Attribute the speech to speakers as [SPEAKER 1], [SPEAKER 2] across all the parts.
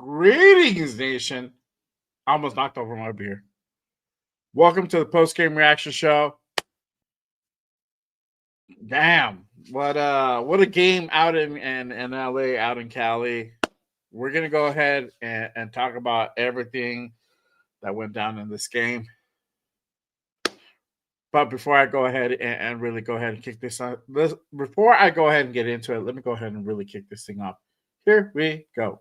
[SPEAKER 1] Greetings, nation. I almost knocked over my beer. Welcome to the post-game reaction show. Damn. What a game out in LA, out in Cali. We're gonna go ahead and talk about everything that went down in this game. But before I go ahead and really go ahead and kick this on, before I go ahead and get into it, let me go ahead and really kick this thing off. Here we go.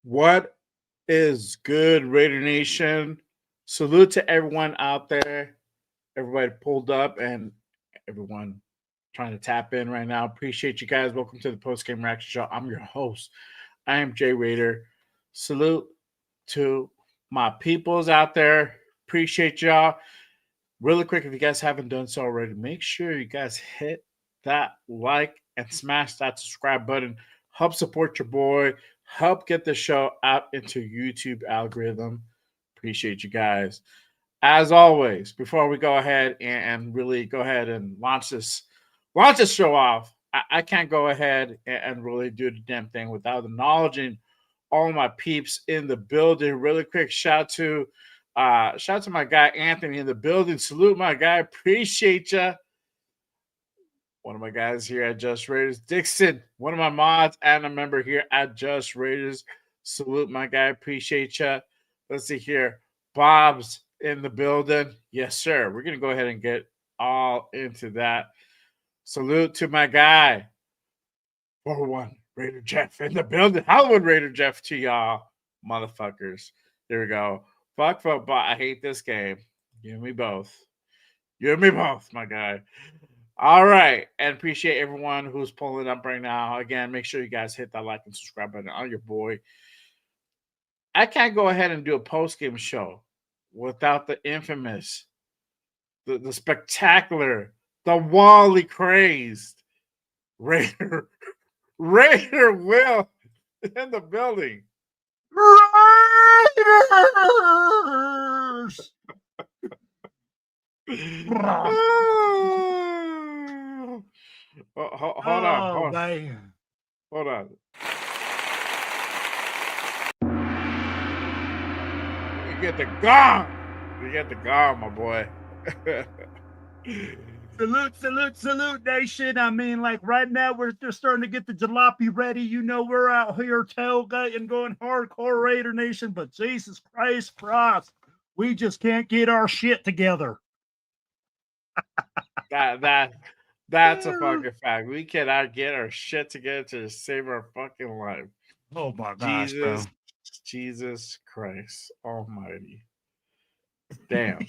[SPEAKER 1] What is good, Raider Nation? Salute to everyone out there. Everybody pulled up and everyone trying to tap in right now. Appreciate you guys. Welcome to the post game reaction show. I'm your host. I am Jay Raider. Salute to my peoples out there. Appreciate y'all. Really quick, if you guys haven't done so already, make sure you guys hit that like and smash that subscribe button. Help support your boy. Help get the show out into YouTube algorithm. Appreciate you guys. As always, before we go ahead and really go ahead and launch this show off, I can't go ahead and really do the damn thing without acknowledging all my peeps in the building. Really quick shout to my guy Anthony in the building. Salute my guy. Appreciate you. One of my guys here at Just Raiders, Dixon, one of my mods and a member here at Just Raiders. Salute my guy. Appreciate you. Let's see here. Bob's in the building. Yes, sir. We're going to go ahead and get all into that. Salute to my guy, 4-1 Raider Jeff in the building. Hollywood Raider Jeff to y'all, motherfuckers. There we go. Fuck football. I hate this game. Give me both. Give me both, my guy. All right. And appreciate everyone who's pulling up right now. Again, make sure you guys hit that like and subscribe button on your boy. I can't go ahead and do a post-game show without the infamous, the spectacular, the Wally crazed Raider Will in the building.
[SPEAKER 2] Raiders!
[SPEAKER 1] Hold on. You get the gong, my boy.
[SPEAKER 2] Salute, nation. I mean, like right now, we're just starting to get the jalopy ready. You know, we're out here tailgating, going hardcore Raider Nation, but Jesus Christ, we just can't get our shit together.
[SPEAKER 1] That's a fucking fact. We cannot get our shit together to save our fucking life.
[SPEAKER 2] Oh my gosh,
[SPEAKER 1] Jesus Jesus Christ Almighty! Damn.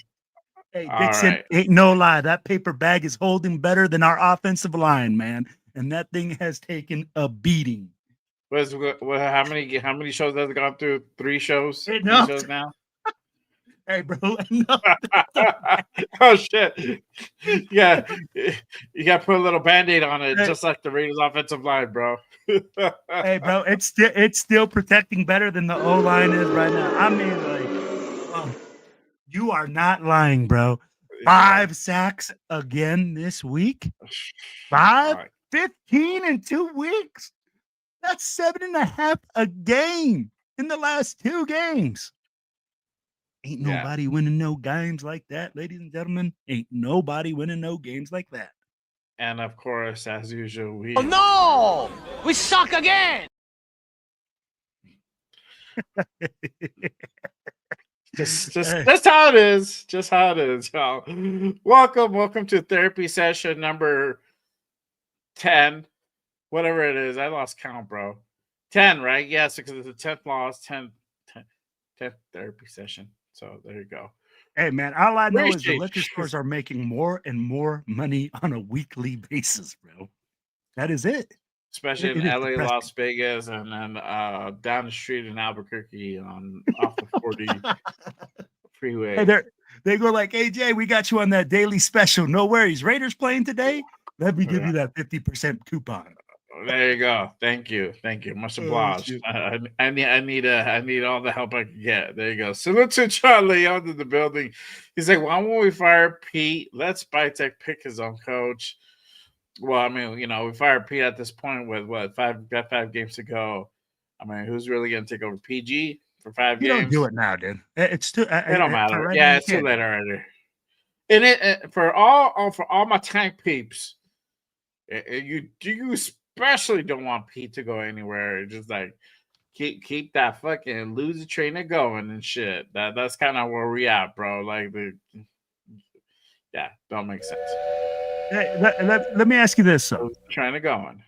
[SPEAKER 2] Hey,
[SPEAKER 1] All
[SPEAKER 2] Dixon,
[SPEAKER 1] right.
[SPEAKER 2] ain't no lie. That paper bag is holding better than our offensive line, man. And that thing has taken a beating.
[SPEAKER 1] How many shows has it gone through? 3 shows? 3
[SPEAKER 2] Enough.
[SPEAKER 1] shows now?
[SPEAKER 2] Hey, bro, enough.
[SPEAKER 1] Oh shit! Yeah, you got to put a little band-aid on it, just like the Raiders' offensive line, bro.
[SPEAKER 2] Hey, bro, it's still protecting better than the O line is right now. I mean, like, you are not lying, bro. 5 sacks again this week. 15 in 2 weeks. That's 7.5 a game in the last 2 games. Ain't nobody winning no games like that, ladies and gentlemen. Ain't nobody winning no games like that.
[SPEAKER 1] And of course, as usual,
[SPEAKER 3] Oh no! We suck again!
[SPEAKER 1] Just how it is. Just how it is, y'all. Welcome to therapy session number 10. Whatever it is. I lost count, bro. 10, right? Yes, because it's the 10th loss, 10th therapy session. So there you go.
[SPEAKER 2] Hey, man, all I know is the liquor stores are making more and more money on a weekly basis, bro. That is it.
[SPEAKER 1] Especially in LA, Las Vegas, and then down the street in Albuquerque off the 40 freeway.
[SPEAKER 2] Hey, they go like, "Hey, Jay, we got you on that daily special. No worries. Raiders playing today? Let me give you that 50% coupon."
[SPEAKER 1] There you go. Thank you. Much obliged. I need all the help I can get. There you go. Salute to Charlie under the building. He's like, why won't we fire Pete? Let Spytek pick his own coach. Well, I mean, we fired Pete at this point with what 5 games to go. I mean, who's really gonna take over PG for 5 games?
[SPEAKER 2] You don't do it now, dude. It's too.
[SPEAKER 1] It don't matter. Right, yeah, it's too late already. And it for all my tank peeps, you especially don't want Pete to go anywhere. Just like keep that fucking loser trainer going and shit. That's kind of where we at, bro. Like don't make sense.
[SPEAKER 2] Hey, let me ask you this: so
[SPEAKER 1] trying to go on.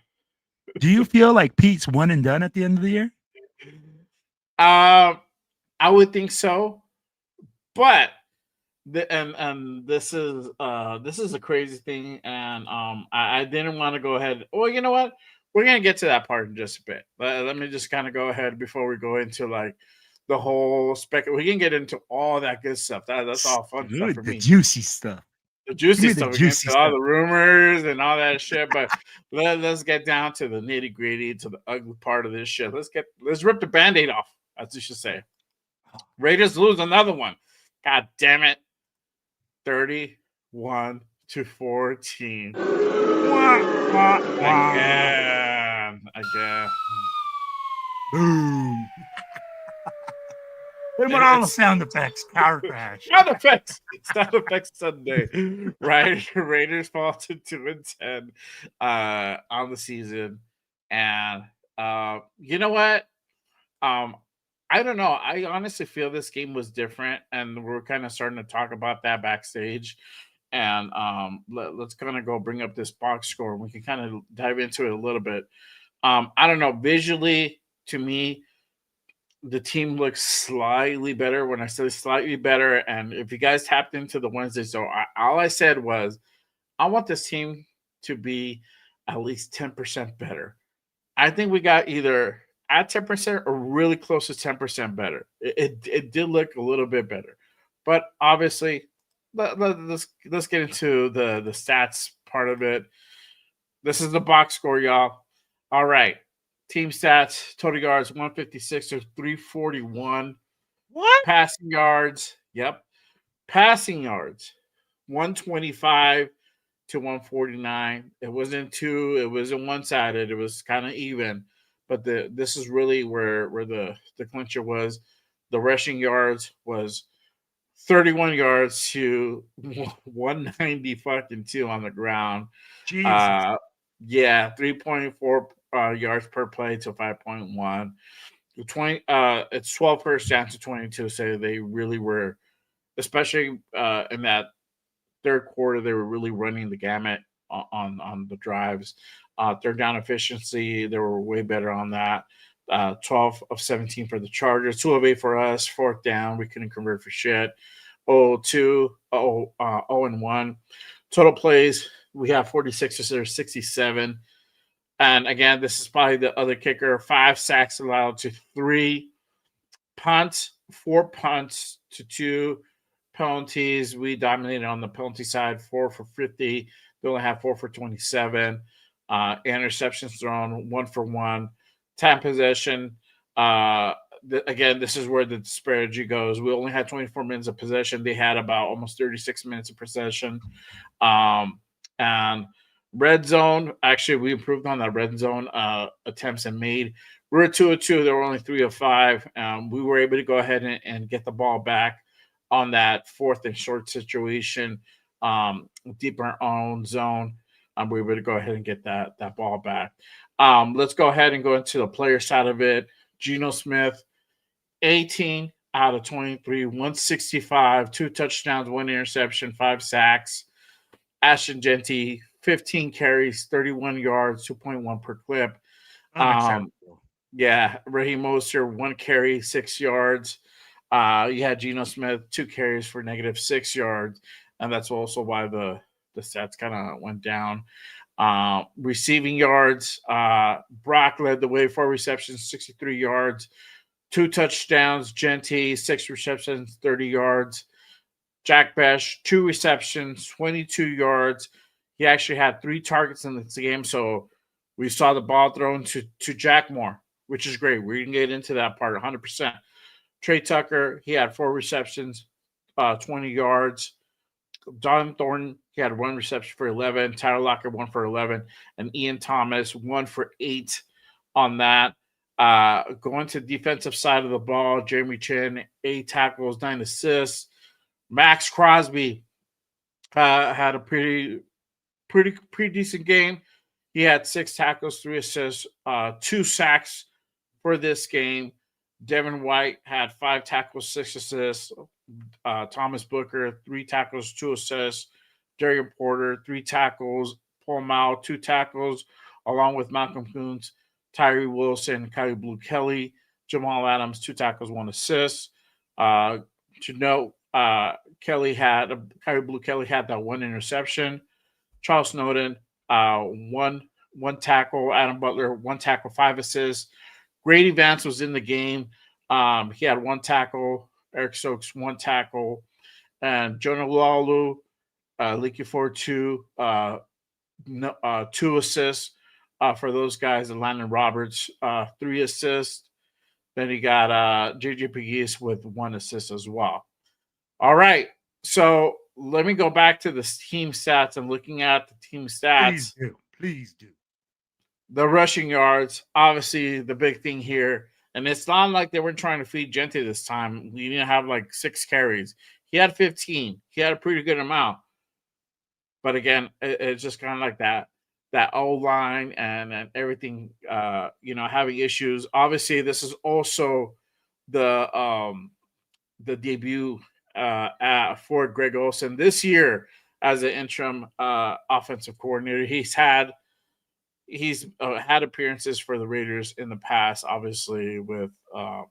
[SPEAKER 2] Do you feel like Pete's one and done at the end of the year?
[SPEAKER 1] I would think so, but this is a crazy thing, and I didn't want to go ahead. Well, you know what? We're gonna get to that part in just a bit. Let me just kind of go ahead before we go into like the whole spec. We can get into all that good stuff. That's all fun stuff for me.
[SPEAKER 2] The juicy stuff.
[SPEAKER 1] The juicy stuff. All the rumors and all that shit. But let's get down to the nitty gritty, to the ugly part of this shit. Let's rip the Band-Aid off, as you should say. Raiders lose another one. God damn it. 31-14. Again.
[SPEAKER 2] Boom. What about all the sound effects? Car crash.
[SPEAKER 1] Sound effects Sunday. Right. Raiders fall to 2-10 on the season. And you know what? I don't know. I honestly feel this game was different, and we're kind of starting to talk about that backstage. And let's kind of go bring up this box score. We can kind of dive into it a little bit. I don't know. Visually, to me, the team looks slightly better. When I say slightly better, and if you guys tapped into the Wednesday, so all I said was, I want this team to be at least 10% better. I think we got either at 10% or really close to 10% better. It did look a little bit better, but obviously, let's get into the stats part of it. This is the box score, y'all. All right. Team stats, total yards, 156 to 341.
[SPEAKER 2] What?
[SPEAKER 1] Passing yards, yep. Passing yards, 125 to 149. It wasn't one-sided. It was kind of even. But this is really where the clincher was. The rushing yards was 31 yards to 190 fucking 2 on the ground.
[SPEAKER 2] Jesus.
[SPEAKER 1] 3.4 yards per play to 5.1. It's 12 first downs to 22. So they really were, especially in that third quarter, they were really running the gamut on the drives. Third down efficiency, they were way better on that. 12 of 17 for the Chargers, 2 of 8 for us, fourth down. We couldn't convert for shit. 0-1. Total plays, we have 46 to 67. And again, this is probably the other kicker. 5 sacks allowed to 3 punts, 4 punts to 2 penalties. We dominated on the penalty side, 4 for 50. They only have 4 for 27. Interceptions thrown, 1 for 1. Time possession. Again, this is where the disparity goes. We only had 24 minutes of possession. They had about almost 36 minutes of possession. And red zone, actually, we improved on that red zone attempts and made. We were 2 of 2. They were only 3 of 5. We were able to go ahead and get the ball back on that 4th and short situation, deep in our own zone. We were able to go ahead and get that ball back. Let's go ahead and go into the player side of it. Geno Smith, 18 out of 23, 165, 2 touchdowns, 1 interception, 5 sacks. Ashton Jeanty, 15 carries, 31 yards, 2.1 per clip. Yeah, Raheem Mostert, 1 carry, 6 yards. You had Geno Smith, 2 carries for -6 yards, and that's also why the stats kind of went down. Receiving yards, Brock led the way, 4 receptions, 63 yards, 2 touchdowns. Jeanty, 6 receptions, 30 yards. Jack Besh, 2 receptions, 22 yards. He actually had 3 targets in this game, so we saw the ball thrown to Jack more, which is great. We can get into that part 100%. Trey Tucker, he had 4 receptions, 20 yards. Don Thornton, he had 1 reception for 11. Tyler Lockett, 1 for 11. And Ian Thomas, 1 for 8 on that. Going to the defensive side of the ball, Jeremy Chin, 8 tackles, 9 assists. Max Crosby had a pretty decent game. He had 6 tackles, 3 assists, 2 sacks for this game. Devin White had 5 tackles, 6 assists. Thomas Booker, 3 tackles, 2 assists. Darian Porter, 3 tackles. Paul Mao, 2 tackles, along with Malcolm Kuntz, Tyree Wilson, Kylie Blue Kelly, Jamal Adams, 2 tackles, 1 assist. To note, Kylie Blue Kelly had that 1 interception. Charles Snowden, 1 tackle. Adam Butler, 1 tackle, 5 assists. Grady Vance was in the game. He had 1 tackle. Eric Stokes, 1 tackle. And Jonah Lalu, Leaky Ford, 2 assists for those guys. And Landon Roberts, 3 assists. Then you got J.J. Pegues with 1 assist as well. All right. So let me go back to the team stats and looking at the team stats.
[SPEAKER 2] Please do.
[SPEAKER 1] The rushing yards, obviously the big thing here. And it's not like they weren't trying to feed Jeanty this time. We didn't have like 6 carries. He had 15. He had a pretty good amount. But again, it's just kind of like that O-line and everything, having issues. Obviously, this is also the debut for Greg Olsen this year as an interim offensive coordinator. He's had appearances for the Raiders in the past, obviously with the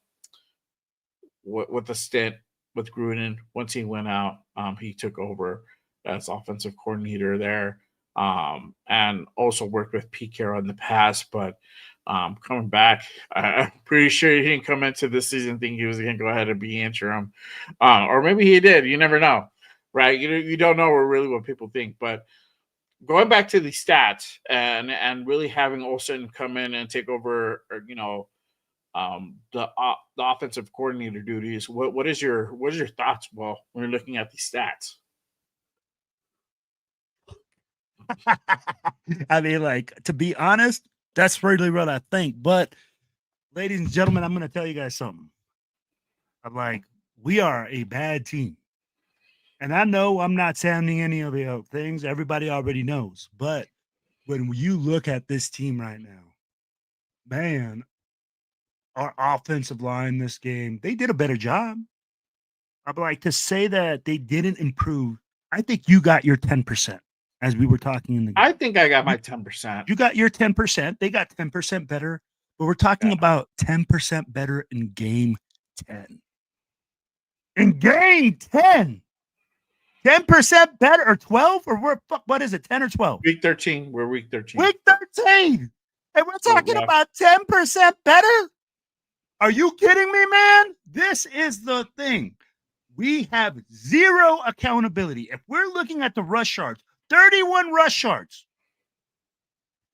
[SPEAKER 1] stint with Gruden. Once he went out, he took over as offensive coordinator there, and also worked with Pete Carroll in the past. But coming back, I'm pretty sure he didn't come into this season thinking he was going to go ahead and be interim, or maybe he did. You never know, right? You don't know really what people think, but. Going back to the stats and really having Olsen come in and take over, the offensive coordinator duties. What is your thoughts, when you're looking at these stats?
[SPEAKER 2] I mean, to be honest, that's really what I think. But, ladies and gentlemen, I'm going to tell you guys something. We are a bad team. And I know I'm not sounding any of the things everybody already knows. But when you look at this team right now, man, our offensive line this game, they did a better job. I'd like to say that they didn't improve. I think you got your 10%, as we were talking in the game.
[SPEAKER 1] I think I got my 10%.
[SPEAKER 2] You got your 10%. They got 10% better. but we're talking
[SPEAKER 1] Yeah.
[SPEAKER 2] about 10% better in game 10. In game 10, 10% better, or 12, or what is it, 10 or 12?
[SPEAKER 1] Week 13. We're week 13.
[SPEAKER 2] Week 13. And we're talking
[SPEAKER 1] Yeah.
[SPEAKER 2] about 10% better? Are you kidding me, man? This is the thing. We have zero accountability. If we're looking at the rush yards, 31 rush yards.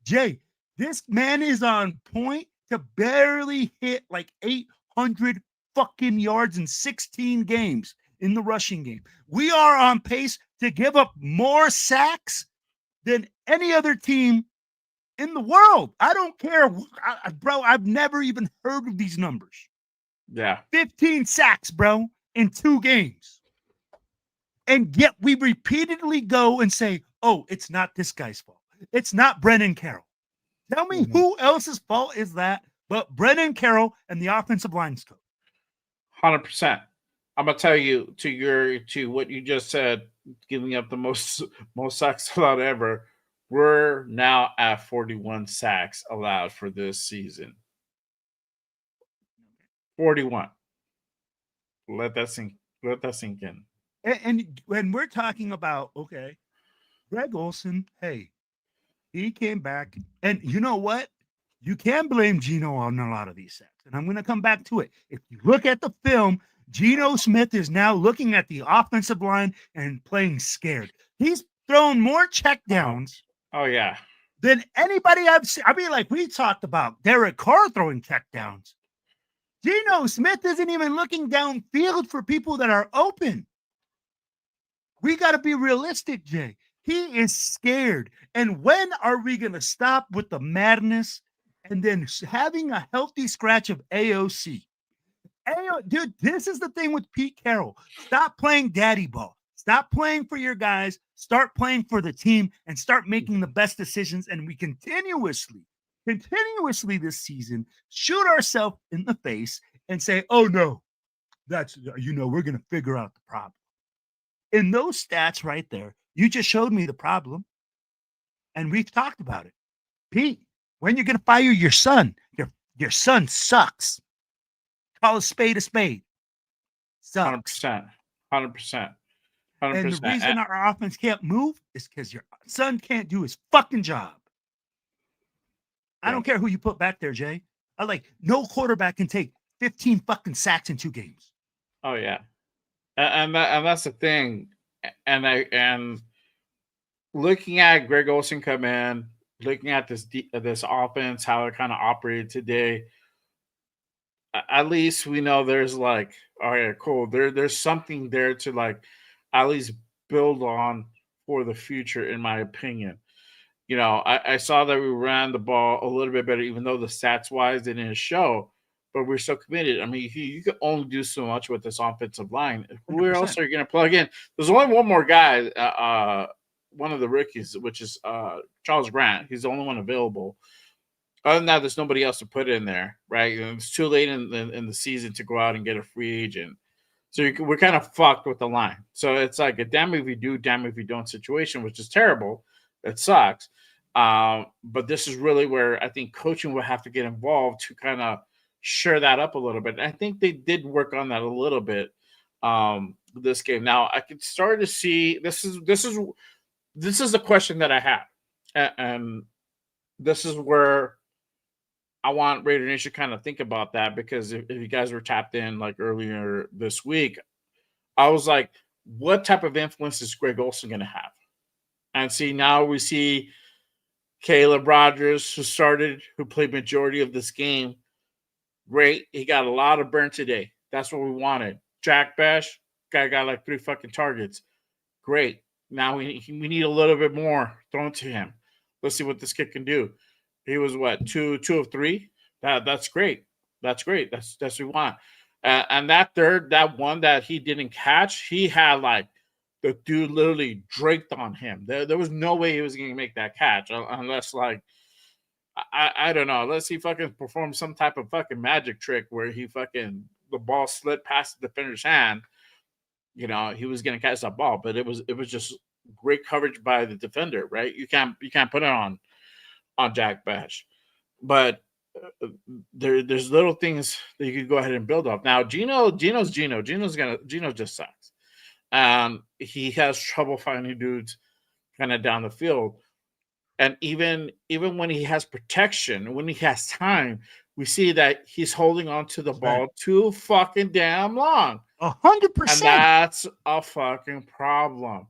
[SPEAKER 2] Jay, this man is on point to barely hit like 800 fucking yards in 16 games in the rushing game. We are on pace to give up more sacks than any other team in the world. I don't care, bro. I've never even heard of these numbers.
[SPEAKER 1] Yeah.
[SPEAKER 2] 15 sacks, bro, in 2 games. And yet we repeatedly go and say, oh, it's not this guy's fault. It's not Brennan Carroll. Tell me who else's fault is that but Brennan Carroll and the offensive line coach?
[SPEAKER 1] 100%. I'm gonna tell you to what you just said, giving up the most sacks allowed ever. We're now at 41 sacks allowed for this season. 41. Let that sink in.
[SPEAKER 2] And when we're talking about, okay, Greg Olsen, hey, he came back, and you know what? You can blame Geno on a lot of these sacks, and I'm going to come back to it. If you look at the film, Geno Smith is now looking at the offensive line and playing scared. He's thrown more checkdowns.
[SPEAKER 1] Oh yeah.
[SPEAKER 2] Than anybody I've seen. I mean, like we talked about Derek Carr throwing checkdowns. Geno Smith isn't even looking downfield for people that are open. We got to be realistic, Jay. He is scared. And when are we going to stop with the madness and then having a healthy scratch of AOC? Dude, this is the thing with Pete Carroll. Stop playing daddy ball. Stop playing for your guys. Start playing for the team and start making the best decisions. And we continuously this season shoot ourselves in the face and say, oh, no, we're going to figure out the problem. In those stats right there, you just showed me the problem, and we've talked about it. Pete, when you're going to fire your son, your son sucks. Call a spade a spade. Sucks.
[SPEAKER 1] 100%.
[SPEAKER 2] And the reason our offense can't move is because your son can't do his fucking job. I don't care who you put back there, Jay. No quarterback can take 15 fucking sacks in 2 games.
[SPEAKER 1] Oh yeah. And that's the thing. And looking at Greg Olsen come in, looking at this offense, how it kind of operated today, at least we know there's like, oh yeah, cool. There's something there to at least build on for the future, in my opinion. You know, I saw that we ran the ball a little bit better, even though the stats wise they didn't show, but we're so committed. I mean, you can only do so much with this offensive line. Who else are you going to plug in? There's only one more guy, one of the rookies, which is Charles Grant. He's the only one available. Other than that, there's nobody else to put in there, right? And it's too late in the season to go out and get a free agent. So we're kind of fucked with the line. So it's like a damn if you do, damn if you don't situation, which is terrible. It sucks. But this is really where I think coaching will have to get involved to kind of shore that up a little bit. And I think they did work on that a little bit this game. Now I could start to see this is the question that I have, and this is where I want Raider Nation to kind of think about that, because if you guys were tapped in like earlier this week, I was like, what type of influence is Greg Olsen going to have? And see, now we see Caleb Rogers, who played majority of this game. Great. He got a lot of burn today. That's what we wanted. Jack Bash, guy got like 3 fucking targets. Great. Now we need a little bit more thrown to him. Let's see what this kid can do. He was what, 2 of 3? That's great. That's great. That's what we want. And that one that he didn't catch, he had like the dude literally draped on him. There was no way he was going to make that catch unless like I don't know. Unless he fucking performed some type of fucking magic trick where the ball slid past the defender's hand. You know, he was going to catch that ball, but it was just great coverage by the defender, right? You can't put it on Jack Bash. But there's little things that you could go ahead and build up. Now, Geno's Geno just sucks. He has trouble finding dudes kind of down the field. And even when he has protection, when he has time, we see that he's holding on to the ball too fucking damn long.
[SPEAKER 2] 100%.
[SPEAKER 1] And that's a fucking problem.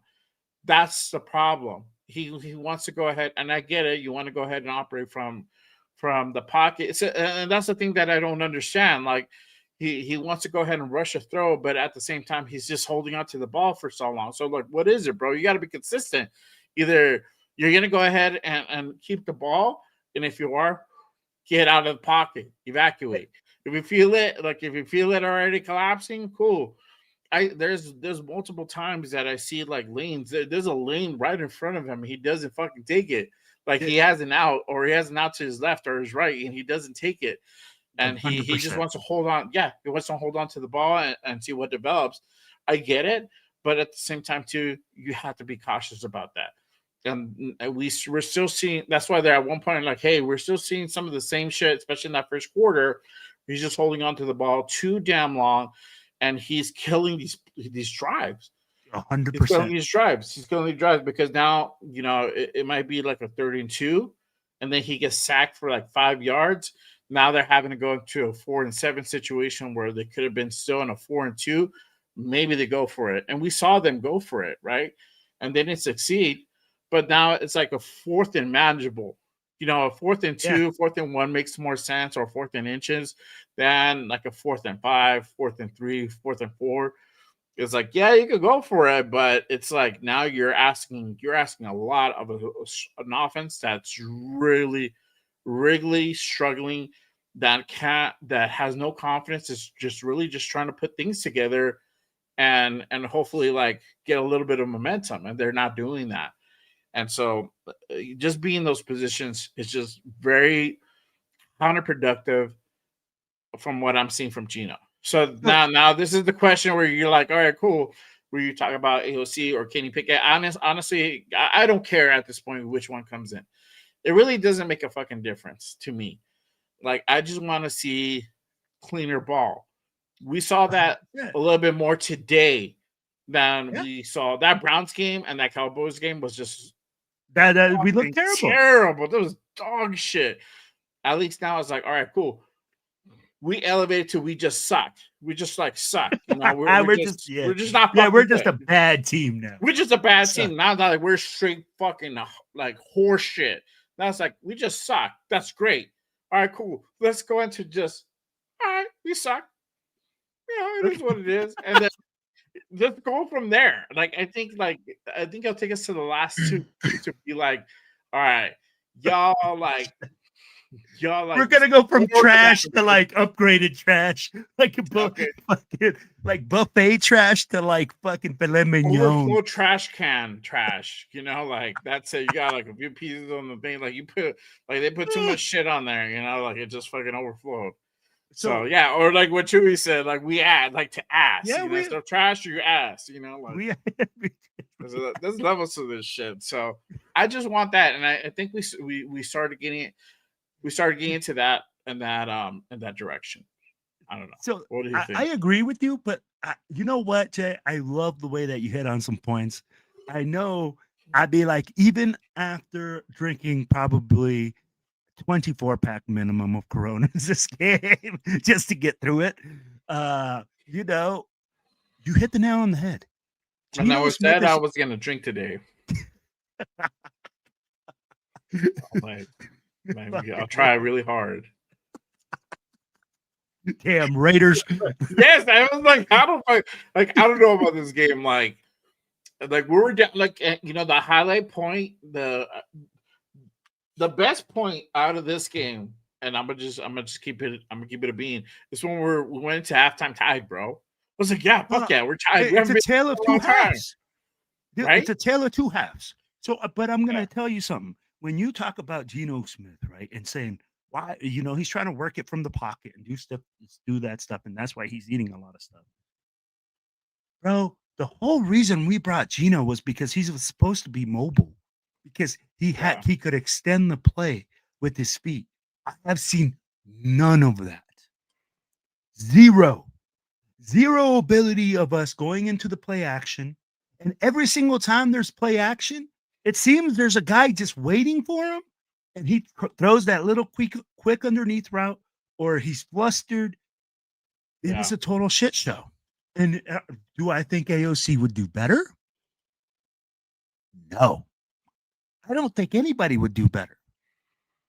[SPEAKER 1] That's the problem. He wants to go ahead, and I get it. You want to go ahead and operate from the pocket. And that's the thing that I don't understand. Like he wants to go ahead and rush a throw, but at the same time, he's just holding on to the ball for so long. So like, what is it, bro? You got to be consistent. Either you're going to go ahead and keep the ball, and if you are, get out of the pocket, evacuate. If you feel it already collapsing, cool. There's multiple times that I see like lanes. There's a lane right in front of him. He doesn't fucking take it. Like he has an out, or he has an out to his left or his right, and he doesn't take it. And he just wants to hold on. Yeah, he wants to hold on to the ball and see what develops. I get it, but at the same time too, you have to be cautious about that. And we're still seeing. That's why they're at one point like, hey, we're still seeing some of the same shit, especially in that first quarter. He's just holding on to the ball too damn long, and he's killing these drives.
[SPEAKER 2] 100%.
[SPEAKER 1] He's killing these drives because now it might be like a 3rd and 2, and then he gets sacked for like 5 yards. Now they're having to go into a 4th and 7 situation where they could have been still in a 4 and 2. Maybe they go for it, and we saw them go for it, right? And they didn't succeed. But now it's like a 4th and manageable. A 4th and 2, 4th and 1 makes more sense, or 4th and inches than like a 4th and 5, 4th and 3, 4th and 4. It's like, yeah, you could go for it, but it's like now you're asking a lot of an offense that's really, really struggling, that has no confidence. Is just really just trying to put things together and hopefully like get a little bit of momentum, and they're not doing that. And so just being in those positions is just very counterproductive from what I'm seeing from Geno. So now this is the question where you're like, all right, cool. Where you talk about AOC or Kenny Pickett. Honestly, I don't care at this point which one comes in. It really doesn't make a fucking difference to me. Like, I just want to see cleaner ball. We saw that a little bit more today than we saw. That Browns game and that Cowboys game was just
[SPEAKER 2] that we looked
[SPEAKER 1] terrible. That was dog shit. At least now it's like, all right, cool. We elevated to we just suck. We just like suck. We're just not.
[SPEAKER 2] Yeah, we're just a bad team now.
[SPEAKER 1] We're just a bad team now. That like we're straight fucking like horse shit. Now it's like we just suck. That's great. All right, cool. Let's go into just all right. We suck. It is what it is, and then just go from there. Like I think it'll take us to the last 2 to be like, all right, y'all like.
[SPEAKER 2] We're gonna go from trash to like upgraded trash, like like buffet trash to like fucking filet mignon.
[SPEAKER 1] Overflow trash can trash. Like that's it. You got like a few pieces on the thing. Like they put too much shit on there. Like it just fucking overflowed. So yeah, or like what Chewy said, like we add like to ass. Yeah, so trash or your ass. Like there's levels to this shit. So I just want that, and I think we started getting it. We started getting into that in that direction. I don't know.
[SPEAKER 2] So
[SPEAKER 1] what do you think?
[SPEAKER 2] I agree with you, but you know what, Jay? I love the way that you hit on some points. I know I'd be like, even after drinking probably 24-pack minimum of Coronas this game just to get through it, you hit the nail on the head.
[SPEAKER 1] And I said I was going to drink today. I'll try really hard.
[SPEAKER 2] Damn Raiders!
[SPEAKER 1] Yes, I was like, I don't know about this game. Like we were down. Like the highlight point, the best point out of this game, and I'm gonna keep it a bean. Is when we went into halftime tied, bro. I was like, yeah, fuck yeah, we're tied.
[SPEAKER 2] It's a tale of two halves.
[SPEAKER 1] Right?
[SPEAKER 2] It's a tale of two halves. So, but I'm gonna tell you something. When you talk about Geno Smith, right, and saying why, he's trying to work it from the pocket and do that stuff, and that's why he's eating a lot of stuff. Bro, the whole reason we brought Geno was because he was supposed to be mobile, because he could extend the play with his feet. I have seen None of that. Zero ability of us going into the play action. And every single time there's play action, it seems there's a guy just waiting for him. And he throws that little quick underneath route, or he's flustered. It was a total shit show. And do I think AOC would do better? No. I don't think anybody would do better.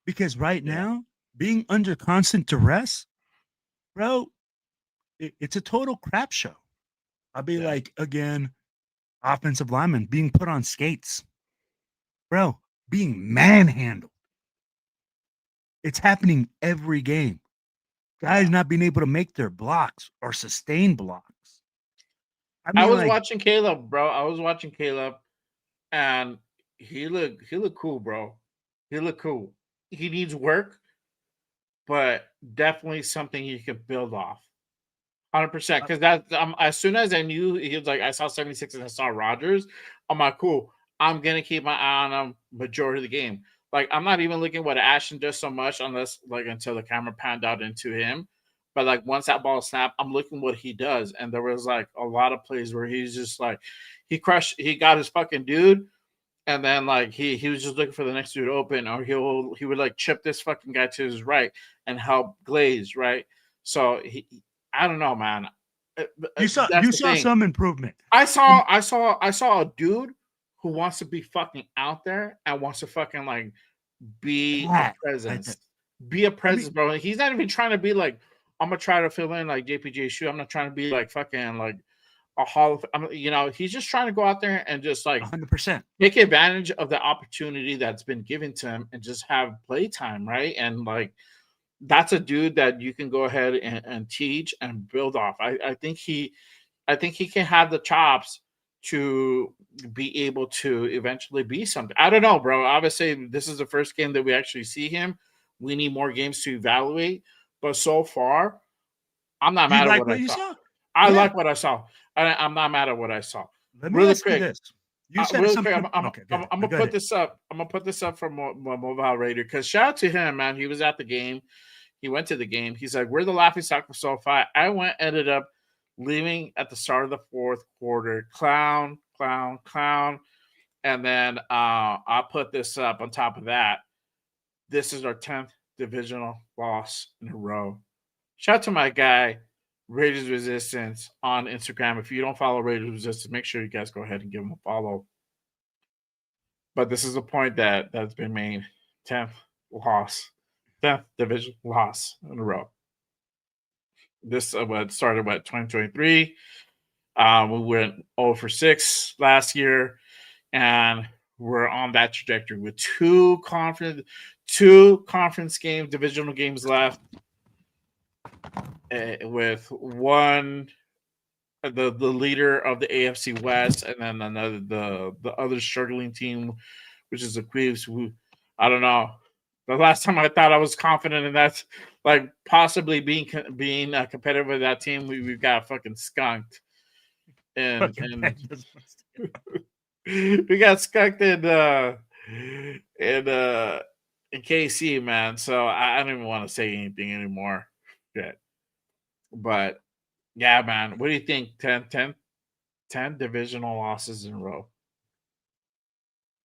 [SPEAKER 2] Because right now, being under constant duress, bro, it's a total crap show. I'll be like, again, offensive linemen being put on skates, bro, being manhandled. It's happening every game. Guys not being able to make their blocks or sustain blocks.
[SPEAKER 1] I was watching Caleb, bro. I was watching Caleb, and he looked cool, bro. He looked cool. He needs work, but definitely something he could build off. 100%. Because that as soon as I knew he was like, I saw 76 and I saw Rodgers, I'm like, cool. I'm gonna keep my eye on him majority of the game. Like, I'm not even looking what Ashton does so much unless until the camera panned out into him. But like once that ball snapped, I'm looking what he does. And there was like a lot of plays where he's just like he got his fucking dude, and then like he was just looking for the next dude open, or he would like chip this fucking guy to his right and help Glaze, right? So I don't know, man.
[SPEAKER 2] You saw some improvement.
[SPEAKER 1] I saw a dude who wants to be fucking out there and wants to fucking like be a presence. Be a presence, bro. He's not even trying to be like, I'm gonna try to fill in like JPJ shoe. I'm not trying to be like fucking like a hall of he's just trying to go out there and just like
[SPEAKER 2] 100%
[SPEAKER 1] take advantage of the opportunity that's been given to him and just have playtime, right? And like that's a dude that you can go ahead and teach and build off. I think he can have the chops to be able to eventually be something. I don't know, bro. Obviously, this is the first game that we actually see him. We need more games to evaluate. But so far, I'm not mad at what I saw. I like what I saw. I'm not mad at what I saw.
[SPEAKER 2] Let me ask you this. You said
[SPEAKER 1] really
[SPEAKER 2] something.
[SPEAKER 1] quick, I'm gonna put this up. I'm gonna put this up for Mobile Raider, because shout out to him, man. He was at the game. He went to the game. He's like, we're the laughing stock of SoFi. I ended up leaving at the start of the fourth quarter. Clown. And then I'll put this up on top of that. This is our 10th divisional loss in a row. Shout out to my guy, Raiders Resistance, on Instagram. If you don't follow Raiders Resistance, make sure you guys go ahead and give him a follow. But this is a point that's been made. 10th division loss in a row. This started 2023. We went 0-6 last year, and we're on that trajectory with two conference games, divisional games left, with one the leader of the AFC West, and then another the other struggling team, which is the Queeves, who I don't know. The last time I thought I was confident in that, like possibly being competitive with that team, we got fucking skunked. And we got skunked in KC, man. So I don't even want to say anything anymore. Shit. But yeah, man. What do you think? 10 divisional losses in a row.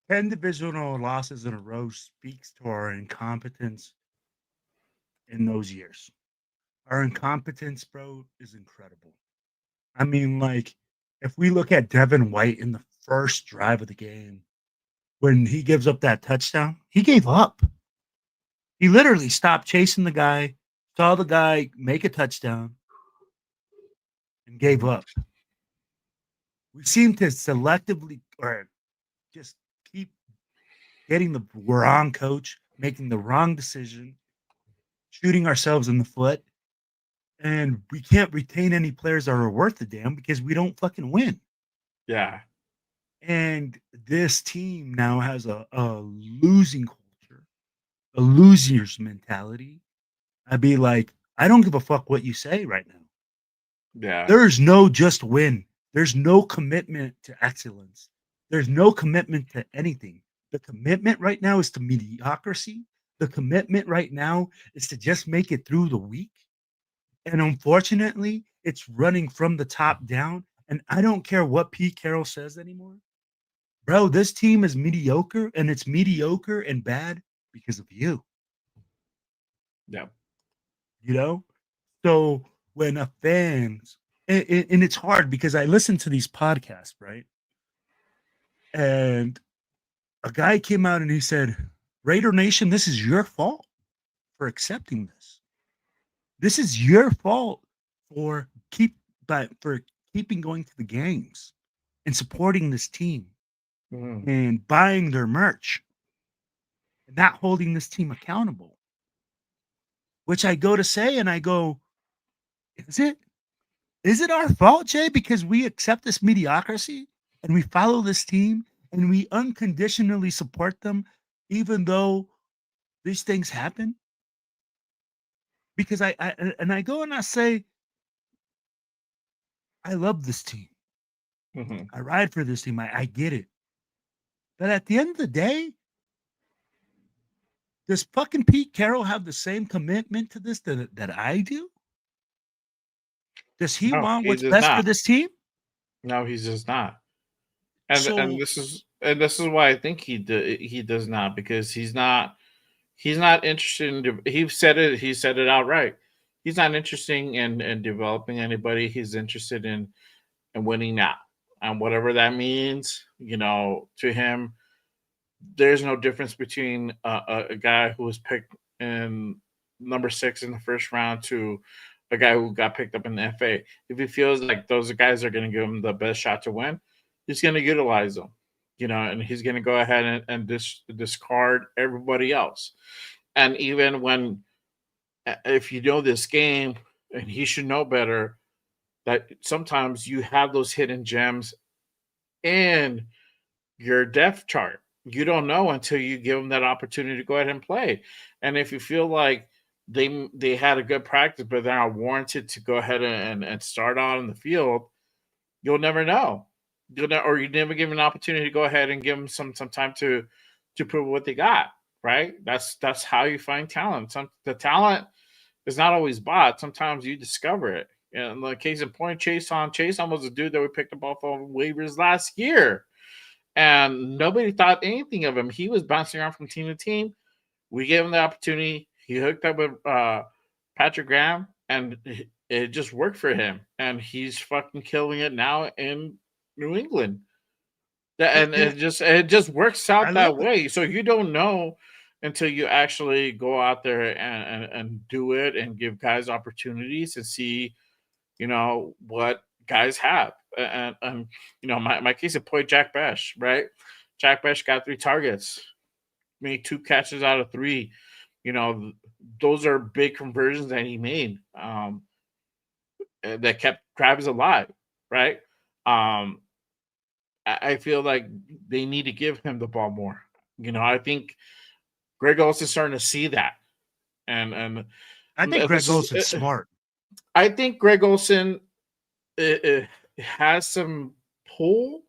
[SPEAKER 2] 10 divisional losses in a row speaks to our incompetence in those years. Our incompetence, bro, is incredible. I mean, like, if we look at Devin White in the first drive of the game, when he gives up that touchdown, he gave up. He literally stopped chasing the guy, saw the guy make a touchdown, and gave up. We seem to selectively or just keep getting the wrong coach, making the wrong decision, shooting ourselves in the foot, and we can't retain any players that are worth a damn because we don't fucking win.
[SPEAKER 1] Yeah.
[SPEAKER 2] And this team now has a losing culture, a loser's mentality. I'd be like, I don't give a fuck what you say right now.
[SPEAKER 1] Yeah.
[SPEAKER 2] There's no just win. There's no commitment to excellence. There's no commitment to anything. The commitment right now is to mediocrity. the commitment right now is to just make it through the week. And unfortunately, it's running from the top down. And I don't care what Pete Carroll says anymore. Bro, this team is mediocre, and it's mediocre and bad because of you.
[SPEAKER 1] Yeah.
[SPEAKER 2] You know? So when a fans, and it's hard because I listen to these podcasts, right? And a guy came out and he said, Raider Nation, this is your fault for accepting this. This is your fault for for keeping going to the games and supporting this team and buying their merch and not holding this team accountable. Which I go to say, and I go, is it our fault, Jay? Because we accept this mediocrity and we follow this team and we unconditionally support them, even though these things happen? Because I go and I say, I love this team. I ride for this team. I get it. But at the end of the day, does fucking Pete Carroll have the same commitment to this that I do? Does he
[SPEAKER 1] No,
[SPEAKER 2] want
[SPEAKER 1] he
[SPEAKER 2] what's
[SPEAKER 1] does
[SPEAKER 2] best for
[SPEAKER 1] not.
[SPEAKER 2] this team?
[SPEAKER 1] No, he's just not. And
[SPEAKER 2] So
[SPEAKER 1] this is why I think he does not, because he's not interested in he said it outright. He's not interested in developing anybody. He's interested in winning now. And whatever that means, to him, there's no difference between a guy who was picked in number 6 in the first round to a guy who got picked up in the FA. If he feels like those guys are going to give him the best shot to win, he's going to utilize them, and he's going to go ahead and discard everybody else. And even when, if you know this game, and he should know better, that sometimes you have those hidden gems in your depth chart. You don't know until you give them that opportunity to go ahead and play. And if you feel like they had a good practice, but they're not warranted to go ahead and start out in the field, you'll never know. Or you never give them an opportunity to go ahead and give them some time to prove what they got. Right? That's how you find talent. The talent is not always bought. Sometimes you discover it. And the case in point, Chase was a dude that we picked up off of waivers last year, and nobody thought anything of him. He was bouncing around from team to team. We gave him the opportunity. He hooked up with Patrick Graham, and it just worked for him. And he's fucking killing it now in New England. And it just works out that way. So you don't know until you actually go out there and do it and give guys opportunities and see, what guys have. And my case in point, Jack Bash, right? Jack Bash got 3 targets, made 2 catches out of 3. Those are big conversions that he made, that kept Travis alive, right? I feel like they need to give him the ball more. I think Greg Olson's starting to see that, and
[SPEAKER 2] I think Greg Olson's smart.
[SPEAKER 1] I think Greg Olson has some pull.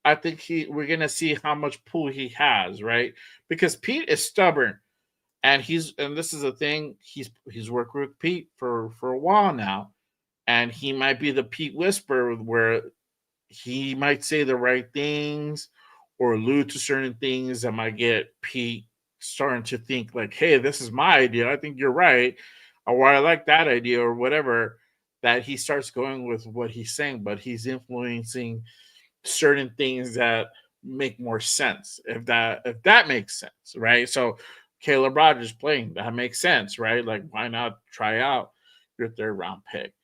[SPEAKER 1] I think we're gonna see how much pull he has, right? Because Pete is stubborn, and this is a thing. He's worked with Pete for a while now, and he might be the Pete whisperer, where he might say the right things or allude to certain things that might get Pete starting to think like, hey, this is my idea. I think you're right. Or I like that idea or whatever, that he starts going with what he's saying, but he's influencing certain things that make more sense. If that makes sense, right? So Caleb Rogers playing, that makes sense, right? Like, why not try out your 3rd round pick?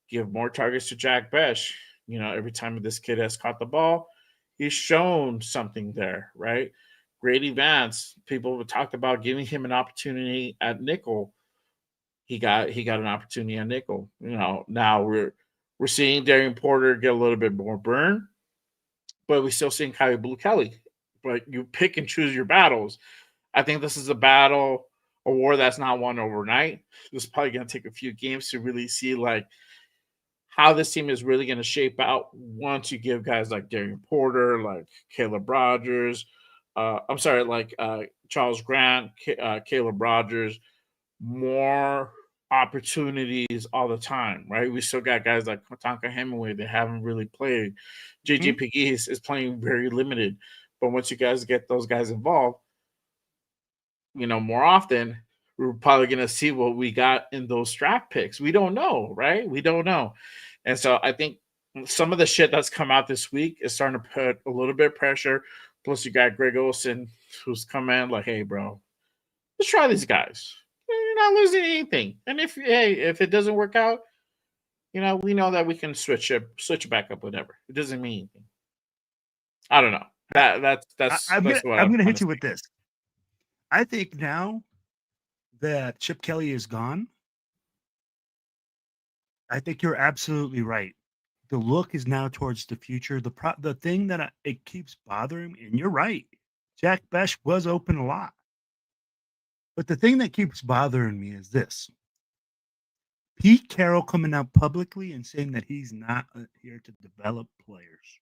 [SPEAKER 1] Give more targets to Jack Besh. Every time this kid has caught the ball, he's shown something there, right? Grady Vance, people have talked about giving him an opportunity at nickel. He got an opportunity at nickel. Now we're seeing Darian Porter get a little bit more burn, but we're still seeing Kyle Blue Kelly. But you pick and choose your battles. I think this is a war that's not won overnight. This is probably going to take a few games to really see like how this team is really going to shape out once you give guys like Darian Porter, like Caleb Rogers, I'm sorry, like Charles Grant, Caleb Rogers, more opportunities all the time, right? We still got guys like Tonka Hemingway that haven't really played. JJ Pegues is playing very limited, but once you guys get those guys involved, more often, we're probably going to see what we got in those draft picks. We don't know, right? We don't know. And so I think some of the shit that's come out this week is starting to put a little bit of pressure. Plus, you got Greg Olson, who's come in like, hey, bro, let's try these guys. You're not losing anything. And if it doesn't work out, we know that we can switch it back up, whatever. It doesn't mean anything. I don't know.
[SPEAKER 2] I'm gonna hit you with this. I think now that Chip Kelly is gone, I think you're absolutely right. The look is now towards the future. The thing that it keeps bothering me, and you're right, Jack Besh was open a lot. But the thing that keeps bothering me is this. Pete Carroll coming out publicly and saying that he's not here to develop players.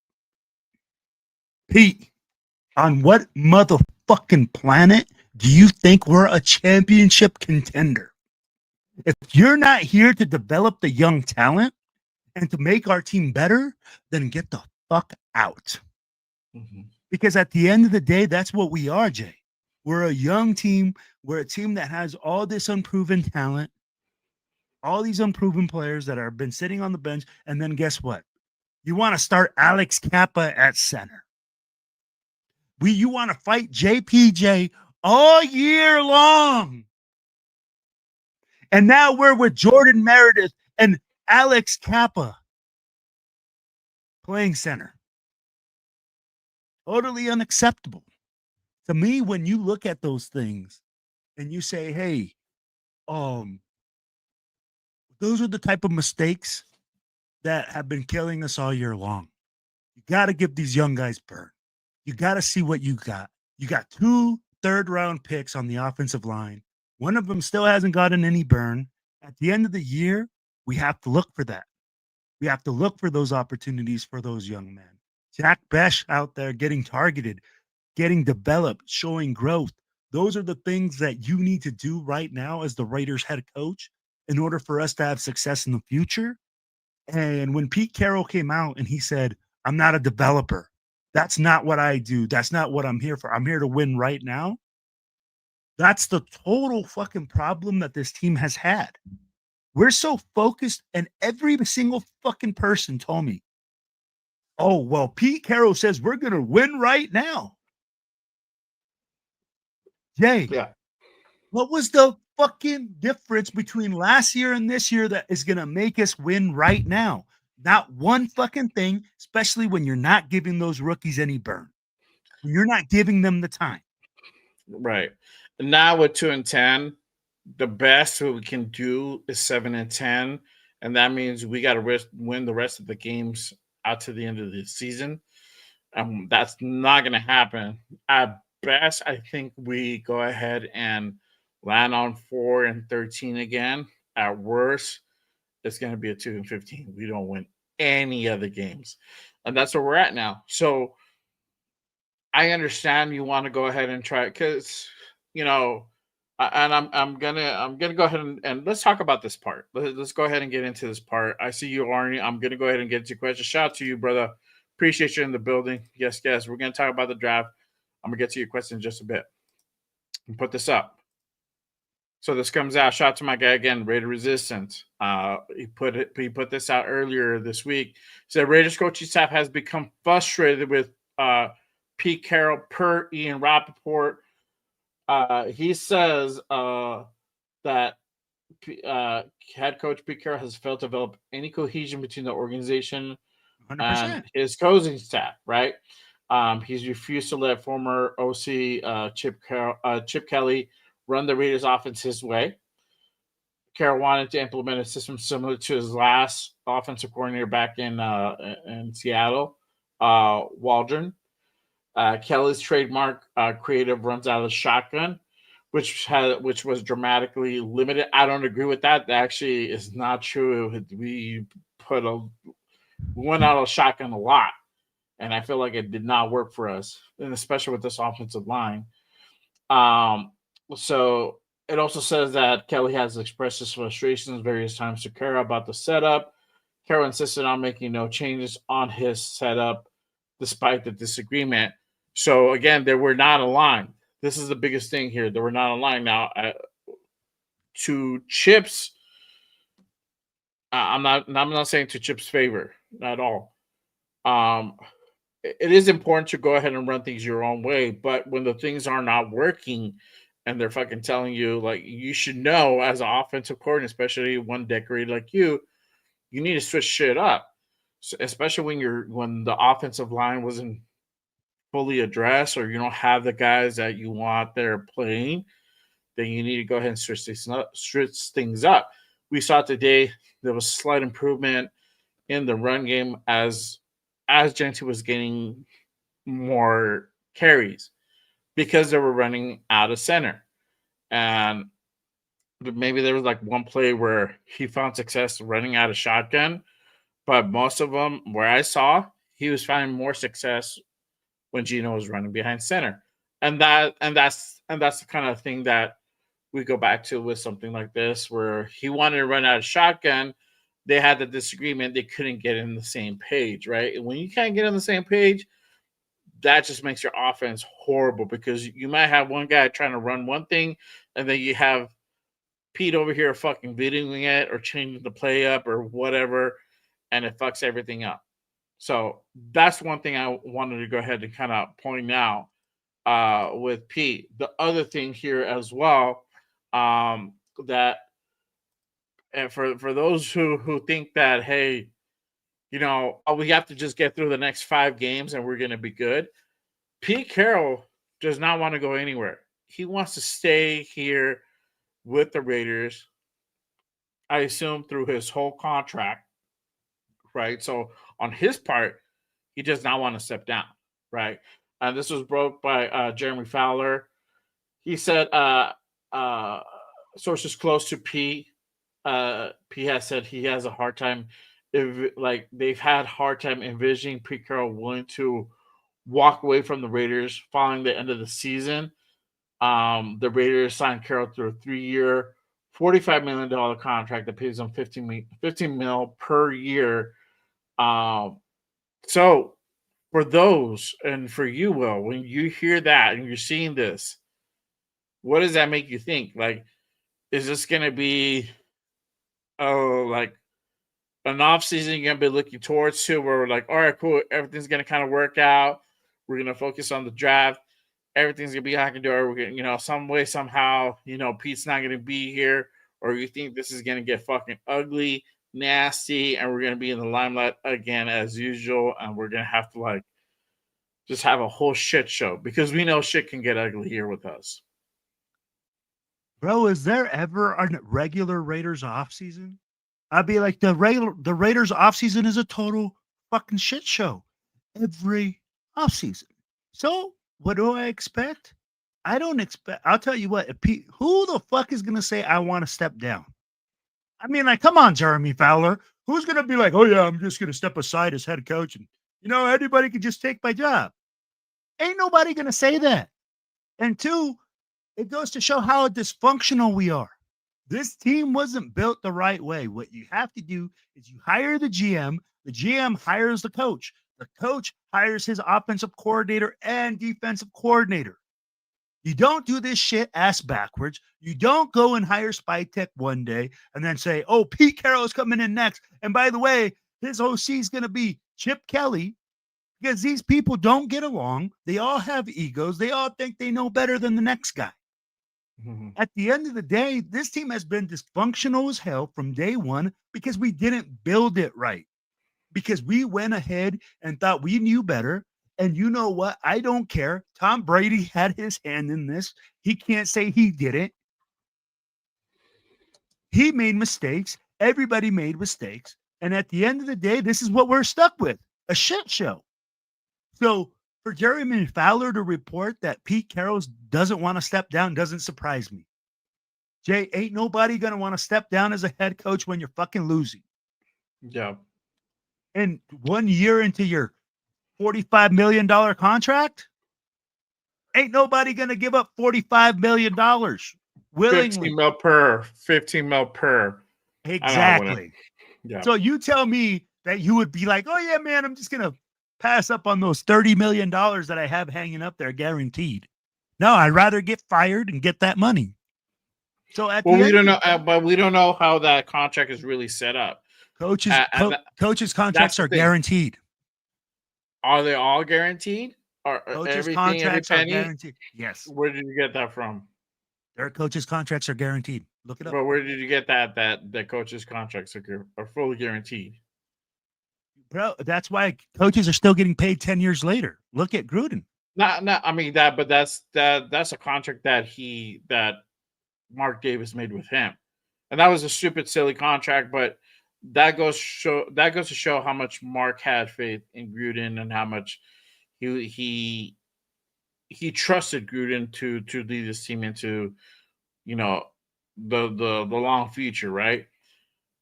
[SPEAKER 2] Pete, on what motherfucking planet do you think we're a championship contender? If you're not here to develop the young talent and to make our team better, then get the fuck out. Mm-hmm. Because at the end of the day, that's what we are, Jay. We're a young team. We're a team that has all this unproven talent, all these unproven players that have been sitting on the bench. And then guess what? You want to start Alex Kappa at center. You want to fight JPJ all year long. And now we're with Jordan Meredith and Alex Kappa playing center. Totally unacceptable. To me, when you look at those things and you say, hey, those are the type of mistakes that have been killing us all year long. You got to give these young guys burn. You got to see what you got. You got 2 third-round picks on the offensive line. One of them still hasn't gotten any burn. At the end of the year, we have to look for that. We have to look for those opportunities for those young men. Jack Besh out there getting targeted, getting developed, showing growth. Those are the things that you need to do right now as the Raiders head coach in order for us to have success in the future. And when Pete Carroll came out and he said, I'm not a developer. That's not what I do. That's not what I'm here for. I'm here to win right now. That's the total fucking problem that this team has had. We're so focused, and every single fucking person told me, oh, well, Pete Carroll says we're going to win right now. Jay, what was the fucking difference between last year and this year that is going to make us win right now? Not one fucking thing, especially when you're not giving those rookies any burn. You're not giving them the time.
[SPEAKER 1] Right. Now with 2-10, the best we can do is 7-10, and that means we got to win the rest of the games out to the end of the season. That's not going to happen. At best, I think we go ahead and land on 4-13 again. At worst, it's going to be a 2-15. We don't win any other games, and that's where we're at now. So I understand you want to go ahead and try it because and I'm gonna go ahead and let's talk about this part. Let's go ahead and get into this part. I see you, Arnie. I'm gonna go ahead and get into your question. Shout out to you, brother. Appreciate you in the building. Yes. We're gonna talk about the draft. I'm gonna get to your question in just a bit. And put this up. So this comes out. Shout out to my guy again, Raider Resistance. He put this out earlier this week. He said Raiders coaching staff has become frustrated with Pete Carroll per Ian Rappaport. He says that head coach Pete Carroll has failed to develop any cohesion between the organization 100%. And his coaching staff, right? He's refused to let former OC Chip Kelly run the Raiders offense his way. Carroll wanted to implement a system similar to his last offensive coordinator back in Seattle, Waldron. Kelly's trademark creative runs out of shotgun, which was dramatically limited. I don't agree with that. That actually is not true. We went out of shotgun a lot. and I feel like it did not work for us, and especially with this offensive line. Um, so it also says that Kelly has expressed his frustrations various times to Kara about the setup. Kara insisted on making no changes on his setup despite the disagreement. So again, they were not aligned. This is the biggest thing here. They were not aligned. Now, to Chip's, I'm not saying to Chip's favor at all. Um, it is important to go ahead and run things your own way, but when the things are not working and they're fucking telling you, like, you should know as an offensive coordinator, especially one decorated like you need to switch shit up. So, especially when the offensive line wasn't fully addressed, or you don't have the guys that you want there playing, then you need to go ahead and switch things up. We saw today there was slight improvement in the run game as Gentry was getting more carries because they were running out of center. And maybe there was like one play where he found success running out of shotgun, but most of them where I saw, he was finding more success when Gino was running behind center. And that's the kind of thing that we go back to with something like this, where he wanted to run out of shotgun. They had the disagreement. They couldn't get in the same page, right? And when you can't get on the same page, that just makes your offense horrible, because you might have one guy trying to run one thing, and then you have Pete over here fucking videoing it or changing the play up or whatever, and it fucks everything up. So that's one thing I wanted to go ahead and kind of point out with Pete. The other thing here as well, that, and for those who think that, hey, we have to just get through the next 5 games and we're going to be good. Pete Carroll does not want to go anywhere. He wants to stay here with the Raiders, I assume, through his whole contract, right? So on his part, he does not want to step down, right? And this was broke by Jeremy Fowler. He said sources close to P has said he has a hard time, they've had hard time envisioning Pete Carroll willing to walk away from the Raiders following the end of the season. The Raiders signed Carroll through a 3-year, $45 million contract that pays him $15 million per year. So for those, and for you, Will, when you hear that and you're seeing this, what does that make you think? Like, is this going to be, like an off season you're going to be looking towards to, where we're like, all right, cool, everything's going to kind of work out. We're going to focus on the draft. Everything's going to be hunky dory. We're going to, some way, somehow, Pete's not going to be here, or you think this is going to get fucking ugly, nasty, and we're going to be in the limelight again as usual, and we're going to have to, like, just have a whole shit show, because we know shit can get ugly here with us.
[SPEAKER 2] Bro, is there ever a regular Raiders off season? I'd be like, the Raiders off season is a total fucking shit show every off season. So what do I expect? I don't expect. I'll tell you what. Who the fuck is gonna say I want to step down? I mean, like, come on, Jeremy Fowler. Who's gonna be like, oh yeah, I'm just gonna step aside as head coach, and anybody can just take my job? Ain't nobody gonna say that. And 2, it goes to show how dysfunctional we are. This team wasn't built the right way. What you have to do is you hire the GM hires the coach hires his offensive coordinator and defensive coordinator. You don't do this shit ass backwards. You don't go and hire Spytech one day and then say, oh, Pete Carroll is coming in next. And by the way, his OC is going to be Chip Kelly, because these people don't get along. They all have egos. They all think they know better than the next guy. Mm-hmm. At the end of the day, this team has been dysfunctional as hell from day one because we didn't build it right. Because we went ahead and thought we knew better. And you know what? I don't care. Tom Brady had his hand in this. He can't say he didn't. He made mistakes. Everybody made mistakes. And at the end of the day, this is what we're stuck with, a shit show. So for Jeremy Fowler to report that Pete Carroll doesn't want to step down doesn't surprise me. Jay, ain't nobody going to want to step down as a head coach when you're fucking losing.
[SPEAKER 1] Yeah.
[SPEAKER 2] And 1 year into your $45 million contract? Ain't nobody going to give up $45 million willingly.
[SPEAKER 1] 15 mil per.
[SPEAKER 2] Exactly.
[SPEAKER 1] Yeah.
[SPEAKER 2] So you tell me that you would be like, oh, yeah, man, I'm just going to pass up on those $30 million that I have hanging up there guaranteed. No, I'd rather get fired and get that money. So
[SPEAKER 1] we don't know, but we don't know how that contract is really set up.
[SPEAKER 2] Coaches' contracts are guaranteed.
[SPEAKER 1] Are they all guaranteed? Or
[SPEAKER 2] coaches' contracts are guaranteed. Yes.
[SPEAKER 1] Where did you get that from?
[SPEAKER 2] Their coaches' contracts are guaranteed. Look it up.
[SPEAKER 1] But where did you get that the coaches' contracts are fully guaranteed?
[SPEAKER 2] Bro, that's why coaches are still getting paid 10 years later. Look at Gruden.
[SPEAKER 1] I mean but that's a contract that Mark Davis made with him, and that was a stupid, silly contract. But that goes to show how much Mark had faith in Gruden and how much he trusted Gruden to lead this team into, the long future, right?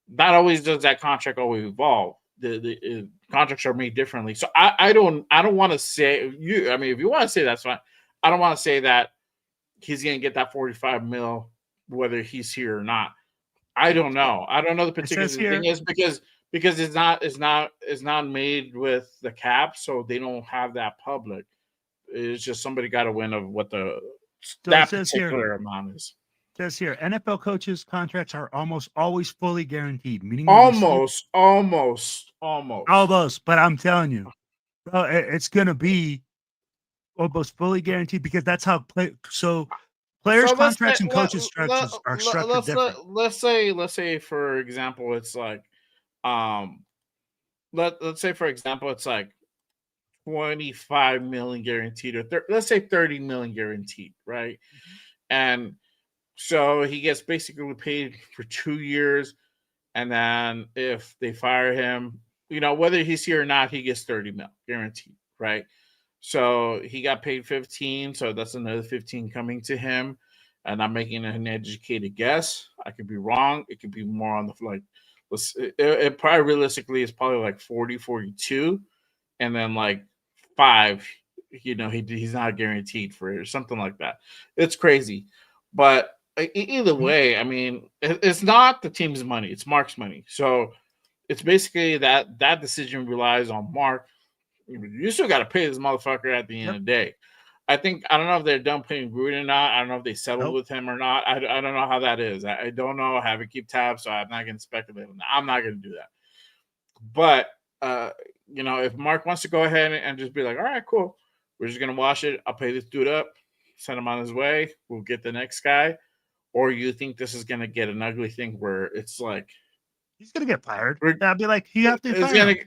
[SPEAKER 1] Not always does that contract always evolve. The contracts are made differently. So I don't want to say I mean, if you want to say that's fine. I don't want to say that he's going to get that 45 mil whether he's here or not. I don't know. I don't know the particular thing is because it's not made with the cap, so they don't have that public. It's just somebody got a win of what that particular amount is.
[SPEAKER 2] It says here, NFL coaches' contracts are almost always fully guaranteed, meaning
[SPEAKER 1] almost.
[SPEAKER 2] But I'm telling you, bro, it's gonna be almost fully guaranteed because that's how players' contracts and coaches' structures are structured different.
[SPEAKER 1] Let's say for example, it's like, let's say for example, it's like 25 million guaranteed, or let's say 30 million guaranteed, right? Mm-hmm. And so he gets basically paid for 2 years, and then if they fire him, whether he's here or not, he gets 30 mil guaranteed, right? So he got paid 15, so that's another 15 coming to him. And I'm making an educated guess. I could be wrong. It could be more on the it probably realistically is probably like 40, 42, and then like 5. He's not guaranteed for it or something like that. It's crazy, but either way, I mean, it's not the team's money; it's Mark's money. So it's basically that decision relies on Mark. You still got to pay this motherfucker at the end of the day. I don't know if they're done paying Gruden or not. I don't know if they settled with him or not. I don't know how that is. I don't know. I haven't keep tabs, so I'm not going to speculate on that. I'm not going to do that. But if Mark wants to go ahead and just be like, all right, cool, we're just going to wash it. I'll pay this dude up, send him on his way. We'll get the next guy. Or you think this is going to get an ugly thing where it's like
[SPEAKER 2] he's going to get fired? I'll be like, you have to fire him.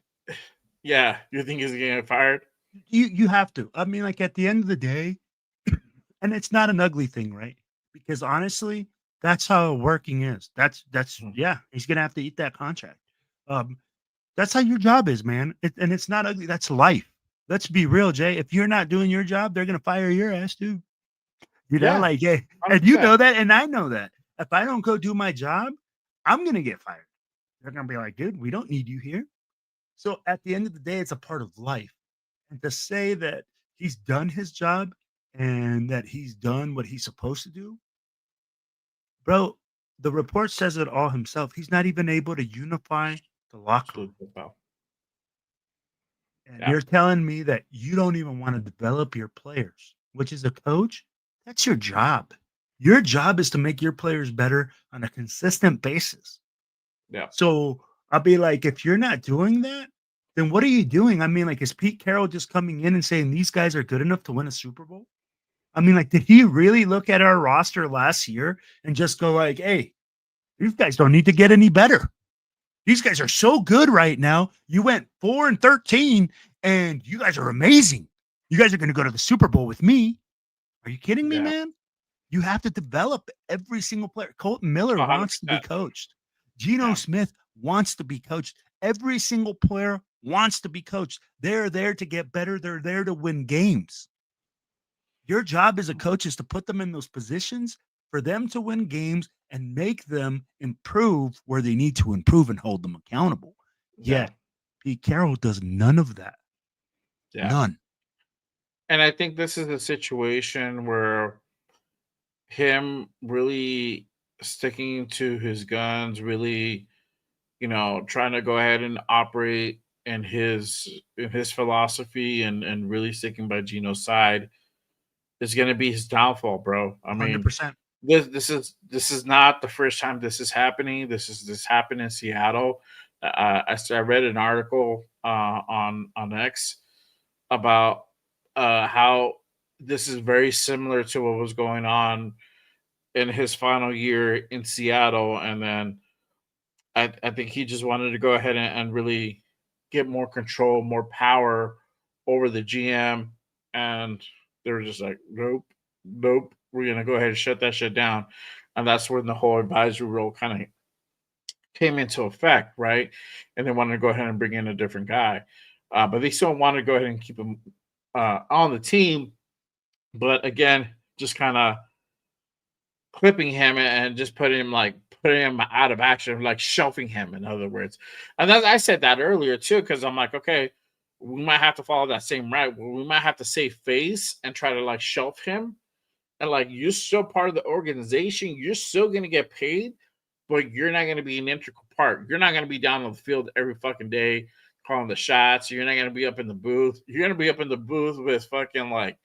[SPEAKER 1] Yeah, you think he's going to get fired?
[SPEAKER 2] You have to. I mean, like at the end of the day, and it's not an ugly thing, right? Because honestly, that's how working is. That's yeah, he's gonna have to eat that contract. That's how your job is, man. And it's not ugly. That's life. Let's be real, Jay. If you're not doing your job, they're gonna fire your ass too. Like, yeah, and you know that, and I know that. If I don't go do my job, I'm gonna get fired. They're gonna be like, dude, we don't need you here. So at the end of the day, it's a part of life. And to say that he's done his job and that he's done what he's supposed to do, bro, the report says it all himself. He's not even able to unify the locker room. And you're telling me that you don't even want to develop your players, which is a coach? That's your job. Your job is to make your players better on a consistent basis.
[SPEAKER 1] Yeah.
[SPEAKER 2] So I'll be like, if you're not doing that, then what are you doing? I mean, like, is Pete Carroll just coming in and saying these guys are good enough to win a Super Bowl? I mean, like, did he really look at our roster last year and just go like, hey, these guys don't need to get any better. These guys are so good right now. You went 4-13 and you guys are amazing. You guys are going to go to the Super Bowl with me. Are you kidding me, man? You have to develop every single player. Colton Miller 100%. Wants to be coached. Geno Smith wants to be coached. Every single player wants to be coached. They're there to get better. They're there to win games. Your job as a coach is to put them in those positions for them to win games and make them improve where they need to improve and hold them accountable. Yeah. Pete Carroll does none of that.
[SPEAKER 1] Yeah.
[SPEAKER 2] None.
[SPEAKER 1] And I think this is a situation where him really sticking to his guns, really, trying to go ahead and operate in his philosophy and really sticking by Gino's side is going to be his downfall, bro. I mean,
[SPEAKER 2] 100%.
[SPEAKER 1] this is not the first time this is happening. This happened in Seattle. I read an article on X about how this is very similar to what was going on in his final year in Seattle, and then I think he just wanted to go ahead and really get more control, more power over the GM, and they were just like, nope, nope, we're gonna go ahead and shut that shit down, and that's when the whole advisory role kind of came into effect, right? And they wanted to go ahead and bring in a different guy, but they still wanted to go ahead and keep him on the team, but again, just kind of clipping him and just putting him out of action, like shelving him, in other words. And I said that earlier too, because I'm like, okay, we might have to follow that same route. We might have to save face and try to like shelf him. And like, you're still part of the organization. You're still gonna get paid, but you're not gonna be an integral part. You're not gonna be down on the field every fucking day calling the shots. You're not gonna be up in the booth. You're gonna be up in the booth with fucking like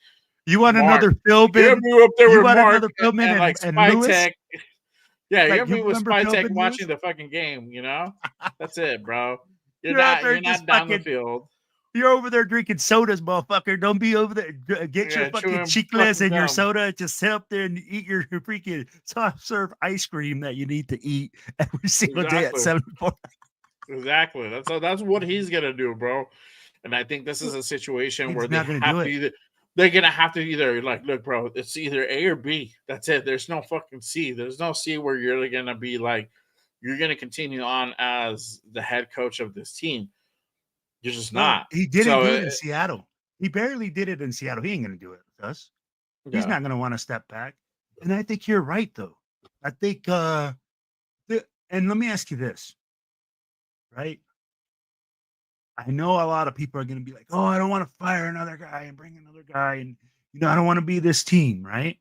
[SPEAKER 2] You want
[SPEAKER 1] Mark.
[SPEAKER 2] another
[SPEAKER 1] You're
[SPEAKER 2] Philbin?
[SPEAKER 1] gonna be up there
[SPEAKER 2] You
[SPEAKER 1] with
[SPEAKER 2] want
[SPEAKER 1] Mark
[SPEAKER 2] another Philbin
[SPEAKER 1] and like
[SPEAKER 2] and
[SPEAKER 1] Spy
[SPEAKER 2] Lewis?
[SPEAKER 1] Tech. Yeah, you're
[SPEAKER 2] Like,
[SPEAKER 1] gonna
[SPEAKER 2] you
[SPEAKER 1] be with
[SPEAKER 2] remember
[SPEAKER 1] Spy Tech
[SPEAKER 2] Philbin
[SPEAKER 1] watching
[SPEAKER 2] Lewis?
[SPEAKER 1] the fucking game. That's it, bro. You're
[SPEAKER 2] You're out
[SPEAKER 1] not
[SPEAKER 2] there
[SPEAKER 1] you're
[SPEAKER 2] just
[SPEAKER 1] not down the
[SPEAKER 2] fucking.
[SPEAKER 1] field.
[SPEAKER 2] You're over there drinking sodas, motherfucker. Don't be over there. Get your
[SPEAKER 1] Yeah,
[SPEAKER 2] fucking
[SPEAKER 1] chewing
[SPEAKER 2] chiclets
[SPEAKER 1] fucking
[SPEAKER 2] and your
[SPEAKER 1] gum.
[SPEAKER 2] soda. Just sit up there and eat your freaking soft serve ice cream that you need to eat every single day at
[SPEAKER 1] Exactly.
[SPEAKER 2] 74.
[SPEAKER 1] Exactly. That's what he's gonna do, bro. And I think this is a situation where
[SPEAKER 2] He's not going to do it.
[SPEAKER 1] they're gonna have to either like, look, bro, it's either A or B. That's it. There's no fucking C. There's no C where you're gonna be like, you're gonna continue on as the head coach of this team. You're just
[SPEAKER 2] No,
[SPEAKER 1] not.
[SPEAKER 2] he didn't
[SPEAKER 1] So
[SPEAKER 2] do it in Seattle. He barely did it in Seattle. He ain't going to do it with us. He's
[SPEAKER 1] yeah.
[SPEAKER 2] not going to want to step back. And I think you're right, though. I think, and let me ask you this, right? I know a lot of people are going to be like, oh, I don't want to fire another guy and bring another guy. And, I don't want to be this team, right?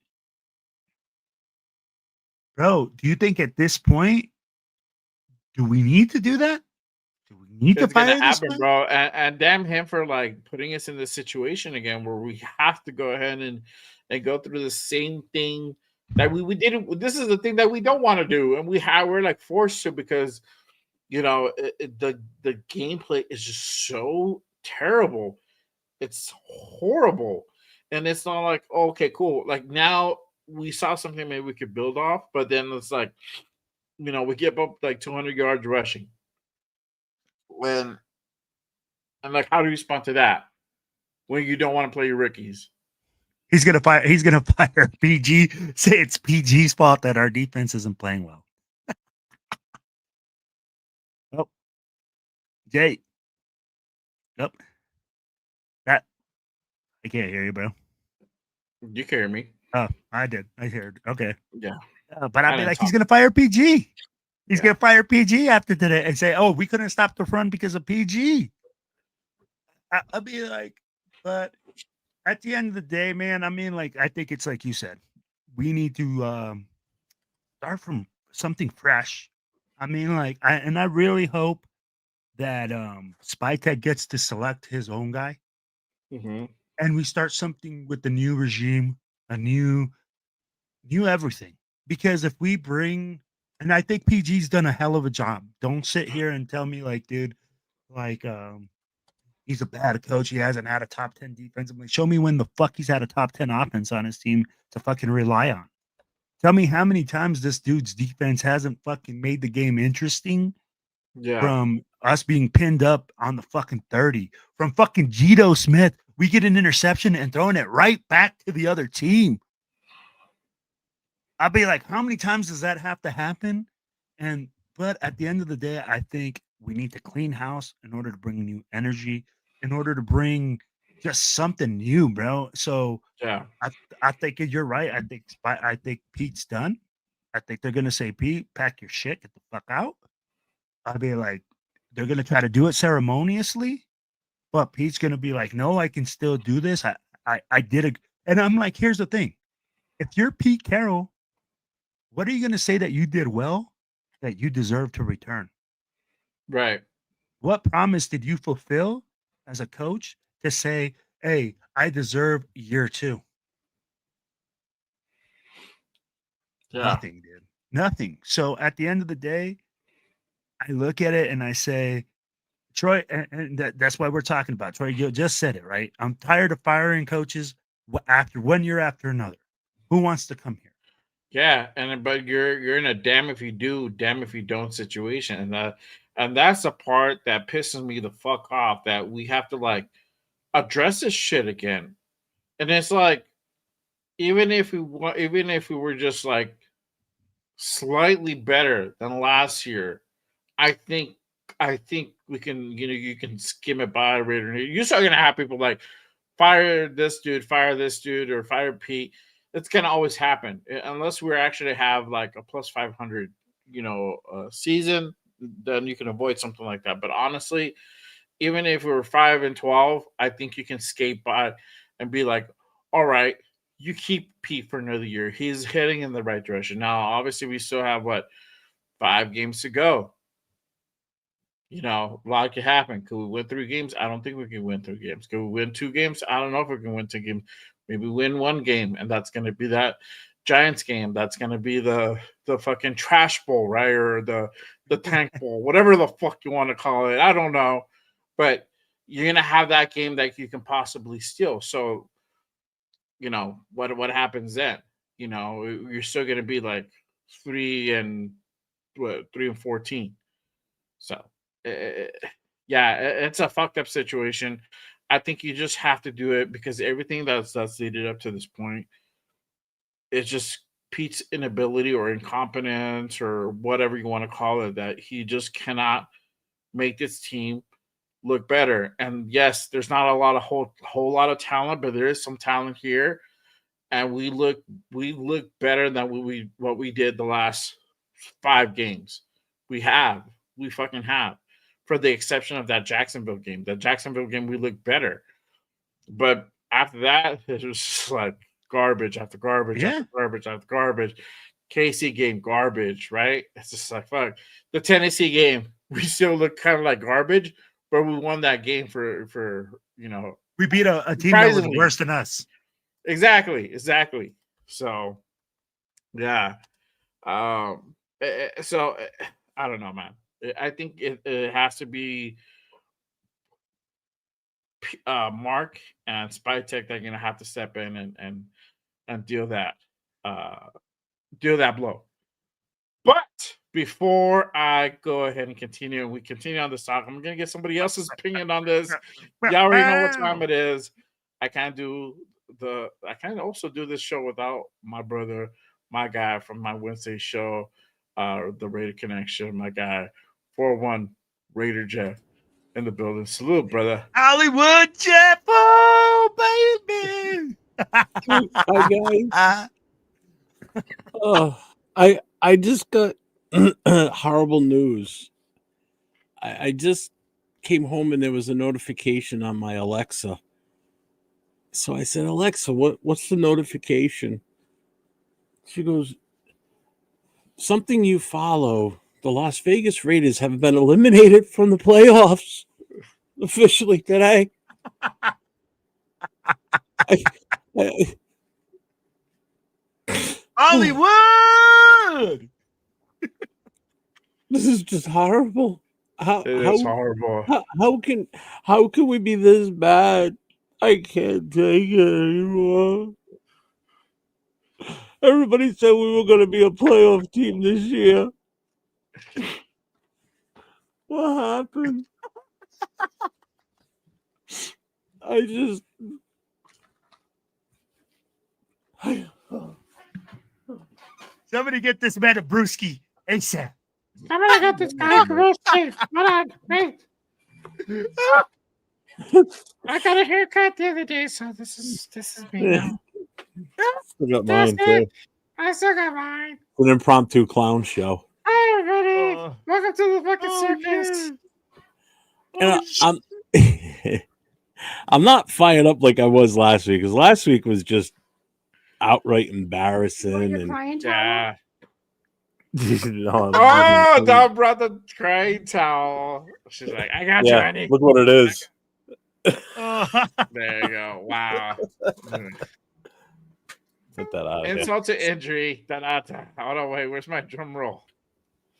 [SPEAKER 2] Bro, do you think at this point, do we need to do that? Do we need to
[SPEAKER 1] It's gonna
[SPEAKER 2] fire this
[SPEAKER 1] happen,
[SPEAKER 2] guy?
[SPEAKER 1] bro. And damn him for like putting us in this situation again where we have to go ahead and go through the same thing that we did. This is the thing that we don't want to do, and we're like forced to because the gameplay is just so terrible. It's horrible, and it's not like, oh, okay, cool. Like now we saw something maybe we could build off, but then it's like, we give up like 200 yards rushing. When And like, how do you respond to that when you don't want to play your rookies?
[SPEAKER 2] He's gonna fire PG. Say it's PG's fault that our defense isn't playing well. Oh, Jay. Yep. That I can't hear you, bro.
[SPEAKER 1] You can hear me.
[SPEAKER 2] Oh, I did. I heard. Okay.
[SPEAKER 1] Yeah.
[SPEAKER 2] But I'd be
[SPEAKER 1] didn't
[SPEAKER 2] like,
[SPEAKER 1] talk.
[SPEAKER 2] he's gonna fire PG. He's
[SPEAKER 1] Yeah.
[SPEAKER 2] gonna fire PG after today and say, "Oh, we couldn't stop the run because of PG." I'd be like, but at the end of the day, man, I mean, like, I think it's like you said, we need to start from something fresh. I mean, like, I really hope that Spytech gets to select his own guy,
[SPEAKER 1] Mm-hmm.
[SPEAKER 2] and we start something with the new regime, a new everything. Because if we bring, and I think PG's done a hell of a job. Don't sit here and tell me like, dude, like, he's a bad coach. He hasn't had a top 10 defense. I'm like, show me when the fuck he's had a top 10 offense on his team to fucking rely on. Tell me how many times this dude's defense hasn't fucking made the game interesting
[SPEAKER 1] Yeah.
[SPEAKER 2] from us being pinned up on the fucking 30. From fucking Gito Smith, we get an interception and throwing it right back to the other team. I'd be like, how many times does that have to happen? But at the end of the day, I think we need to clean house in order to bring new energy, in order to bring just something new, bro. So
[SPEAKER 1] Yeah.
[SPEAKER 2] I think you're right. I think Pete's done. I think they're gonna say, Pete, pack your shit, get the fuck out. I'd be like, they're gonna try to do it ceremoniously, But Pete's gonna be like, no, I can still do this. I did it. And I'm like, here's the thing. If you're Pete Carroll, what are you gonna say that you did well that you deserve to return?
[SPEAKER 1] Right.
[SPEAKER 2] What promise did you fulfill as a coach to say, hey, I deserve year 2?
[SPEAKER 1] Yeah.
[SPEAKER 2] Nothing, dude. Nothing. So at the end of the day, I look at it and I say, Troy, and that's why we're talking about Troy. You just said it, right? I'm tired of firing coaches after 1 year after another. Who wants to come here?
[SPEAKER 1] Yeah, but you're in a damn if you do, damn if you don't situation, and that's the part that pisses me the fuck off. That we have to like address this shit again, and it's like even if we were just like slightly better than last year, I think we can, you can skim it by Raider. You're still gonna have people like fire this dude, or fire Pete. It's gonna always happen unless we actually have like a plus 500, season. Then you can avoid something like that. But honestly, even if we were 5-12, I think you can skate by and be like, all right, you keep Pete for another year. He's heading in the right direction. Now, obviously, we still have 5 games to go. A lot could happen. Could we win 3 games? I don't think we can win 3 games. Could we win 2 games? I don't know if we can win 2 games. Maybe win 1 game, and that's going to be that Giants game. That's going to be the fucking trash bowl, right? Or the tank bowl, whatever the fuck you want to call it. I don't know. But you're going to have that game that you can possibly steal. So, what happens then? You're still going to be like 3-14. So, yeah, it's a fucked up situation. I think you just have to do it because everything that's leaded up to this point is just Pete's inability or incompetence or whatever you want to call it, that he just cannot make this team look better. And yes, there's not a whole lot of talent, but there is some talent here, and we look better than what we did the last 5 games. We fucking have. For the exception of that Jacksonville game. That Jacksonville game, we looked better. But after that, it was just like garbage after garbage after garbage after garbage. KC game, garbage, right? It's just like, fuck. The Tennessee game, we still look kind of like garbage, but we won that game for
[SPEAKER 2] we beat a team that was worse than us.
[SPEAKER 1] Exactly. So, yeah. So, I don't know, man. I think it has to be Mark and Spytech that are gonna have to step in and deal that blow. But before I go ahead and continue, we continue on this talk. I'm gonna get somebody else's opinion on this. Y'all already know what time it is. I can't also do this show without my brother, my guy from my Wednesday show, the Raider Connection, my guy. 4-1 Raider Jeff in the building. Salute, brother.
[SPEAKER 2] Hollywood Jeff, oh baby.
[SPEAKER 4] Hi guys. Oh, I just got horrible news. I just came home and there was a notification on my Alexa. So I said, Alexa, what's the notification? She goes, something you follow. The Las Vegas Raiders have been eliminated from the playoffs officially today.
[SPEAKER 2] Hollywood!
[SPEAKER 4] This is just horrible.
[SPEAKER 1] It's horrible.
[SPEAKER 4] How can we be this bad? I can't take it anymore. Everybody said we were going to be a playoff team this year. What happened?
[SPEAKER 2] Somebody get this man a brewski ASAP.
[SPEAKER 1] Somebody got this guy a brewski. Hold on, wait. I got a haircut the other day, so this is me now.
[SPEAKER 4] I got mine too.
[SPEAKER 1] I still got mine.
[SPEAKER 4] It's an impromptu clown show.
[SPEAKER 1] Hi, everybody. Welcome to the fucking circus.
[SPEAKER 4] And I'm not fired up like I was last week because last week was just outright
[SPEAKER 5] You want
[SPEAKER 4] embarrassing.
[SPEAKER 5] your
[SPEAKER 4] And
[SPEAKER 5] crying towel?
[SPEAKER 1] Yeah.
[SPEAKER 4] no,
[SPEAKER 1] Oh, Dom brought the crying towel. She's like, I got you,
[SPEAKER 4] yeah,
[SPEAKER 1] honey.
[SPEAKER 4] look what it is.
[SPEAKER 1] There you go. Wow.
[SPEAKER 4] Get that out of here.
[SPEAKER 1] Insult to injury. Da-da-da. Hold on, wait. Where's my drum roll?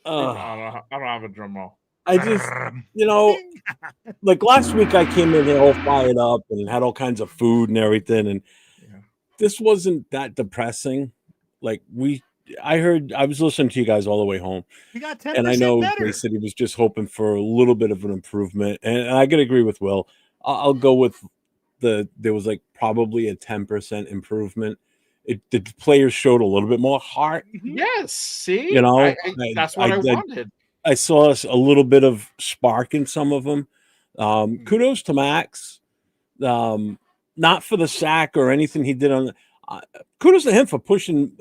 [SPEAKER 1] I don't have a drum roll.
[SPEAKER 4] I just, like last week I came in here all fired up and had all kinds of food and everything. And this wasn't that depressing. Like I was listening to you guys all the way home.
[SPEAKER 2] You got 10%
[SPEAKER 4] And I know
[SPEAKER 2] better.
[SPEAKER 4] they said he was just hoping for a little bit of an improvement. And I gotta agree with Will. I'll go with there was like probably a 10% improvement. The players showed a little bit more heart.
[SPEAKER 1] Yes. See?
[SPEAKER 4] You know,
[SPEAKER 1] that's what I wanted.
[SPEAKER 4] I saw a little bit of spark in some of them. Kudos to Max. Not for the sack or anything he did on. Kudos to him for pushing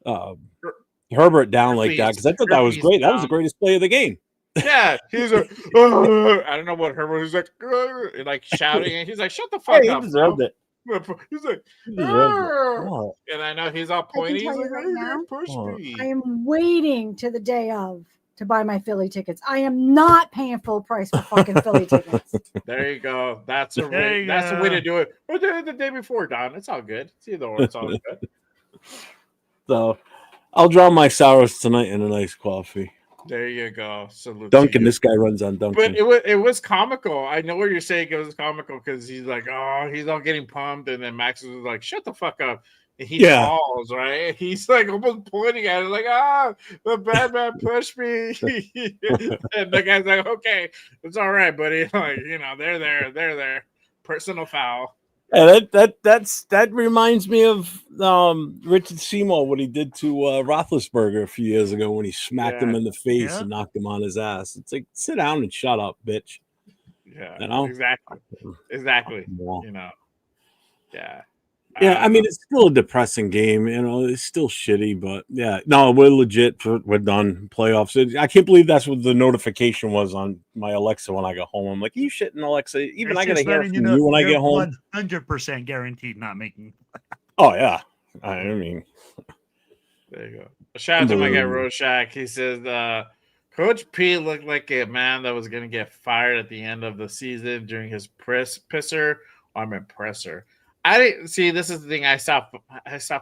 [SPEAKER 4] Herbert down like that because I thought that was great. That was the greatest play of the game.
[SPEAKER 1] Yeah, he's like, I don't know what Herbert was like shouting, and he's like, "Shut the fuck up!"
[SPEAKER 4] He deserved it.
[SPEAKER 1] He's like,
[SPEAKER 4] He deserved it.
[SPEAKER 1] and I know he's all pointy. He's like,
[SPEAKER 5] right
[SPEAKER 1] "You're
[SPEAKER 5] now,
[SPEAKER 1] gonna push me."
[SPEAKER 5] I am waiting to the day of to buy my Philly tickets. I am not paying full price for fucking Philly tickets.
[SPEAKER 1] There you go. That's the
[SPEAKER 2] There
[SPEAKER 1] way to do it. Or do it the day before, Don. It's all good. It's either or. It's all good.
[SPEAKER 4] So I'll drown my sorrows tonight in a nice coffee.
[SPEAKER 1] There you go. Salute
[SPEAKER 4] Duncan,
[SPEAKER 1] to you.
[SPEAKER 4] this guy runs on Duncan.
[SPEAKER 1] But it was comical. I know what you're saying. It was comical because he's like, oh, he's all getting pumped, and then Max was like, shut the fuck up. And he falls, right? He's like almost pointing at it, like, the bad man pushed me. And the guy's like, okay, it's all right, buddy. Like, they're there. Personal foul.
[SPEAKER 4] And that reminds me of Richard Seymour, what he did to Roethlisberger a few years ago when he smacked him in the face and knocked him on his ass. It's like, sit down and shut up, bitch.
[SPEAKER 1] Yeah, exactly.
[SPEAKER 4] Yeah, I mean, it's still a depressing game. It's still shitty, but no, we're legit. We're done. Playoffs. I can't believe that's what the notification was on my Alexa when I got home. I'm like, you shitting, Alexa? Even I got to hear from you when I get home.
[SPEAKER 2] 100% guaranteed not making.
[SPEAKER 4] Oh, yeah. I mean.
[SPEAKER 1] There you go. Shout out to my guy, Rorschach. He says, Coach P looked like a man that was going to get fired at the end of the season during his presser. I didn't see. This is the thing. I stopped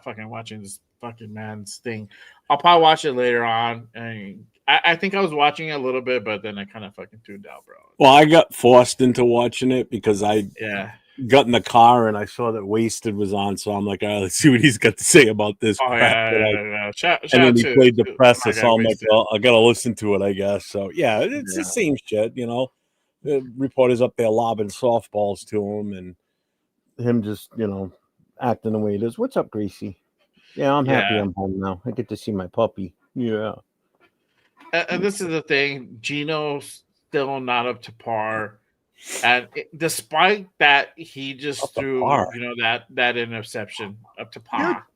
[SPEAKER 1] fucking watching this fucking man's thing. I'll probably watch it later on. And I think I was watching it a little bit, but then I kind of fucking tuned out, bro.
[SPEAKER 4] Well, I got forced into watching it because I got in the car and I saw that Wasted was on, so I'm like, let's see what he's got to say about this.
[SPEAKER 1] Shout
[SPEAKER 4] and then he played
[SPEAKER 1] to
[SPEAKER 4] Depressor, so I'm like, well, I gotta listen to it, I guess. So it's the same shit, The reporters up there lobbing softballs to him and him just, acting the way it is. What's up, Gracie? Yeah, I'm happy I'm home now. I get to see my puppy. Yeah.
[SPEAKER 1] And this is the thing. Gino's still not up to par. And despite that, he just threw, that interception up to par.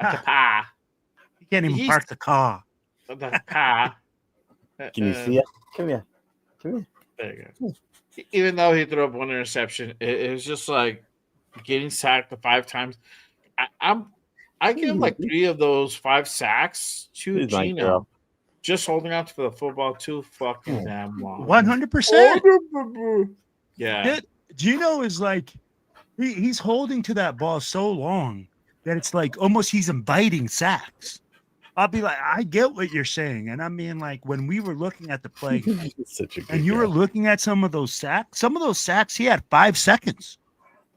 [SPEAKER 1] Up to par.
[SPEAKER 2] You can't even park the car.
[SPEAKER 1] The car.
[SPEAKER 4] Can you see it? Come here.
[SPEAKER 1] There you go. Even though he threw up one interception, it was just like getting sacked 5 times. I give like 3 of those 5 sacks to Gino. Just holding on to the football too fucking damn long.
[SPEAKER 2] 100%.
[SPEAKER 1] Yeah.
[SPEAKER 2] Gino is like, he's holding to that ball so long that it's like almost he's inviting sacks. I'll be like, I get what you're saying. And I mean, like, when we were looking at the play and you were looking at some of those sacks, he had 5 seconds.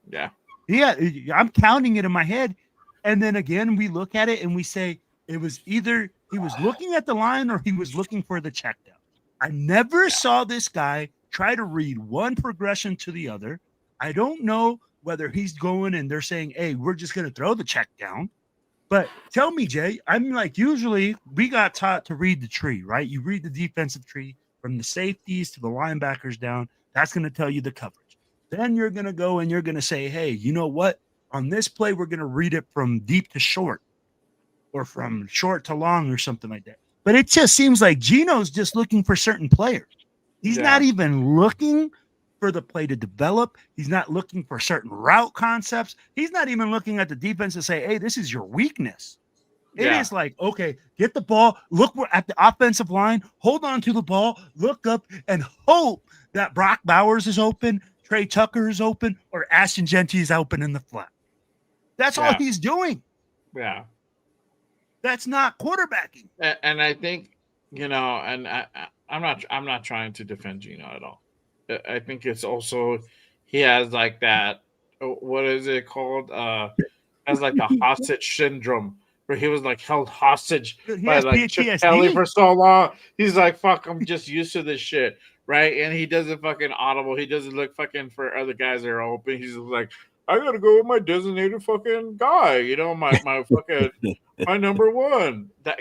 [SPEAKER 1] Yeah.
[SPEAKER 2] Yeah. I'm counting it in my head. And then again, we look at it and we say it was either he was looking at the line or he was looking for the check down. I never saw this guy try to read one progression to the other. I don't know whether he's going and they're saying, hey, we're just going to throw the check down. But tell me, Jay, I'm like, usually we got taught to read the tree, right? You read the defensive tree from the safeties to the linebackers down. That's going to tell you the coverage. Then you're going to go and you're going to say, hey, you know what? On this play, we're going to read it from deep to short or from short to long or something like that. But it just seems like Gino's just looking for certain players. He's not even looking for the play to develop. He's not looking for certain route concepts. He's not even looking at the defense to say, hey, this is your weakness. It is like, okay, get the ball, look at the offensive line, hold on to the ball, look up, and hope that Brock Bowers is open, Trey Tucker is open, or Ashton Genty is open in the flat. That's all he's doing.
[SPEAKER 1] Yeah.
[SPEAKER 2] That's not quarterbacking.
[SPEAKER 1] And I think, you know, and I'm not trying to defend Gino at all. I think it's also he has like that. What is it called? Has like a hostage syndrome where he was like held hostage by like Chip Kelly for so long. He's like, fuck, I'm just used to this shit, right? And he doesn't fucking audible. He doesn't look fucking for other guys that are open. He's just like, I gotta go with my designated fucking guy, you know, my fucking my number one. That,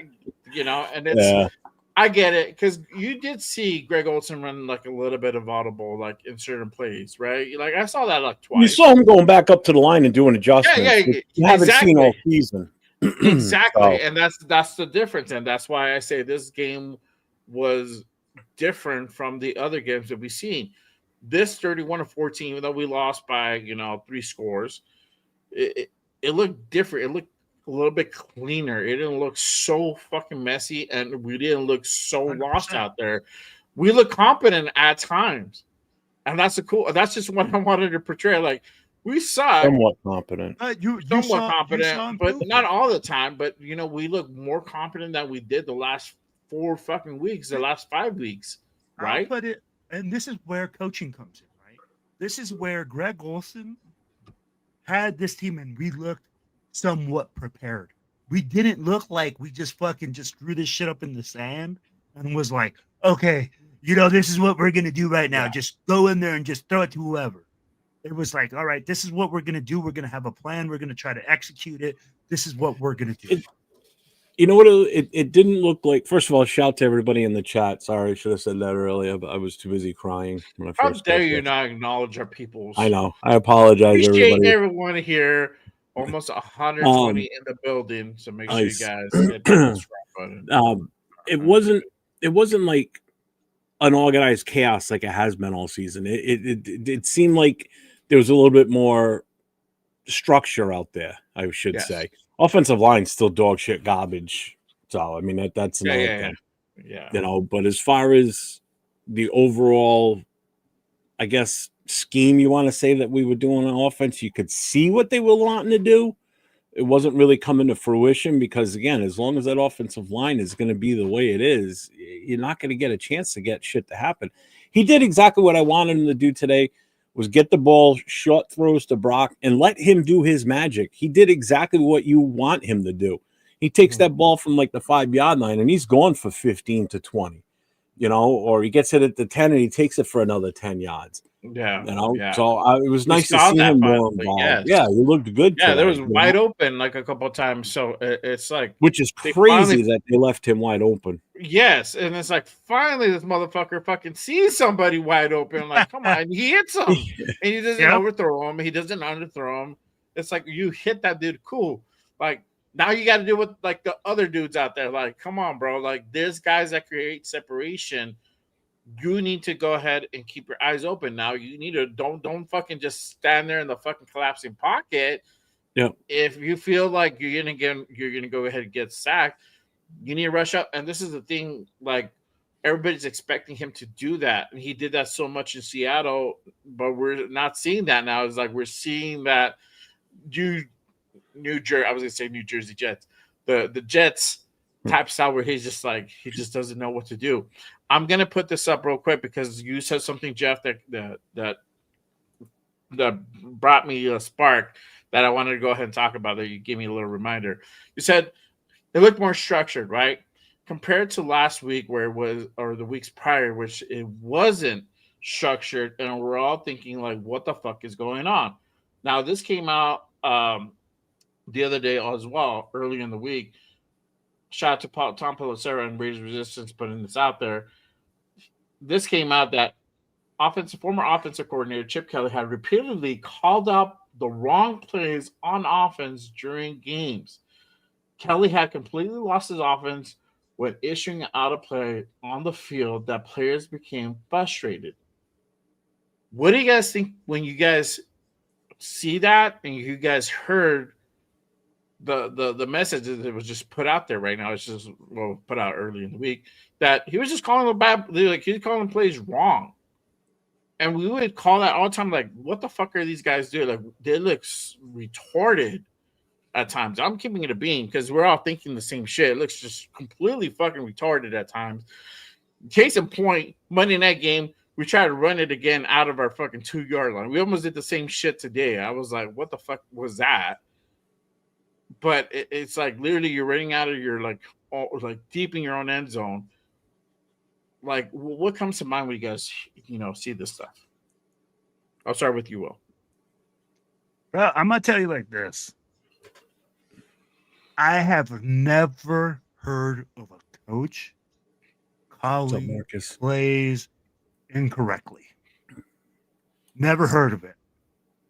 [SPEAKER 1] you know, and it's I get it, because you did see Greg Olsen run like a little bit of audible, like in certain plays, right? Like I saw that like twice.
[SPEAKER 4] You saw him going back up to the line and doing adjustments.
[SPEAKER 1] Yeah,
[SPEAKER 4] you haven't seen all season.
[SPEAKER 1] Exactly, and that's the difference, and that's why I say this game was different from the other games that we've seen. This 31-14, even though we lost by 3 scores, it looked different. It looked a little bit cleaner. It didn't look so fucking messy, and we didn't look so
[SPEAKER 2] 100%.
[SPEAKER 1] lost out there. We look competent at times, and that's just what I wanted to portray. Like, we suck.
[SPEAKER 4] Somewhat competent.
[SPEAKER 1] Somewhat competent, but not all the time. But we look more competent than we did the last 4 fucking weeks, the last 5 weeks, right?
[SPEAKER 2] But and this is where coaching comes in, right? This is where Greg Olsen had this team, and we looked somewhat prepared. We didn't look like we just threw this shit up in the sand and was like, okay, this is what we're gonna do right now. Yeah. Just go in there and just throw it to whoever. It was like, all right, this is what we're gonna do. We're gonna have a plan. We're gonna try to execute it. This is what we're gonna do.
[SPEAKER 4] You know what? It didn't look like. First of all, shout to everybody in the chat. Sorry, I should have said that earlier, but I was too busy crying when I first.
[SPEAKER 1] How dare you not acknowledge our peoples?
[SPEAKER 4] I know. I apologize,
[SPEAKER 1] everybody. Everyone here. Almost 120 in the building, so make sure you guys hit the subscribe button.
[SPEAKER 4] It wasn't like unorganized chaos like it has been all season. It seemed like there was a little bit more structure out there, I should say. Offensive line still dog shit garbage. So I mean that's another thing. Yeah. But as far as the overall, I guess, scheme you want to say that we were doing on offense, you could see what they were wanting to do. It wasn't really coming to fruition because, again, as long as that offensive line is going to be the way it is, you're not going to get a chance to get shit to happen. He did exactly what I wanted him to do today, was get the ball, short throws to Brock, and let him do his magic. He did exactly what you want him to do. He takes that ball from like the 5-yard line, and he's going for 15 to 20, or he gets it at the 10 and he takes it for another 10 yards.
[SPEAKER 1] Yeah.
[SPEAKER 4] So it was nice to see him more involved. Yes. Yeah, he looked good.
[SPEAKER 1] Yeah, there was wide open like a couple of times. So it's like,
[SPEAKER 4] which is crazy that they left him wide open.
[SPEAKER 1] Yes, and it's like finally this motherfucker fucking sees somebody wide open. Like, come on, he hits him, and he doesn't overthrow him. He doesn't underthrow him. It's like you hit that dude, cool. Like now you got to deal with like the other dudes out there. Like, come on, bro. Like there's guys that create separation. You need to go ahead and keep your eyes open now. You need to don't fucking just stand there in the fucking collapsing pocket.
[SPEAKER 4] Yeah.
[SPEAKER 1] If you feel like you're gonna go ahead and get sacked, you need to rush up. And this is the thing, like everybody's expecting him to do that. And he did that so much in Seattle, but we're not seeing that now. It's like we're seeing that New Jersey Jets. The Jets type style where he's just like he just doesn't know what to do. I'm gonna put this up real quick because you said something, Jeff, that brought me a spark that I wanted to go ahead and talk about. That you gave me a little reminder. You said it looked more structured, right, compared to last week where it was, or the weeks prior, which it wasn't structured, and we're all thinking like, what the fuck is going on? Now this came out the other day as well, early in the week. Shout out to Tom Pelissero and Raiders Resistance putting this out there. This came out that former offensive coordinator Chip Kelly had repeatedly called out the wrong plays on offense during games. Kelly had completely lost his offense when issuing out a play on the field that players became frustrated. What do you guys think when you guys see that and you guys heard the message that was just put out there right now? It's just put out early in the week that he was just calling the bad, like he's calling plays wrong, and we would call that all the time. Like, what the fuck are these guys doing? Like, they look retarded at times. I'm keeping it a beam because we're all thinking the same shit. It looks just completely fucking retarded at times. Case in point, Monday night game, we tried to run it again out of our fucking 2-yard line. We almost did the same shit today. I was like, what the fuck was that? But it's like literally you're running out of your like deep in your own end zone. Like, what comes to mind when you guys see this stuff? I'll start with you, Will.
[SPEAKER 2] Well, I'm gonna tell you like this. I have never heard of a coach calling plays incorrectly. Never heard of it.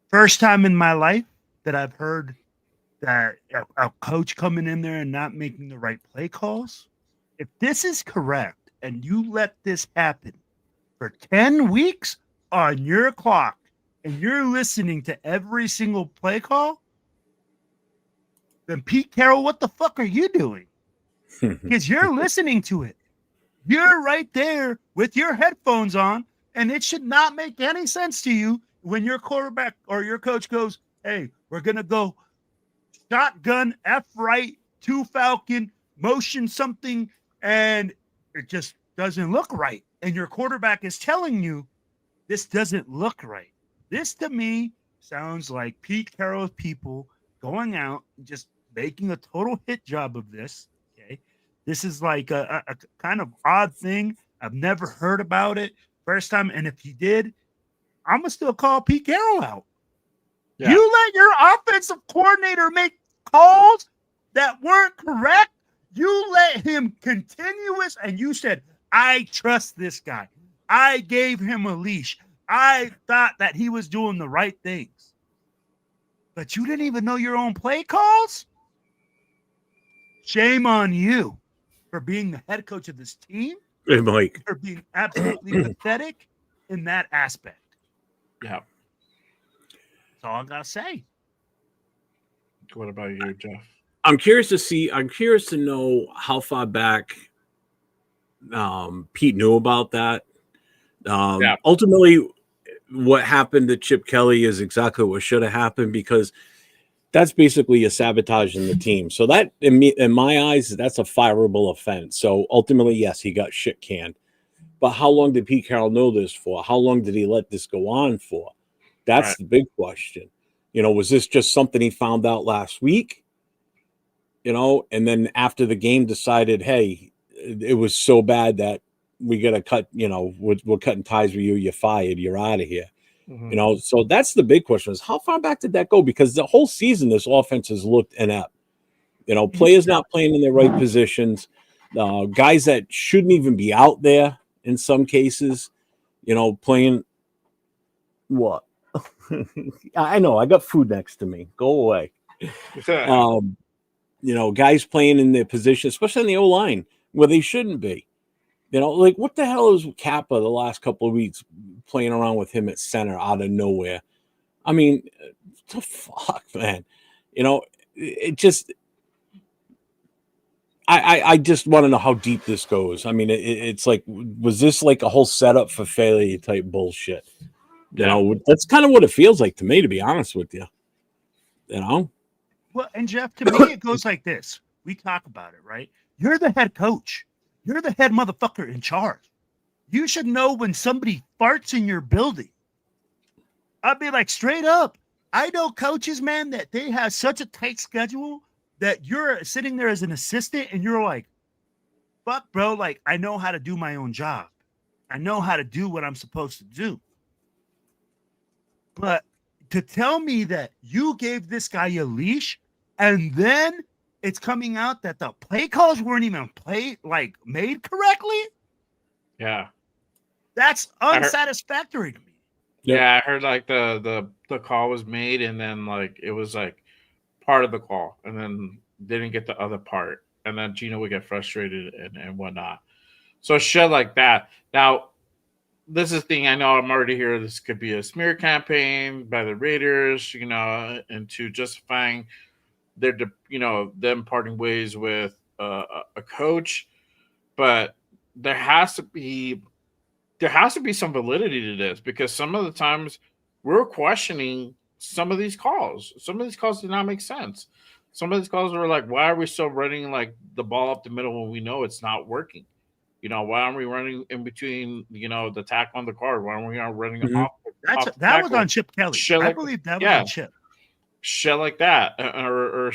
[SPEAKER 2] First time in my life that I've heard that a coach coming in there and not making the right play calls. If this is correct and you let this happen for 10 weeks on your clock and you're listening to every single play call, then Pete Carroll, what the fuck are you doing? Because you're listening to it. You're right there with your headphones on, and it should not make any sense to you when your quarterback or your coach goes, hey, we're going to go shotgun, F right, 2 Falcon, motion something, and it just doesn't look right. And your quarterback is telling you this doesn't look right. This to me sounds like Pete Carroll's people going out and just making a total hit job of this. Okay. This is like a kind of odd thing. I've never heard about it. First time. And if he did, I'm going to still call Pete Carroll out. Yeah. You let your offensive coordinator make calls that weren't correct. You let him continuous, and you said, I trust this guy. I gave him a leash. I thought that he was doing the right things. But you didn't even know your own play calls? Shame on you for being the head coach of this team.
[SPEAKER 4] Hey, Mike.
[SPEAKER 2] For being absolutely pathetic in that aspect.
[SPEAKER 1] Yeah.
[SPEAKER 2] That's all I got to say.
[SPEAKER 1] What about you, Jeff?
[SPEAKER 4] I'm curious to know how far back Pete knew about that. Ultimately, what happened to Chip Kelly is exactly what should have happened, because that's basically a sabotaging the team. So that, in my eyes, that's a fireable offense. So ultimately, yes, he got shit canned. But how long did Pete Carroll know this for? How long did he let this go on for? That's the big question. Was this just something he found out last week? And then after the game decided, hey, it was so bad that we got to cut, we're cutting ties with you. You're fired. You're out of here. Mm-hmm. So that's the big question, is how far back did that go? Because the whole season, this offense has looked inept. Players not playing in their right positions, guys that shouldn't even be out there in some cases, playing what? I know, I got food next to me. Go away. Guys playing in their position, especially in the O-line, where they shouldn't be. Like, what the hell is Kappa the last couple of weeks playing around with him at center out of nowhere? I mean, what the fuck, man? It just... I just want to know how deep this goes. I mean, it's like, was this like a whole setup for failure type bullshit? That's kind of what it feels like to me, to be honest with you. Well,
[SPEAKER 2] and Jeff, to me, it goes like this. We talk about it, right? You're the head coach. You're the head motherfucker in charge. You should know when somebody farts in your building. I'd be like, straight up. I know coaches, man, that they have such a tight schedule that you're sitting there as an assistant and you're like, fuck, bro, like, I know how to do my own job. I know how to do what I'm supposed to do. But to tell me that you gave this guy a leash and then it's coming out that the play calls weren't even made correctly?
[SPEAKER 1] Yeah.
[SPEAKER 2] That's unsatisfactory to me.
[SPEAKER 1] Yeah, I heard like the call was made and then like it was like part of the call and then didn't get the other part. And then Gino would get frustrated and whatnot. So shit like that. Now, this is the thing. I know I'm already here. This could be a smear campaign by the Raiders, into justifying them parting ways with a coach. But there has to be some validity to this, because some of the times we're questioning some of these calls. Some of these calls do not make sense. Some of these calls are like, why are we still running like the ball up the middle when we know it's not working? Why aren't we running in between, the tackle on the card? Why aren't we not running
[SPEAKER 4] Mhm.
[SPEAKER 1] off the
[SPEAKER 2] That was
[SPEAKER 1] tackle?
[SPEAKER 2] on Chip Kelly.
[SPEAKER 1] Shit
[SPEAKER 2] I
[SPEAKER 1] like,
[SPEAKER 2] believe that was
[SPEAKER 1] yeah,
[SPEAKER 2] on Chip.
[SPEAKER 1] shit like that, or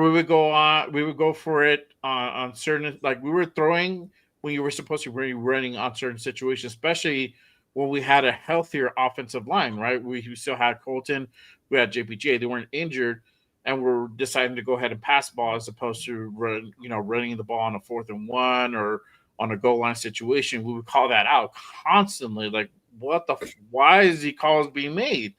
[SPEAKER 1] we would go for it on certain, like we were throwing when you were supposed to be running on certain situations, especially when we had a healthier offensive line, right? We still had Colton, we had JPJ, they weren't injured, and we're deciding to go ahead and pass the ball as opposed to running the ball on a 4th and 1 or on a goal line situation. We would call that out constantly, like why is the calls being made?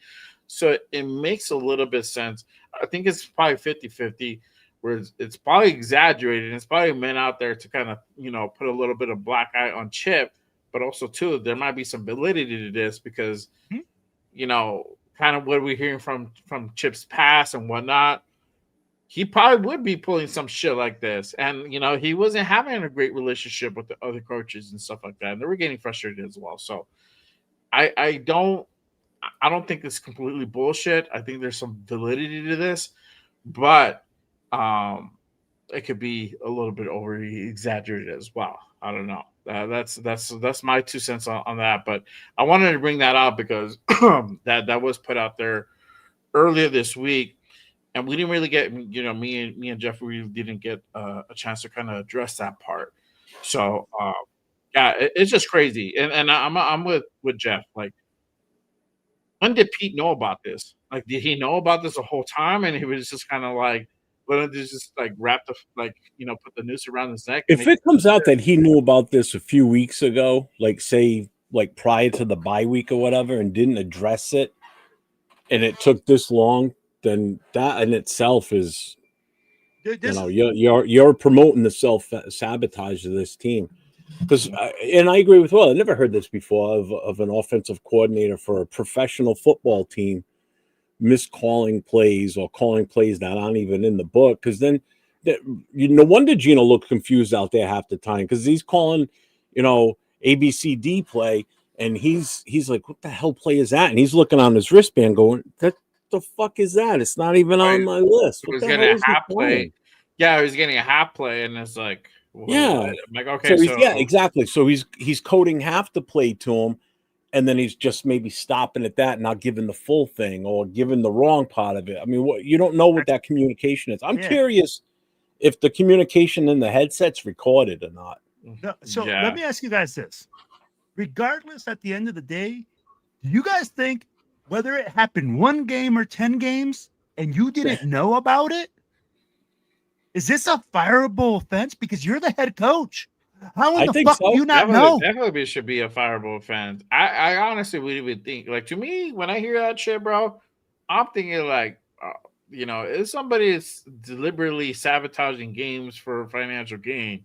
[SPEAKER 1] So it makes a little bit of sense. I think it's probably 50-50, where it's probably exaggerated. It's probably men out there to kind of, put a little bit of black eye on Chip, but also too, there might be some validity to this because, kind of what we're hearing from Chip's past and whatnot, he probably would be pulling some shit like this. And, he wasn't having a great relationship with the other coaches and stuff like that. And they were getting frustrated as well. So I don't think it's completely bullshit. I think there's some validity to this, but it could be a little bit over exaggerated as well. I don't know. That's my 2 cents on that. But I wanted to bring that up because that was put out there earlier this week, and we didn't really get, me and Jeff really didn't get a chance to kind of address that part. So yeah, it's just crazy, and I'm with Jeff. Like, when did Pete know about this? Like, did he know about this the whole time? And he was just kind of like, well, just like wrap the put the noose around his neck. And
[SPEAKER 4] If it comes out that he knew about this a few weeks ago, like say like prior to the bye week or whatever, and didn't address it, and it took this long, then that in itself is,
[SPEAKER 2] Dude,
[SPEAKER 4] you're promoting the self sabotage of this team. Because and I agree with I never heard this before of an offensive coordinator for a professional football team miscalling plays or calling plays that aren't even in the book. Because then, no wonder Gino looked confused out there half the time because he's calling, ABCD play, and he's like, "What the hell play is that?" And he's looking on his wristband, going, "That the fuck is that? It's not even on my list.
[SPEAKER 1] he
[SPEAKER 4] What
[SPEAKER 1] was
[SPEAKER 4] the
[SPEAKER 1] getting
[SPEAKER 4] hell
[SPEAKER 1] a
[SPEAKER 4] is he
[SPEAKER 1] half play.
[SPEAKER 4] calling?"
[SPEAKER 1] Yeah, he was getting a half play, and it's like,
[SPEAKER 4] Yeah.
[SPEAKER 1] I'm like, okay,
[SPEAKER 4] So yeah, exactly. So he's coding half the play to him, and then he's just maybe stopping at that, not giving the full thing or giving the wrong part of it. I mean, you don't know what that communication is. I'm curious if the communication in the headset's recorded or not.
[SPEAKER 2] No, so let me ask you guys this. Regardless, at the end of the day, do you guys think whether it happened 1 game or 10 games and you didn't know about it, is this a fireable offense? Because you're the head coach. How in the fuck do you not know?
[SPEAKER 1] Definitely should be a fireable offense. I honestly would even think, like, to me, when I hear that shit, bro, I'm thinking like, if somebody is deliberately sabotaging games for financial gain,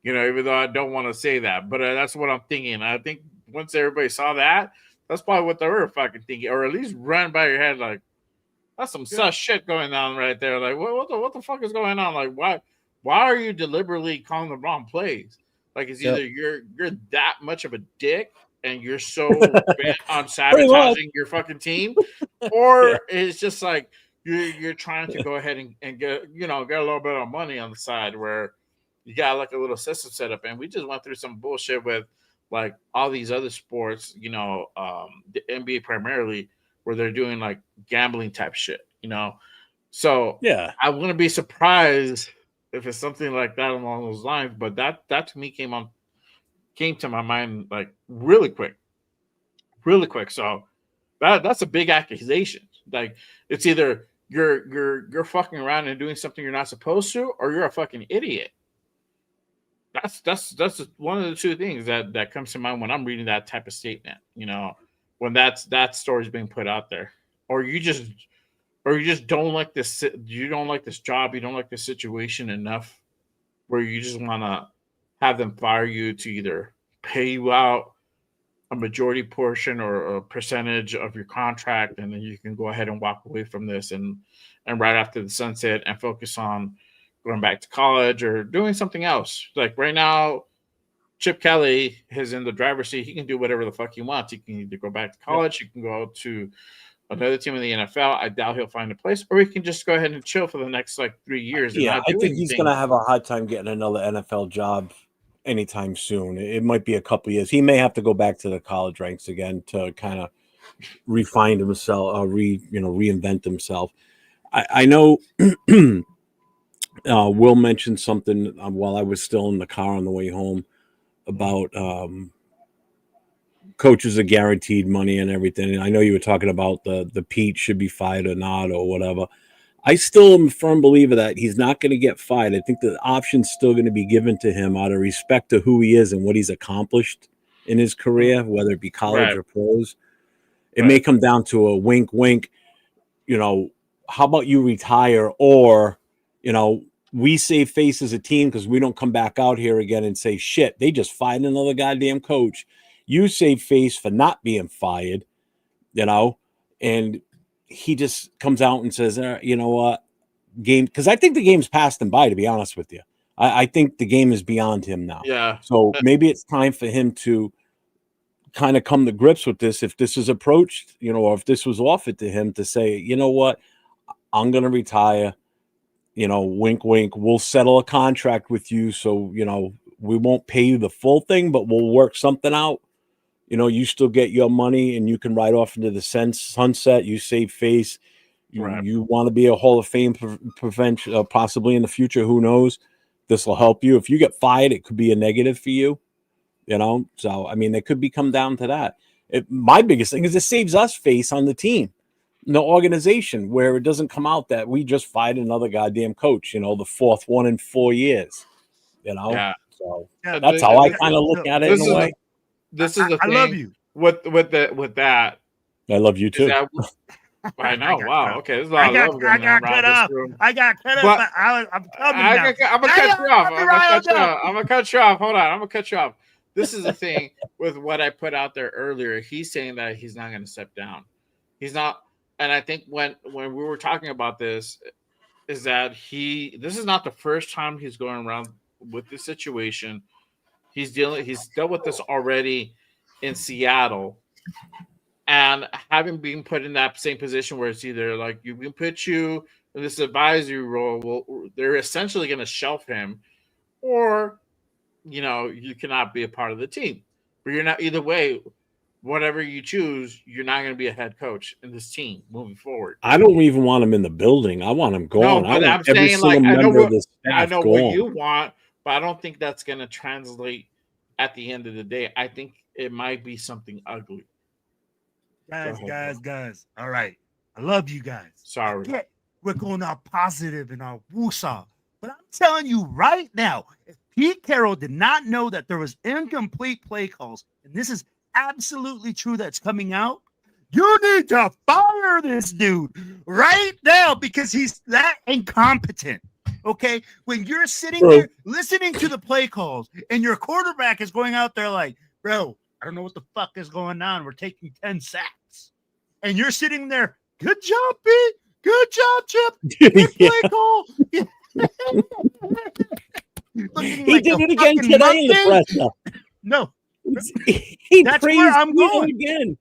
[SPEAKER 1] even though I don't want to say that, but that's what I'm thinking. I think once everybody saw that, that's probably what they were fucking thinking, or at least run by your head like, that's some sus shit going on right there. Like, what the fuck is going on? Like, why are you deliberately calling the wrong plays? Like, it's either you're that much of a dick and you're so bent on sabotaging your fucking team, or it's just like you're trying to go ahead and get a little bit of money on the side where you got like a little system set up. And we just went through some bullshit with like all these other sports, the NBA primarily, where they're doing like gambling type shit, So
[SPEAKER 4] yeah,
[SPEAKER 1] I wouldn't be surprised if it's something like that along those lines. But that to me came to my mind like really quick. So that's a big accusation. Like, it's either you're fucking around and doing something you're not supposed to, or you're a fucking idiot. That's one of the two things that comes to mind when I'm reading that type of statement. When that story's being put out there, or you just don't like this. You don't like this job. You don't like this situation enough, where you just want to have them fire you to either pay you out a majority portion or a percentage of your contract, and then you can go ahead and walk away from this and right after the sunset and focus on going back to college or doing something else. Like right now, Chip Kelly is in the driver's seat. He can do whatever the fuck he wants. He can either go back to college, he can go to another team in the NFL. I doubt he'll find a place, or he can just go ahead and chill for the next like 3 years. And not
[SPEAKER 4] I
[SPEAKER 1] do
[SPEAKER 4] think he's
[SPEAKER 1] anything.
[SPEAKER 4] going to have a hard time getting another NFL job anytime soon. It might be a couple years. He may have to go back to the college ranks again to kind of refine himself, reinvent himself. I know Will mentioned something while I was still in the car on the way home about coaches are guaranteed money and everything. And I know you were talking about the Pete should be fired or not or whatever. I still am a firm believer that he's not going to get fired. I think the option's still going to be given to him out of respect to who he is and what he's accomplished in his career, whether it be college or pros. It may come down to a wink, wink, how about you retire, or, we save face as a team because we don't come back out here again and say, shit, they just fired another goddamn coach. You save face for not being fired, and he just comes out and says, you know what, game, because I think the game's passed him by, to be honest with you. I think the game is beyond him now.
[SPEAKER 1] Yeah.
[SPEAKER 4] So maybe it's time for him to kind of come to grips with this. If this is approached, or if this was offered to him, to say, you know what, I'm going to retire, wink, wink. We'll settle a contract with you. So, we won't pay you the full thing, but we'll work something out. You still get your money and you can ride off into the sunset. You save face. You want to be a Hall of Fame possibly in the future. Who knows? This will help you. If you get fired, it could be a negative for you. So, I mean, it could come down to that. My biggest thing is it saves us face on the team, the organization, where it doesn't come out that we just fired another goddamn coach, the fourth one in 4 years,
[SPEAKER 1] Yeah.
[SPEAKER 4] So that's how I kind of look at it in a way.
[SPEAKER 1] This is the thing.
[SPEAKER 2] I love you.
[SPEAKER 1] With that.
[SPEAKER 4] I love you too.
[SPEAKER 1] I know. Wow. Okay. There's a lot of love going on around this room.
[SPEAKER 2] I got cut up. I'm coming now.
[SPEAKER 1] I'm gonna cut you off. I'm gonna cut you off. Hold on. I'm gonna cut you off. This is the thing with what I put out there earlier. He's saying that he's not going to step down. He's not. And I think when we were talking about this, is that this is not the first time he's going around with this situation. He's dealt with this already in Seattle, and having been put in that same position where it's either like you can put you in this advisory role, well, they're essentially going to shelf him, or you cannot be a part of the team. But you're not, either way, whatever you choose, you're not going to be a head coach in this team moving forward.
[SPEAKER 4] I don't even want him in the building. I want him gone.
[SPEAKER 1] No, but I'm saying, like, I know what you want, but I don't think that's going to translate at the end of the day. I think it might be something ugly.
[SPEAKER 2] Guys. All right. I love you guys.
[SPEAKER 1] Sorry.
[SPEAKER 2] We're going all positive and all woosah. But I'm telling you right now, if Pete Carroll did not know that there was incomplete play calls, and this is absolutely true that's coming out, you need to fire this dude right now because he's that incompetent. Okay? When you're sitting there listening to the play calls and your quarterback is going out there like, bro, I don't know what the fuck is going on. We're taking 10 sacks. And you're sitting there, good job, Pete. Good job, Chip. Good play call.
[SPEAKER 4] He did it again today in the press.
[SPEAKER 2] No.
[SPEAKER 4] That's
[SPEAKER 2] where I'm going
[SPEAKER 4] again.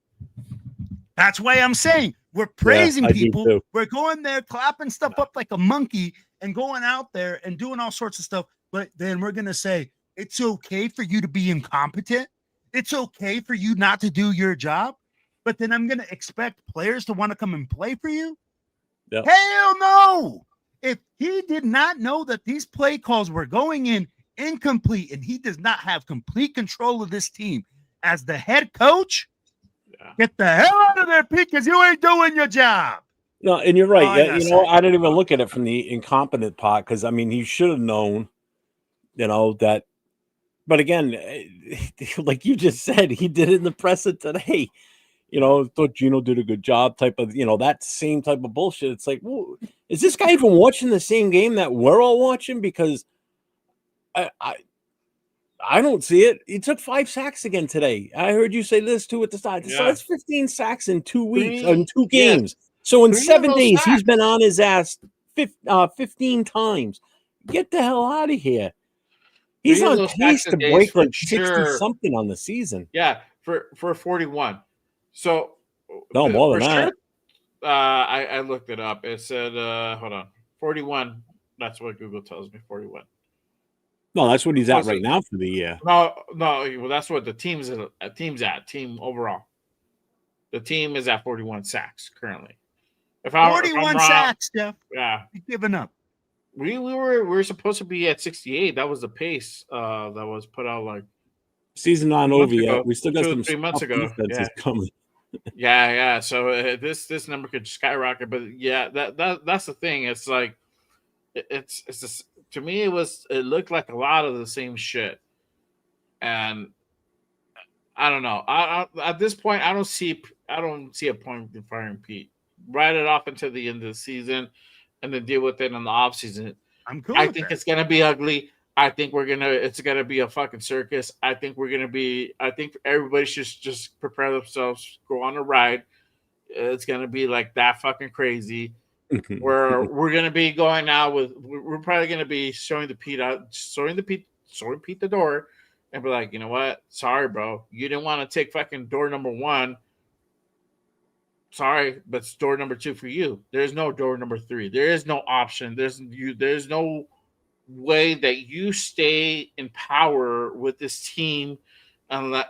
[SPEAKER 2] That's why I'm saying we're praising people.
[SPEAKER 4] Too.
[SPEAKER 2] We're going there, clapping stuff up like a monkey and going out there and doing all sorts of stuff. But then we're going to say, it's okay for you to be incompetent. It's okay for you not to do your job. But then I'm going to expect players to want to come and play for you. Yep. Hell no. If he did not know that these play calls were going in incomplete and he does not have complete control of this team as the head coach, get the hell out of there, Pete, because you ain't doing your job.
[SPEAKER 4] No, and you're right. I didn't even look at it from the incompetent part because, I mean, he should have known, that. But again, like you just said, he did it in the presser today. Thought Gino did a good job type of, that same type of bullshit. It's like, well, is this guy even watching the same game that we're all watching? Because I I don't see it. He took 5 sacks again today. I heard you say this too at the start. So that's 15 sacks in 2 weeks, in 2 games. So in 7 days, he's been on his ass 15 times. Get the hell out of here. He's on pace to break like 60-something on the season.
[SPEAKER 1] Yeah, for 41. So
[SPEAKER 4] no more than that.
[SPEAKER 1] Sure, I looked it up. It said, hold on, 41. That's what Google tells me. 41.
[SPEAKER 4] No, that's what he's at right now for the year.
[SPEAKER 1] No. Well, that's what the team's at. Team overall, the team is at 41 sacks currently.
[SPEAKER 2] 41 sacks, Jeff.
[SPEAKER 1] Yeah,
[SPEAKER 2] you're giving up.
[SPEAKER 1] We were supposed to be at 68. That was the pace that was put out like
[SPEAKER 4] season not over yet. We still got
[SPEAKER 1] 2 or 3 months ago.
[SPEAKER 4] Yeah. Coming.
[SPEAKER 1] Yeah. So this number could skyrocket, but yeah, that's the thing. It's like it's just, to me it looked like a lot of the same shit, and I don't know. I at this point I don't see a point in firing Pete. Write it off until the end of the season, and then deal with it in the off season.
[SPEAKER 2] I'm cool.
[SPEAKER 1] I think it's gonna be ugly. I think it's gonna be a fucking circus. I think everybody should just prepare themselves, go on a ride. It's gonna be like that fucking crazy. Where we're gonna be going out we're probably gonna be showing Pete the door, and be like, you know what? Sorry, bro, you didn't want to take fucking door number 1. Sorry, but it's door number 2 for you. There's no door number 3. There is no option. There's no way that you stay in power with this team, unless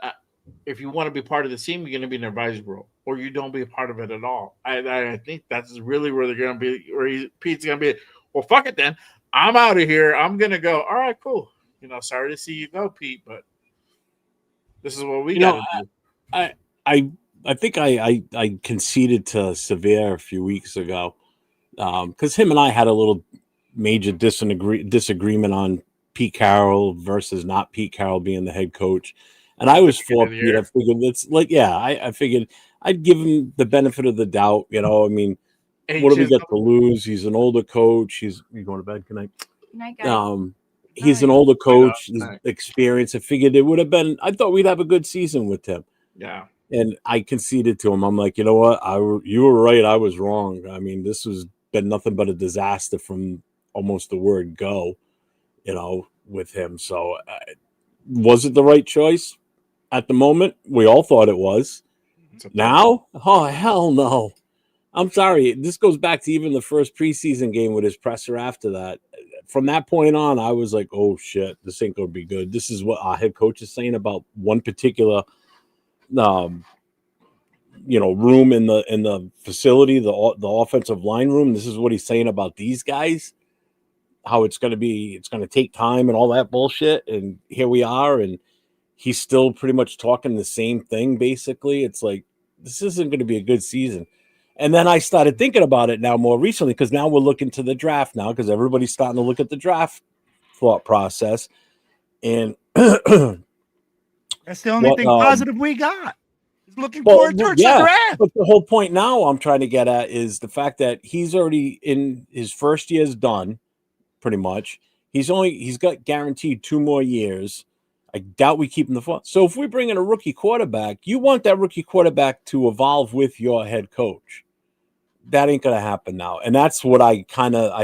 [SPEAKER 1] if you want to be part of the team, you're going to be an advisory role, or you don't be a part of it at all. I think that's really where they're going to be. Where Pete's going to be. Well, fuck it then. I'm out of here. I'm going to go. All right, cool. Sorry to see you go, Pete, but this is what we got to
[SPEAKER 4] do. I think I conceded to Severe a few weeks ago because him and I had a little major disagreement on Pete Carroll versus not Pete Carroll being the head coach. And I was for Pete. I figured I figured I'd give him the benefit of the doubt. I mean, what do we got to lose? He's an older coach. You going to bed? Good night.
[SPEAKER 5] Good night, guys.
[SPEAKER 4] He's an older coach. His experience. I figured it would have been. I thought we'd have a good season with him.
[SPEAKER 1] Yeah.
[SPEAKER 4] And I conceded to him. I'm like, you know what? You were right. I was wrong. I mean, this has been nothing but a disaster from almost the word go, with him. So was it the right choice at the moment? We all thought it was. Now? Oh, hell no. I'm sorry. This goes back to even the first preseason game with his presser after that. From that point on, I was like, oh, shit, this ain't going to be good. This is what our head coach is saying about one particular room in the facility, the offensive line room. This is what he's saying about these guys, how it's going to take time and all that bullshit. And here we are, and he's still pretty much talking the same thing. Basically, it's like, this isn't going to be a good season. And then I started thinking about it now more recently, because now we're looking to the draft now, because everybody's starting to look at the draft thought process. And
[SPEAKER 2] that's the only thing positive we got. Looking forward towards the draft.
[SPEAKER 4] But the whole point now I'm trying to get at is the fact that he's already in his first year's done, pretty much. He's got guaranteed 2 more years. I doubt we keep him the phone. So if we bring in a rookie quarterback, you want that rookie quarterback to evolve with your head coach. That ain't going to happen now. And that's what I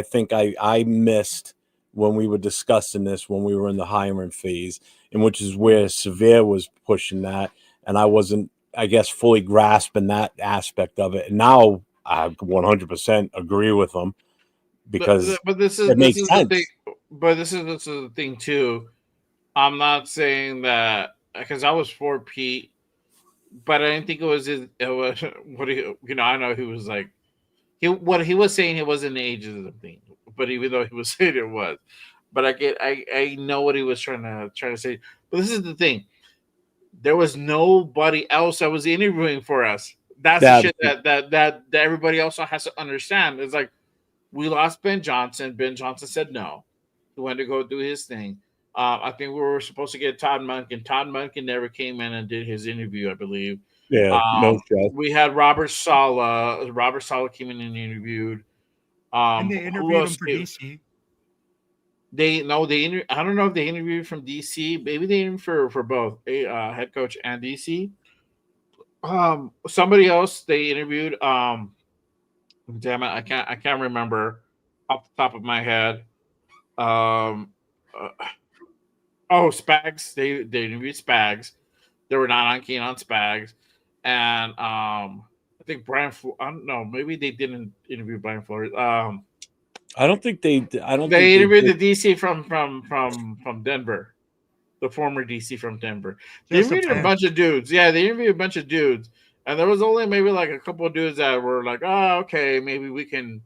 [SPEAKER 4] think I missed when we were discussing this, when we were in the hiring phase, and which is where Severe was pushing that. And I wasn't, I guess, fully grasping that aspect of it. And now I 100% agree with them, because
[SPEAKER 1] this is the thing. But this is the thing too. I'm not saying that because I was for Pete, but I didn't think it was what he. I know he was like what he was saying. It wasn't the ageism thing, but even though he was saying it was, but I know what he was trying to say. But this is the thing. There was nobody else that was interviewing for us. That's the shit that everybody else has to understand. It's like, we lost Ben Johnson. Ben Johnson said no. He went to go do his thing. I think we were supposed to get Todd Monken. Todd Monken never came in and did his interview, I believe.
[SPEAKER 4] Yeah, no shot.
[SPEAKER 1] We had Robert Saleh. Robert Saleh came in and interviewed.
[SPEAKER 2] And they interviewed him for DC.
[SPEAKER 1] They no, they. I don't know if they interviewed from DC. Maybe they interviewed for both a head coach and DC. Somebody else they interviewed. Damn it, I can't remember off the top of my head. Um, uh, oh, Spags. They interviewed Spags. They were not on keen on Spags, and I think Brian. I don't know. Maybe they didn't interview Brian Flores.
[SPEAKER 4] I don't think they. I don't
[SPEAKER 1] They
[SPEAKER 4] think
[SPEAKER 1] interviewed
[SPEAKER 4] they
[SPEAKER 1] the DC from Denver, the former DC from Denver. They
[SPEAKER 2] Just a
[SPEAKER 1] interviewed a bunch of dudes. Yeah, they interviewed a bunch of dudes, and there was only maybe like a couple of dudes that were like, "Oh, okay, maybe we can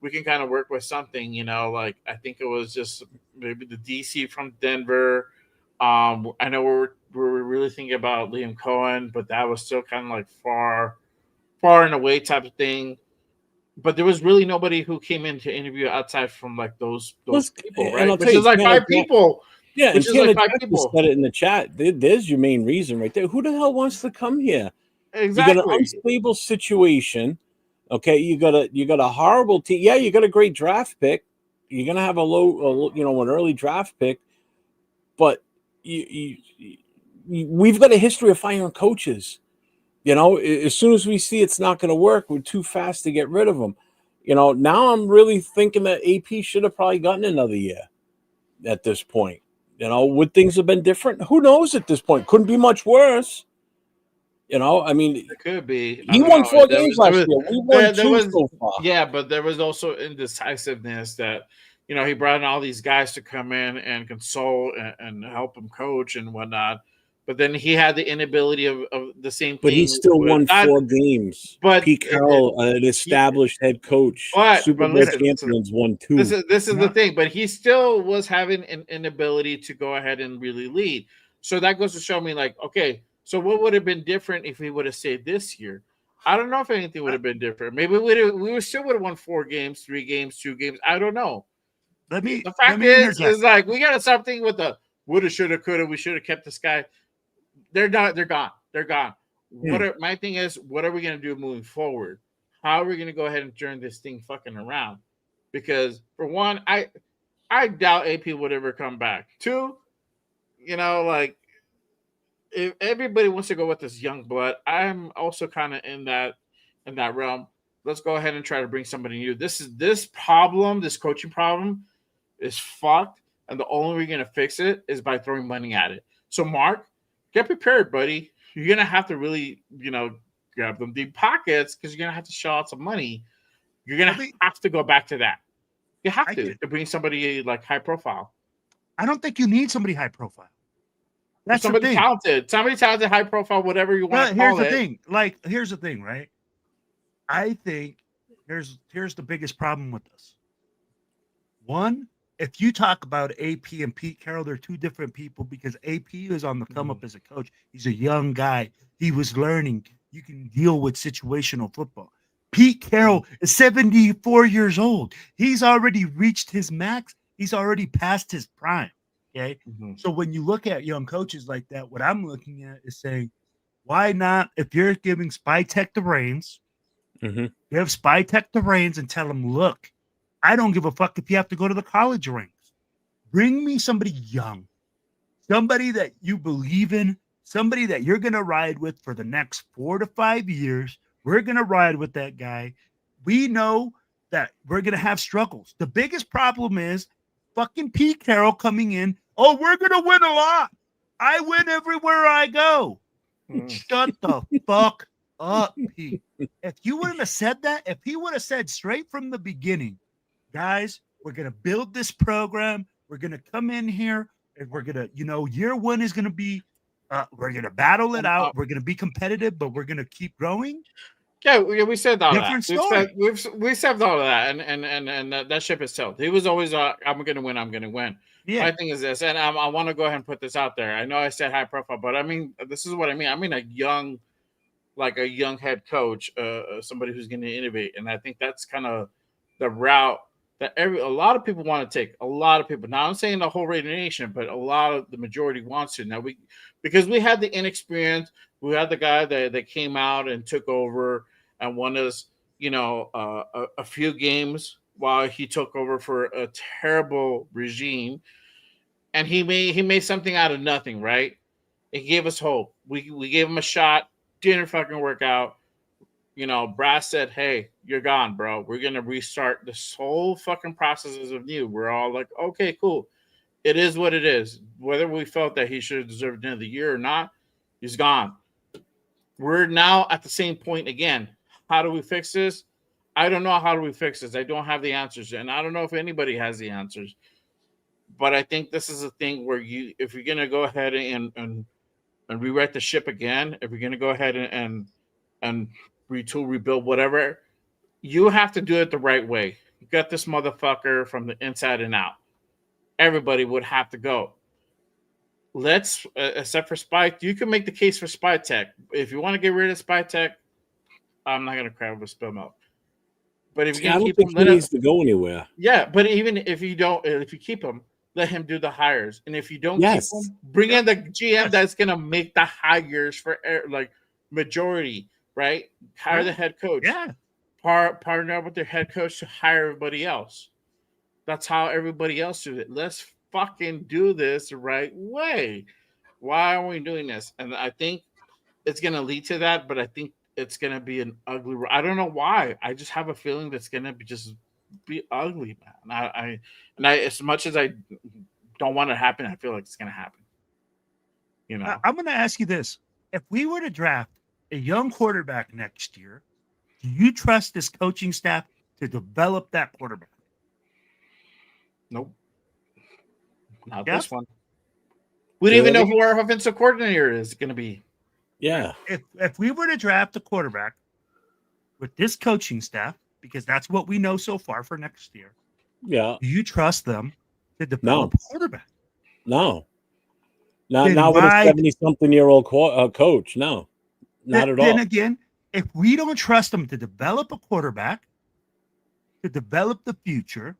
[SPEAKER 1] kind of work with something." Like I think it was just maybe the DC from Denver. I know we were really thinking about Liam Cohen, but that was still kind of like far and away type of thing. But there was really nobody who came in to interview outside from like those people,
[SPEAKER 4] and
[SPEAKER 1] right?
[SPEAKER 4] I'll tell
[SPEAKER 1] Which
[SPEAKER 4] you,
[SPEAKER 1] is like
[SPEAKER 4] Tanner
[SPEAKER 1] five people.
[SPEAKER 4] Yeah, and
[SPEAKER 1] Which is like
[SPEAKER 4] Tanner
[SPEAKER 1] five
[SPEAKER 4] Jack just
[SPEAKER 1] people.
[SPEAKER 4] said it in the chat. There's your main reason right there. Who the hell wants to come here? You got an
[SPEAKER 1] Exactly.
[SPEAKER 4] unstable situation. Okay, you got a horrible team. Yeah, you got a great draft pick. You're gonna have an early draft pick, but we've got a history of firing coaches. As soon as we see it's not going to work, we're too fast to get rid of them. Now I'm really thinking that AP should have probably gotten another year at this point. Would things have been different? Who knows at this point? Couldn't be much worse. I mean,
[SPEAKER 1] It could be. I
[SPEAKER 4] he
[SPEAKER 1] don't
[SPEAKER 4] won
[SPEAKER 1] know.
[SPEAKER 4] 4 games last year. We won
[SPEAKER 1] There
[SPEAKER 4] 2
[SPEAKER 1] was,
[SPEAKER 4] so far.
[SPEAKER 1] yeah, but there was also indecisiveness that he brought in all these guys to come in and console and help him coach and whatnot. But then he had the inability of the same
[SPEAKER 4] But
[SPEAKER 1] thing.
[SPEAKER 4] he still won
[SPEAKER 1] not-
[SPEAKER 4] 4 games.
[SPEAKER 1] but
[SPEAKER 4] Pete Carroll, an established head coach, Super Bowl
[SPEAKER 1] listen,
[SPEAKER 4] champions, won 2.
[SPEAKER 1] This is the thing, but he still was having an inability to go ahead and really lead. So that goes to show me, like, okay, so what would have been different if he would have stayed this year? I don't know if anything would have been different. Maybe we still would have won 4 games, 3 games, 2 games. I don't know. The fact is like we got something with the woulda, shoulda, coulda. We should have kept this guy. They're not. They're gone. They're gone. My thing is, what are we gonna do moving forward? How are we gonna go ahead and turn this thing fucking around? Because for one, I doubt AP would ever come back. 2, like if everybody wants to go with this young blood, I'm also kind of in that realm. Let's go ahead and try to bring somebody new. This coaching problem is fucked, and the only way you're gonna fix it is by throwing money at it. So Mark, get prepared, buddy. You're gonna have to really, grab them deep pockets because you're gonna have to shell out some money. You're gonna have to go back to that. You have to bring somebody like high profile.
[SPEAKER 2] I don't think you need somebody high profile. That's
[SPEAKER 1] somebody talented, high profile, whatever you want to call it.
[SPEAKER 2] Here's the thing. Like, here's the thing, right? I think here's the biggest problem with this. One, if you talk about AP and Pete Carroll, they're 2 different people because AP is on the come up as a coach. He's a young guy. He was learning. You can deal with situational football. Pete Carroll is 74 years old. He's already reached his max. He's already past his prime. Okay. So when you look at young coaches like that, what I'm looking at is saying, why not, if you're giving Spytech the reins, give Spytech the reins and tell him, look, I don't give a fuck if you have to go to the college ranks. Bring me somebody young, somebody that you believe in, somebody that you're going to ride with for the next 4 to 5 years. We're going to ride with that guy. We know that we're going to have struggles. The biggest problem is fucking Pete Carroll coming in. Oh, we're going to win a lot. I win everywhere I go. Shut the fuck up, Pete. If you wouldn't have said that, if he would have said straight from the beginning, guys, we're going to build this program. We're going to come in here and we're going to, year 1 is going to be, we're going to battle it out. We're going to be competitive, but we're going to keep growing.
[SPEAKER 1] Yeah, we said all
[SPEAKER 2] Different
[SPEAKER 1] that.
[SPEAKER 2] story.
[SPEAKER 1] We said all of that, and that ship is sailed. He was always, I'm going to win. I'm going to win.
[SPEAKER 2] Yeah.
[SPEAKER 1] My thing is this, and I want to go ahead and put this out there. I know I said high profile, but I mean, this is what I mean. I mean a young head coach, somebody who's going to innovate, and I think that's kind of the route that a lot of people want to take. A lot of people. Now I'm saying the whole Raider Nation, but the majority wants to. Now because we had the inexperience, we had the guy that came out and took over and won us, a few games while he took over for a terrible regime, and he made something out of nothing, right? He gave us hope. We gave him a shot. Didn't fucking work out. Brass said, "Hey, you're gone, bro. We're gonna restart this whole fucking process as of new." We're all like, "Okay, cool. It is what it is." Whether we felt that he should have deserved another year or not, he's gone. We're now at the same point again. How do we fix this? I don't know. How do we fix this? I don't have the answers, and I don't know if anybody has the answers. But I think this is a thing where if you're gonna go ahead and rewrite the ship again, if you're gonna go ahead and retool, rebuild, whatever, you have to do it the right way. You got this motherfucker from the inside and out. Everybody would have to go. Let's, except for Spy, you can make the case for Spy Tech. If you want to get rid of Spy Tech, I'm not gonna cry over spill milk. But if you
[SPEAKER 4] I
[SPEAKER 1] can
[SPEAKER 4] don't
[SPEAKER 1] keep
[SPEAKER 4] think
[SPEAKER 1] him,
[SPEAKER 4] he needs to go anywhere.
[SPEAKER 1] yeah. But even if you don't, if you keep him, let him do the hires. And if you don't
[SPEAKER 4] Yes.
[SPEAKER 1] keep him, bring in the GM that's gonna make the hires for like majority, right? Hire the head coach.
[SPEAKER 2] Yeah.
[SPEAKER 1] Partner up with their head coach to hire everybody else. That's how everybody else do it. Let's fucking do this the right way. Why are we doing this? And I think it's gonna lead to that, but I think it's gonna be an ugly. I don't know why. I just have a feeling that's gonna be ugly, man. I as much as I don't want it to happen, I feel like it's gonna happen.
[SPEAKER 2] I'm going to ask you this: if we were to draft a young quarterback next year, do you trust this coaching staff to develop that quarterback?
[SPEAKER 1] Nope. Not
[SPEAKER 2] Yes?
[SPEAKER 1] this one. We don't even know who our offensive coordinator is going to be.
[SPEAKER 4] Yeah.
[SPEAKER 2] If we were to draft a quarterback with this coaching staff, because that's what we know so far for next year,
[SPEAKER 4] Yeah.
[SPEAKER 2] do you trust them to develop a quarterback?
[SPEAKER 4] No. Not with a 70-something-year-old coach. No. Not at all.
[SPEAKER 2] Then again, if we don't trust them to develop a quarterback, to develop the future,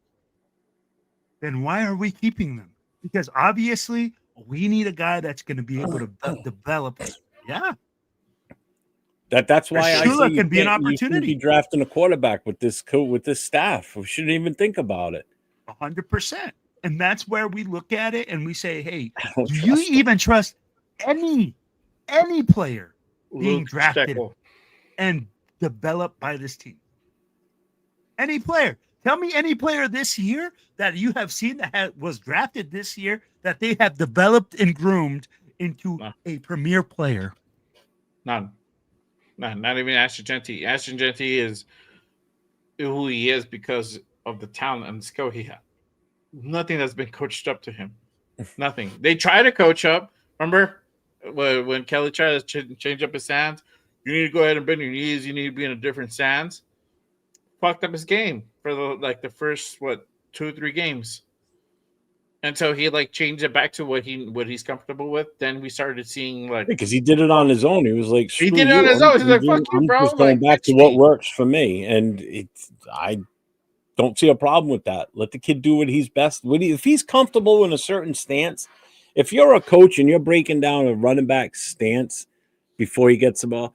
[SPEAKER 2] then why are we keeping them? Because obviously we need a guy that's going to be able to develop. Yeah.
[SPEAKER 4] That's why I say
[SPEAKER 2] can be an opportunity.
[SPEAKER 4] You shouldn't be drafting a quarterback with this staff. We shouldn't even think about it.
[SPEAKER 2] 100%. And that's where we look at it and we say, hey, do you even trust any player being drafted and developed by this team? Any player. Tell me any player this year that you have seen that was drafted this year that they have developed and groomed into a premier player.
[SPEAKER 1] None. Not even Ashton Genty. Ashton Genty is who he is because of the talent and skill he had. Nothing that's been coached up to him. Nothing. They try to coach up. Remember when Kelly tried to change up his stance? You need to go ahead and bend your knees. You need to be in a different stance. Fucked up his game for the first 2 or 3 games until he changed it back to what he's comfortable with. Then we started seeing
[SPEAKER 4] because he did it on his own. He was like,
[SPEAKER 1] he did it on his own. He's like, fuck you, bro.
[SPEAKER 4] I'm just going back to what works for me, and I don't see a problem with that. Let the kid do what he's best. If he's comfortable in a certain stance, if you're a coach and you're breaking down a running back stance before he gets the ball,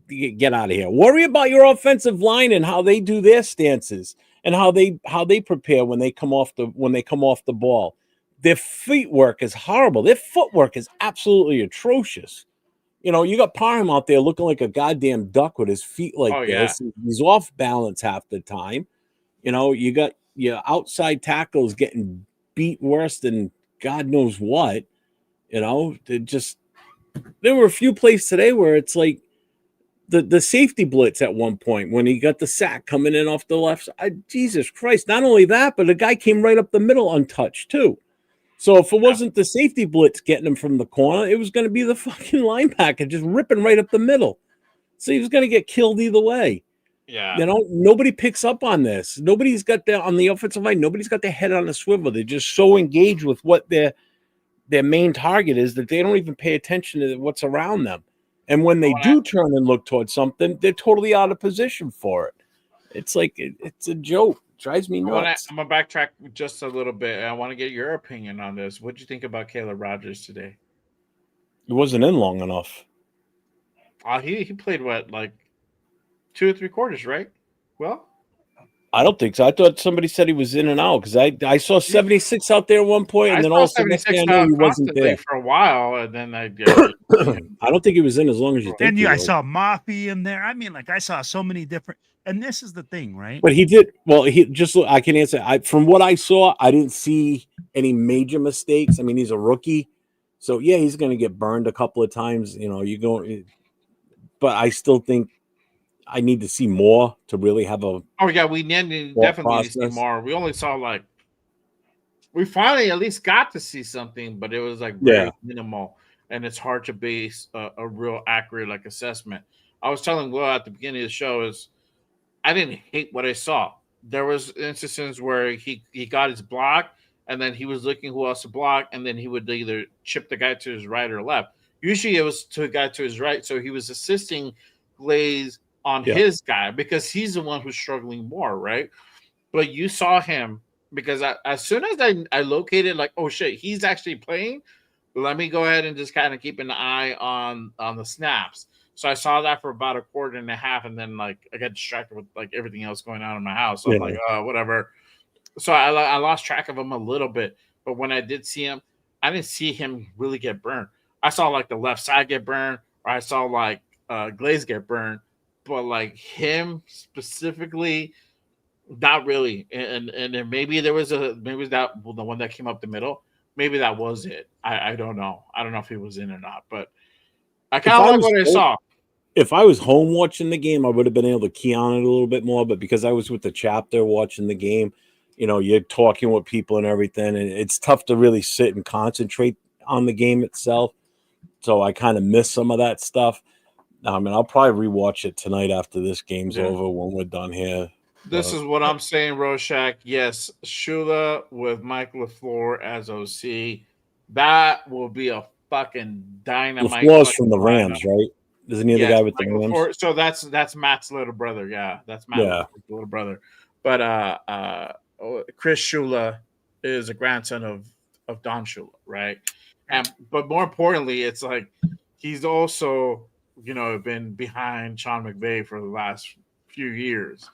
[SPEAKER 4] get out of here. Worry about your offensive line and how they do their stances and how they prepare when they come off the ball. Their feet work is horrible. Their footwork is absolutely atrocious. You got Parham out there looking like a goddamn duck with his feet like this. Yeah. He's off balance half the time. You got your outside tackles getting beat worse than God knows what. There were a few plays today where it's like the safety blitz at one point when he got the sack coming in off the left side. Jesus Christ. Not only that, but the guy came right up the middle untouched too. So if it wasn't the safety blitz getting him from the corner, it was going to be the fucking linebacker just ripping right up the middle. So he was going to get killed either way.
[SPEAKER 1] Yeah.
[SPEAKER 4] Nobody picks up on this. Nobody's got on the offensive line. Nobody's got their head on a swivel. They're just so engaged with what their main target is that they don't even pay attention to what's around them. And when they do turn and look towards something, they're totally out of position for it. It's like it's a joke. It drives me nuts.
[SPEAKER 1] I'm gonna backtrack just a little bit. I want to get your opinion on this. What do you think about Caleb Rogers today?
[SPEAKER 4] He wasn't in long enough.
[SPEAKER 1] He played 2 or 3 quarters, right? Well,
[SPEAKER 4] I don't think so. I thought somebody said he was in and out because I saw 76 out there at one point, and
[SPEAKER 1] I
[SPEAKER 4] then
[SPEAKER 1] saw
[SPEAKER 4] all of a sudden next
[SPEAKER 1] 76
[SPEAKER 4] thing I knew he wasn't
[SPEAKER 1] constantly
[SPEAKER 4] there.
[SPEAKER 1] for a while, and then I
[SPEAKER 4] I don't think he was in as long as you think
[SPEAKER 2] And
[SPEAKER 4] he
[SPEAKER 2] I
[SPEAKER 4] was.
[SPEAKER 2] saw Mafia in there. I mean, like I saw so many different. And this is the thing, right?
[SPEAKER 4] But he did well. He just I can answer. From what I saw, I didn't see any major mistakes. I mean, he's a rookie, so yeah, he's going to get burned a couple of times. You know, but I still think I need to see more to really have a
[SPEAKER 1] Oh yeah, we definitely need to see
[SPEAKER 4] process.
[SPEAKER 1] more. We only saw we finally at least got to see something, but it was like very minimal, and it's hard to base a real accurate like assessment. I was telling Will at the beginning of the show is I didn't hate what I saw. There was instances where he got his block, and then he was looking who else to block, and then he would either chip the guy to his right or left. Usually it was to a guy to his right, so he was assisting Glaze on his guy because he's the one who's struggling more, right? But you saw him because as soon as I located like, oh shit, he's actually playing. Let me go ahead and just kind of keep an eye on the snaps. So I saw that for about a quarter and a half, and then like I got distracted with like everything else going on in my house. So I'm like, whatever. So I lost track of him a little bit. But when I did see him, I didn't see him really get burned. I saw like the left side get burned, or I saw like Glaze get burned, but like him specifically, not really. And then maybe there was maybe that the one that came up the middle. Maybe that was it. I don't know. I don't know if he was in or not, but I kind of like what I saw.
[SPEAKER 4] If I was home watching the game, I would have been able to key on it a little bit more. But because I was with the chapter watching the game, you know, you're talking with people and everything, and it's tough to really sit and concentrate on the game itself. So I kind of miss some of that stuff. I mean, I'll probably rewatch it tonight after this game's over when we're done here.
[SPEAKER 1] This is what I'm saying, Rorschach. Yes, Shula with Mike LaFleur as OC. That will be a fucking dynamite.
[SPEAKER 4] LaFleur's from the Rams, right? Isn't he the guy with the Rams?
[SPEAKER 1] LaFleur, so that's Matt's little brother. Yeah, that's Matt's little brother. But Chris Shula is a grandson of Don Shula, right? But more importantly, it's like he's also been behind Sean McVay for the last few years.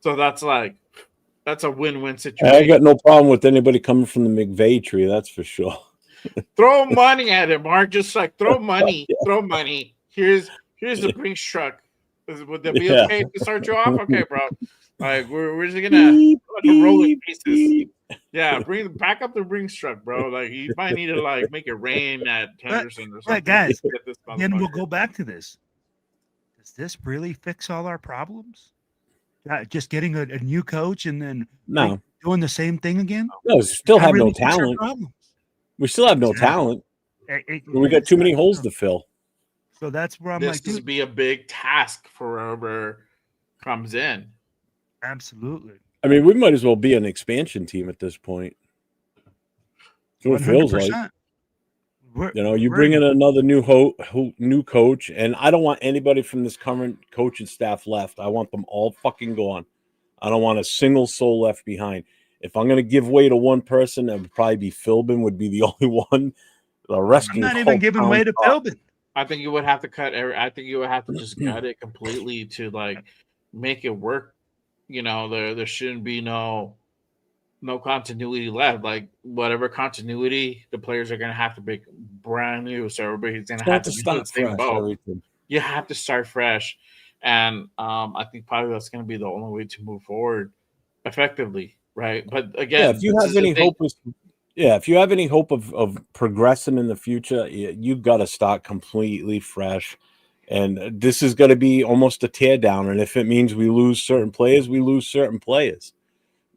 [SPEAKER 1] So that's a win-win situation.
[SPEAKER 4] I got no problem with anybody coming from the McVay tree, that's for sure.
[SPEAKER 1] Throw money at it, Mark. Just like throw money, throw money. Here's the Brinks truck. Would that be okay to start you off? Okay, bro. Like we're just gonna roll the pieces. Yeah, back up the Brinks truck, bro. Like you might need to like make it rain at Henderson or something.
[SPEAKER 2] But guys, then we'll go back to this. Does this really fix all our problems? Just getting a new coach and then doing the same thing again?
[SPEAKER 4] No, we still have no talent. We still have no talent. We got too many holes to fill.
[SPEAKER 2] So that's where I'm
[SPEAKER 1] this like, this would be a big task for whoever comes in.
[SPEAKER 2] Absolutely.
[SPEAKER 4] I mean, we might as well be an expansion team at this point. That's what it feels like. You bring in another new coach, and I don't want anybody from this current coaching staff left. I want them all fucking gone. I don't want a single soul left behind. If I'm going to give way to one person, it would probably be Philbin would be the only one. The rest
[SPEAKER 2] I'm not even giving way to Philbin.
[SPEAKER 1] I think you would have to cut I think you would have to just cut it completely to like make it work. There shouldn't be no continuity left. Like whatever continuity, the players are gonna have to be brand new. So everybody's gonna have to start fresh. You have to start fresh, and I think probably that's gonna be the only way to move forward effectively, right? But again,
[SPEAKER 4] if you have any hope if you have any hope of progressing in the future, you've got to start completely fresh. And this is going to be almost a teardown. And if it means we lose certain players, we lose certain players.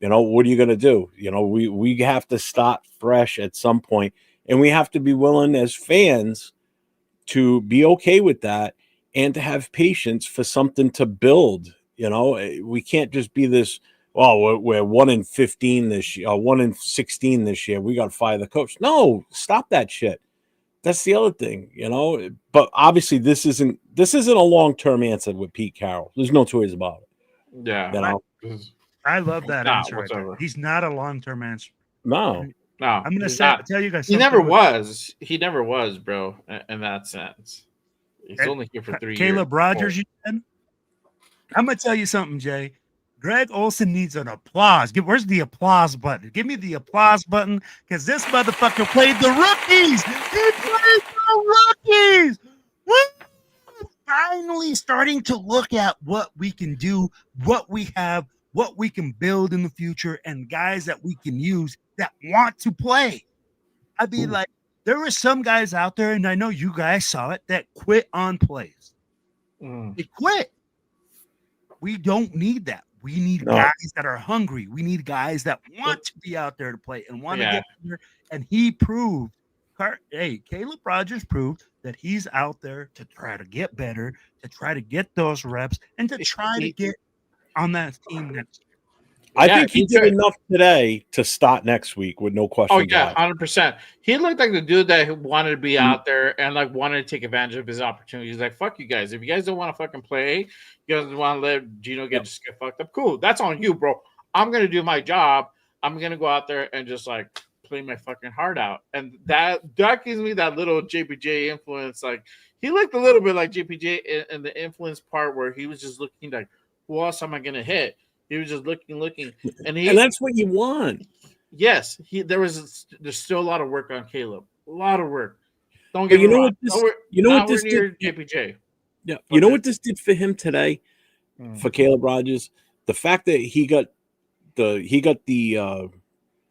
[SPEAKER 4] What are you going to do? We have to start fresh at some point, and we have to be willing as fans to be okay with that and to have patience for something to build. We can't just be this, we're 1-15 this year, 1-16 this year. We got to fire the coach. No, stop that shit. That's the other thing, But obviously, this isn't a long-term answer with Pete Carroll. There's no two ways about it.
[SPEAKER 1] Yeah,
[SPEAKER 2] I love that answer. Right. He's not a long-term answer.
[SPEAKER 4] No.
[SPEAKER 2] I'm going to tell you guys.
[SPEAKER 1] He never was. He never was, bro. In that sense, he's only here for 3 years.
[SPEAKER 2] Caleb Rogers, you said. I'm going to tell you something, Jay. Greg Olson needs an applause. Where's the applause button? Give me the applause button, because this motherfucker played the rookies. He played the rookies. Woo! Finally starting to look at what we can do, what we have, what we can build in the future, and guys that we can use that want to play. I mean, like, there were some guys out there, and I know you guys saw it, that quit on plays. They quit. We don't need that. We need guys that are hungry. We need guys that want to be out there to play and want to get there. And he proved, Caleb Rogers proved that he's out there to try to get better, to try to get those reps, and to try to get on that team next year.
[SPEAKER 4] I think he did enough today to start next week with no question.
[SPEAKER 1] Oh yeah, 100%. He looked like the dude that wanted to be out there and like wanted to take advantage of his opportunities. He's like, "Fuck you guys! If you guys don't want to fucking play, you guys want to let Gino just get fucked up. Cool, that's on you, bro. I'm gonna do my job. I'm gonna go out there and just like play my fucking heart out." And that gives me that little JPJ influence. Like he looked a little bit like JPJ in the influence part where he was just looking like, "Who else am I gonna hit?" He was just looking, and
[SPEAKER 4] that's what you want.
[SPEAKER 1] Yes, there's still a lot of work on Caleb. A lot of work. Don't get me wrong.
[SPEAKER 4] You know what this did?
[SPEAKER 1] JPJ.
[SPEAKER 4] Yeah, you know what this did for him today, for Caleb Rogers. The fact that he got the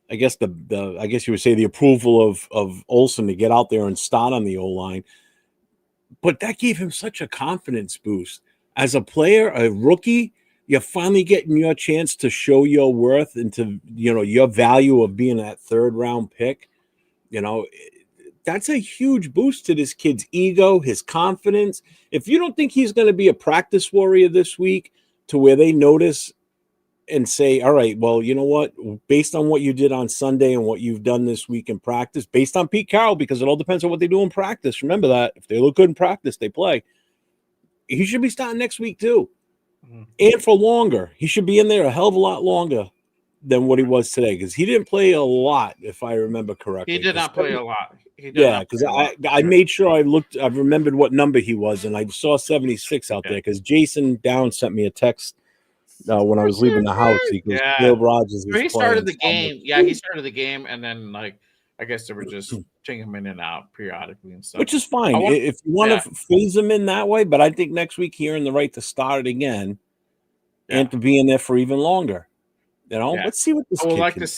[SPEAKER 4] I guess you would say the approval of Olsen to get out there and start on the O-line, but that gave him such a confidence boost as a player, a rookie. You're finally getting your chance to show your worth and to, your value of being that third round pick. That's a huge boost to this kid's ego, his confidence. If you don't think he's going to be a practice warrior this week to where they notice and say, all right, well, you know what, based on what you did on Sunday and what you've done this week in practice, based on Pete Carroll, because it all depends on what they do in practice. Remember that if they look good in practice, they play. He should be starting next week too. And for longer. He should be in there a hell of a lot longer than what he was today, because he didn't play a lot, if I remember correctly.
[SPEAKER 1] He did not play a lot.
[SPEAKER 4] Because I made sure I remembered what number he was, and I saw 76 out there because Jason Down sent me a text when I was leaving the house. He goes, Caleb Rogers is
[SPEAKER 1] he started the game. Yeah, he started the game, and then I guess they were just taking him in and out periodically and stuff.
[SPEAKER 4] Which is fine if you want to phase him in that way. But I think next week he earned the right to start it again and to be in there for even longer. Let's see what this kid can.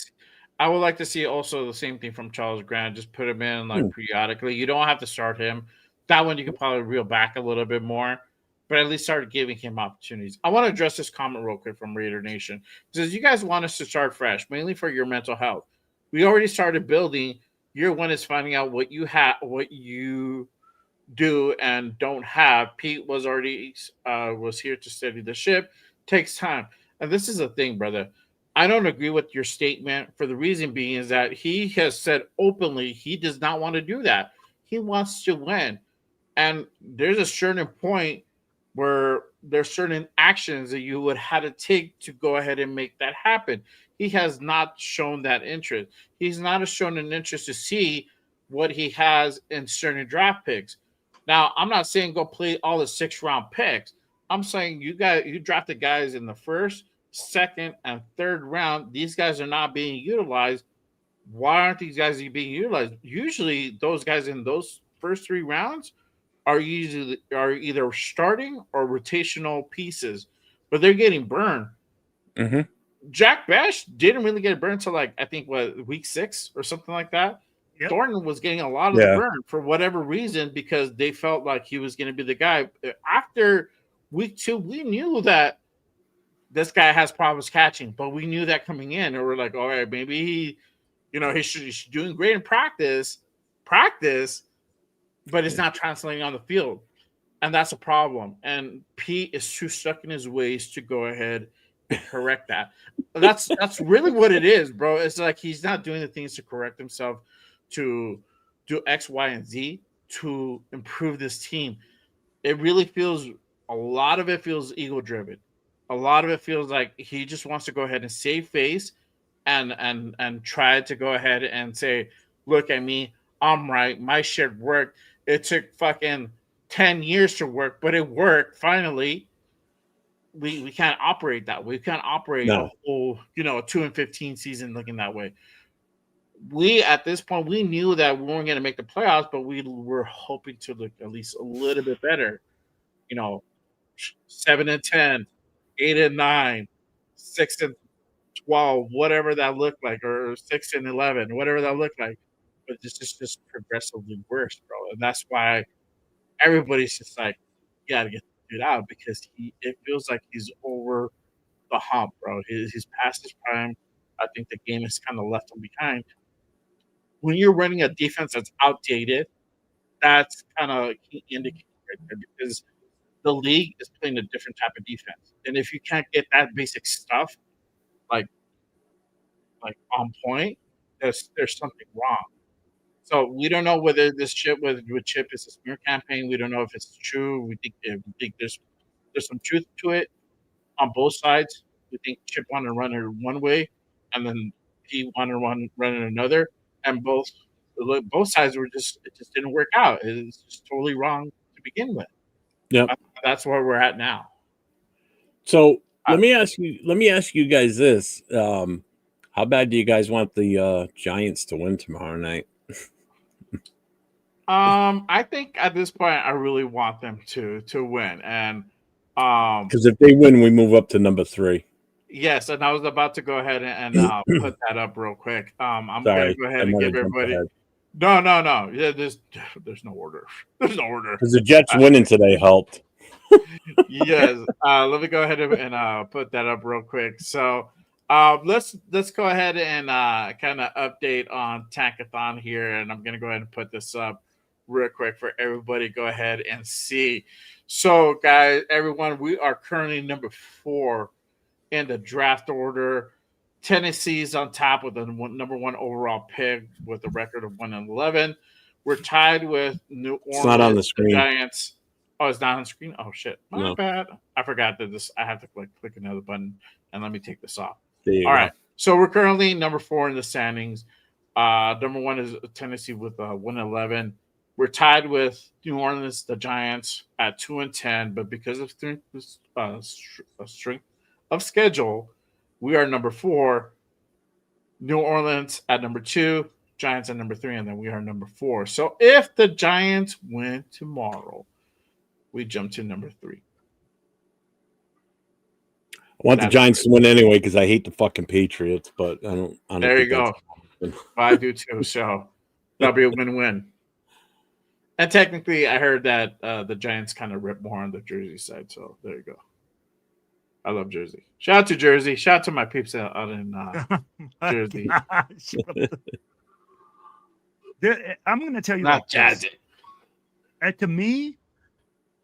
[SPEAKER 1] I would like to see also the same thing from Charles Grant. Just put him in periodically. You don't have to start him. That one you can probably reel back a little bit more, but at least start giving him opportunities. I want to address this comment real quick from Raider Nation. It says, you guys want us to start fresh, mainly for your mental health. We already started building. Year one is finding out what you have, what you do and don't have. Pete was already was here to steady the ship. Takes time. And this is the thing, brother. I don't agree with your statement for the reason being is that he has said openly he does not want to do that. He wants to win. And there's a certain point where there's certain actions that you would have to take to go ahead and make that happen. He has not shown that interest. He's not shown an interest to see what he has in certain draft picks. Now, I'm not saying go play all the 6th-round picks. I'm saying you drafted guys in the 1st, 2nd, and 3rd round. These guys are not being utilized. Why aren't these guys being utilized? Usually, those guys in those first 3 rounds are either starting or rotational pieces, but they're getting burned.
[SPEAKER 4] Mm-hmm.
[SPEAKER 1] Jack Bash didn't really get burned until I think week 6 or something like that. Yep. Thornton was getting a lot of the burn for whatever reason because they felt like he was going to be the guy. After week 2, we knew that this guy has problems catching, but we knew that coming in, and we're like, all right, maybe he's doing great in practice, but it's not translating on the field, and that's a problem. And Pete is too stuck in his ways to go ahead and correct that. That's really what it is, bro. It's like he's not doing the things to correct himself, to do X, Y, and Z to improve this team. It really feels. A lot of it feels ego-driven. A lot of it feels like he just wants to go ahead and save face and try to go ahead and say, look at me, I'm right, my shit worked. It took fucking 10 years to work, but it worked finally. we can't operate that way. We can't operate a whole, a 2-15 season looking that way. We at this point we knew that we weren't going to make the playoffs, but we were hoping to look at least a little bit better. 7-10, 8-9, 6-12, whatever that looked like, or 6-11, whatever that looked like. But this is just progressively worse, bro. And that's why everybody's just like, you gotta get the dude out because it feels like he's over the hump, bro. He's past his prime. I think the game has kind of left him behind. When you're running a defense that's outdated, that's kind of a key indicator right there because the league is playing a different type of defense. And if you can't get that basic stuff like on point, there's something wrong. So we don't know whether this shit with Chip is a smear campaign. We don't know if it's true. We think there's some truth to it on both sides. We think Chip wanted to run it one way, and then he wanted to run it another, and both sides it just didn't work out. It's just totally wrong to begin with.
[SPEAKER 4] Yeah,
[SPEAKER 1] that's where we're at now.
[SPEAKER 4] So let me ask you guys this: how bad do you guys want the Giants to win tomorrow night?
[SPEAKER 1] I think at this point I really want them to win, and
[SPEAKER 4] because if they win, we move up to number 3.
[SPEAKER 1] Yes, and I was about to go ahead and put that up real quick. I'm going to go ahead and give everybody.
[SPEAKER 4] Ahead.
[SPEAKER 1] No. Yeah, there's no order. There's no order
[SPEAKER 4] because the Jets winning today helped.
[SPEAKER 1] Yes, let me go ahead and put that up real quick. So let's go ahead and kind of update on Tankathon here, and I'm going to go ahead and put this up real quick for everybody. Go ahead and see. So, guys, everyone, we are currently number 4 in the draft order. Tennessee's on top with the number 1 overall pick with a record of 1-11. We're tied with New Orleans.
[SPEAKER 4] It's not on the screen.
[SPEAKER 1] Giants. Oh, it's not on the screen? Oh, shit. My bad. I forgot that I have to click another button, and let me take this off. All right. So we're currently number 4 in the standings. Number 1 is Tennessee with 1-11. We're tied with New Orleans, the Giants, at 2-10, but because of strength of schedule, we are number 4. New Orleans at number 2, Giants at number 3, and then we are number 4. So if the Giants win tomorrow, we jump to number 3.
[SPEAKER 4] I want the Giants to win anyway because I hate the fucking Patriots, but I don't
[SPEAKER 1] there you go. I do too. So that'll be a win-win. And technically, I heard that the Giants kind of rip more on the Jersey side. So there you go. I love Jersey. Shout out to Jersey. Shout out to my peeps out in Jersey.
[SPEAKER 2] I'm going to tell you
[SPEAKER 1] not Jazzy.
[SPEAKER 2] To me,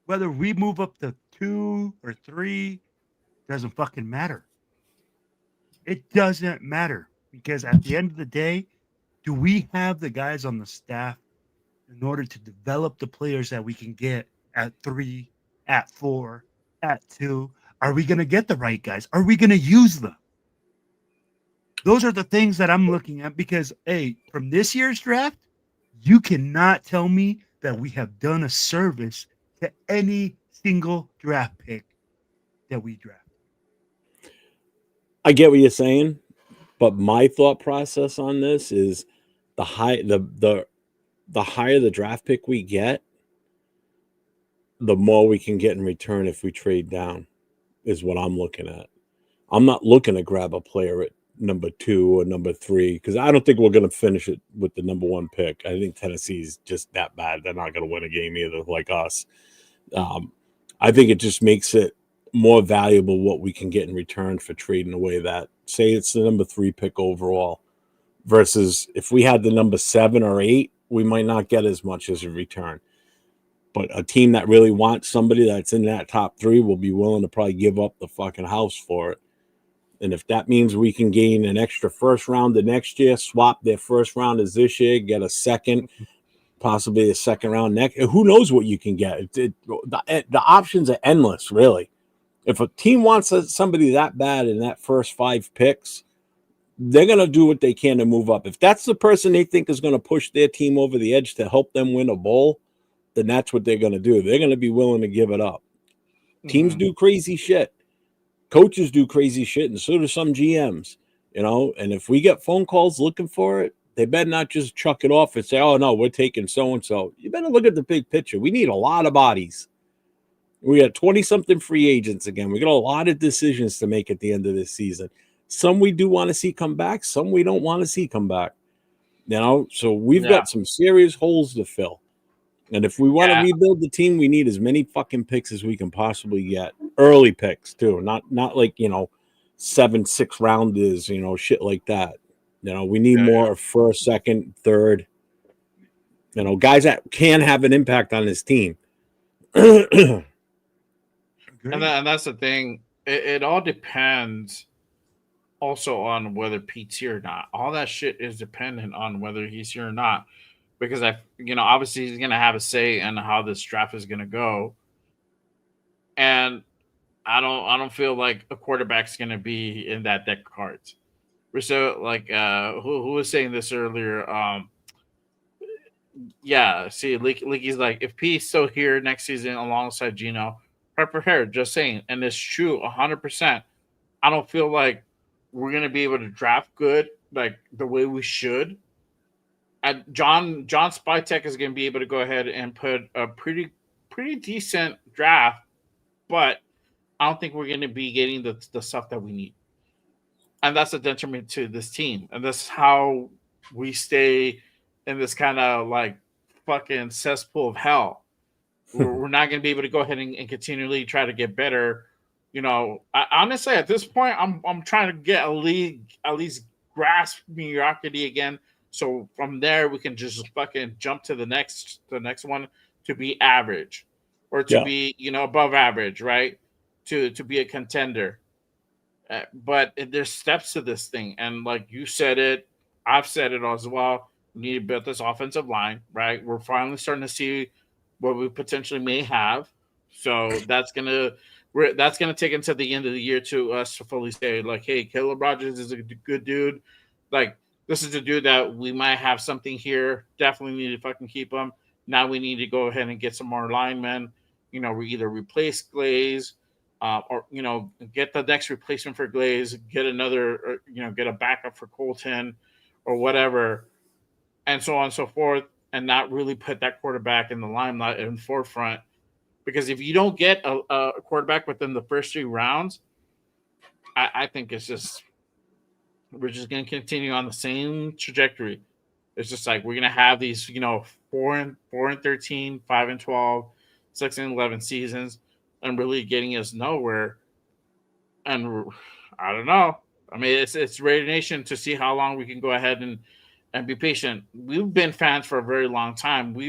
[SPEAKER 2] whether we move up to 2 or 3 doesn't fucking matter. It doesn't matter because at the end of the day, do we have the guys on the staff in order to develop the players that we can get at 3, at 4, at 2? Are we going to get the right guys? Are we going to use them? Those are the things that I'm looking at because, hey, from this year's draft, you cannot tell me that we have done a service to any single draft pick that we draft.
[SPEAKER 4] I get what you're saying, but my thought process on this is the higher the draft pick we get, the more we can get in return if we trade down, is what I'm looking at. I'm not looking to grab a player at number 2 or number 3 because I don't think we're going to finish it with the number 1 pick. I think Tennessee's just that bad. They're not going to win a game either, like us. I think it just makes it more valuable what we can get in return for trading away that. Say it's the number 3 pick overall versus if we had the number 7 or 8, we might not get as much as a return. But a team that really wants somebody that's in that top 3 will be willing to probably give up the fucking house for it. And if that means we can gain an extra first round the next year, swap their first round as this year, get a second, possibly a second round next, who knows what you can get? The options are endless, really. If a team wants somebody that bad in that first 5 picks, they're going to do what they can to move up. If that's the person they think is going to push their team over the edge to help them win a bowl, then that's what they're going to do. They're going to be willing to give it up. Teams do crazy shit. coaches do crazy shit, and so do some GMs, you know. And if we get phone calls looking for it, they better not just chuck it off and say, "Oh no, we're taking so and so." You better look at the big picture. We need a lot of bodies. We got 20-something free agents again. We got a lot of decisions to make at the end of this season. Some we do want to see come back. Some we don't want to see come back. You know, so we've got some serious holes to fill. And if we want to rebuild the team, we need as many fucking picks as we can possibly get. Early picks too, not like 7, 6 rounders, shit like that. We need more first, second, third. Guys that can have an impact on this team.
[SPEAKER 1] And that's the thing. It all depends also on whether Pete's here or not. All that shit is dependent on whether he's here or not. Because obviously he's gonna have a say in how this draft is gonna go. And I don't feel like a quarterback's gonna be in that deck of cards. So like who was saying this earlier? Leaky's like, if Pete's still here next season alongside Gino, prepared, just saying. And it's true 100%. I don't feel like we're gonna be able to draft good like the way we should. And John Spytek is going to be able to go ahead and put a pretty decent draft, but I don't think we're going to be getting the stuff that we need, and that's a detriment to this team. And that's how we stay in this kind of like fucking cesspool of hell. We're not going to be able to go ahead and continually try to get better. Honestly, at this point, I'm trying to get at least grasp mediocrity again. So from there, we can just fucking jump to the next one to be average, or to be above average, right? To be a contender. But there's steps to this thing, and like you said it, I've said it as well. We need to build this offensive line, right? We're finally starting to see what we potentially may have. So that's gonna take until the end of the year to us to fully say like, hey, Caleb Rogers is a good dude, like. This is a dude that we might have something here. Definitely need to fucking keep him. Now we need to go ahead and get some more linemen. We either replace Glaze, or get the next replacement for Glaze. Get another, get a backup for Colton, or whatever, and so on and so forth. And not really put that quarterback in the limelight in forefront, because if you don't get a quarterback within the first 3 rounds, I think it's just. We're just going to continue on the same trajectory. It's just like we're going to have these, 4-13, 5-12, 6-11 seasons, and really getting us nowhere. And I don't know. I mean, it's Raider Nation to see how long we can go ahead and be patient. We've been fans for a very long time. We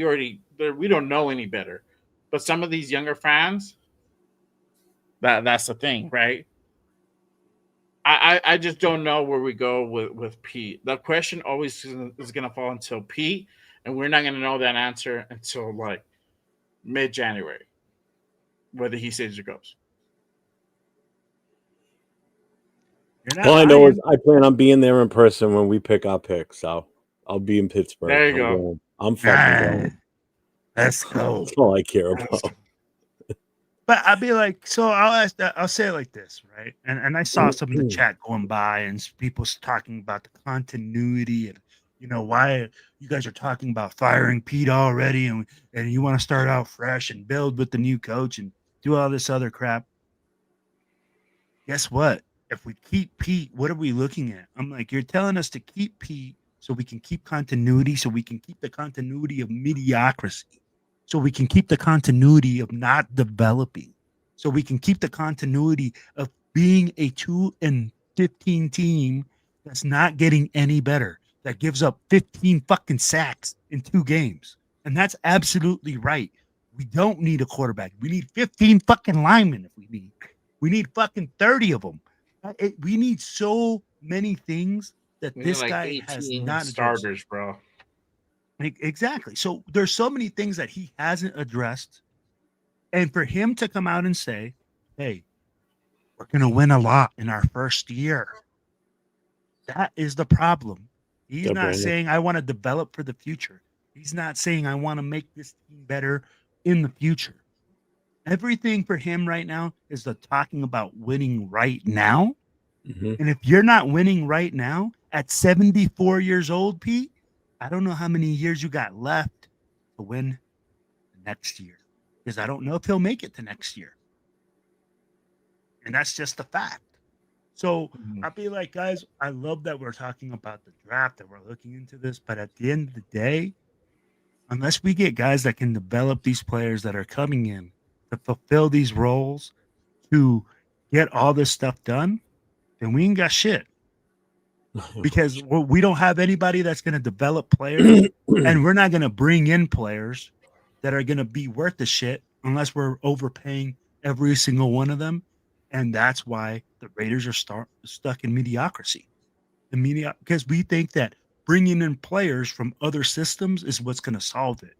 [SPEAKER 1] don't know any better. But some of these younger fans, that's the thing, right? I just don't know where we go with Pete. The question always is going to fall until Pete, and we're not going to know that answer until like mid-January, whether he stays or goes.
[SPEAKER 4] All I know is I plan on being there in person when we pick our picks. So I'll be in Pittsburgh.
[SPEAKER 1] There you go.
[SPEAKER 4] I'm fucking going.
[SPEAKER 2] Let's go.
[SPEAKER 4] That's all I care about.
[SPEAKER 2] But I'd be like, so I'll say it like this, right? And I saw some of the chat going by and people talking about the continuity and, why you guys are talking about firing Pete already and you want to start out fresh and build with the new coach and do all this other crap. Guess what? If we keep Pete, what are we looking at? I'm like, you're telling us to keep Pete so we can keep continuity, so we can keep the continuity of mediocrity. So we can keep the continuity of not developing. So we can keep the continuity of being a 2-15 team that's not getting any better, that gives up 15 fucking sacks in 2 games. And that's absolutely right. We don't need a quarterback. We need 15 fucking linemen if we need. We need fucking 30 of them. We need so many things that this guy has not
[SPEAKER 1] starters,
[SPEAKER 2] addressed.
[SPEAKER 1] Bro.
[SPEAKER 2] Exactly. So there's so many things that he hasn't addressed. And for him to come out and say, hey, we're going to win a lot in our first year. That is the problem. He's not saying I want to develop for the future. He's not saying I want to make this team better in the future. Everything for him right now is the talking about winning right now.
[SPEAKER 4] Mhm.
[SPEAKER 2] And if you're not winning right now at 74 years old, Pete, I don't know how many years you got left to win next year, because I don't know if he'll make it to next year. And that's just the fact. So
[SPEAKER 1] Mhm.
[SPEAKER 2] I'll be like, guys, I love that we're talking about the draft, that we're looking into this, but at the end of the day, unless we get guys that can develop these players that are coming in to fulfill these roles, to get all this stuff done, then we ain't got shit. Because we don't have anybody that's going to develop players, and we're not going to bring in players that are going to be worth the shit unless we're overpaying every single one of them. And that's why the Raiders are stuck in mediocrity. Because we think that bringing in players from other systems is what's going to solve it.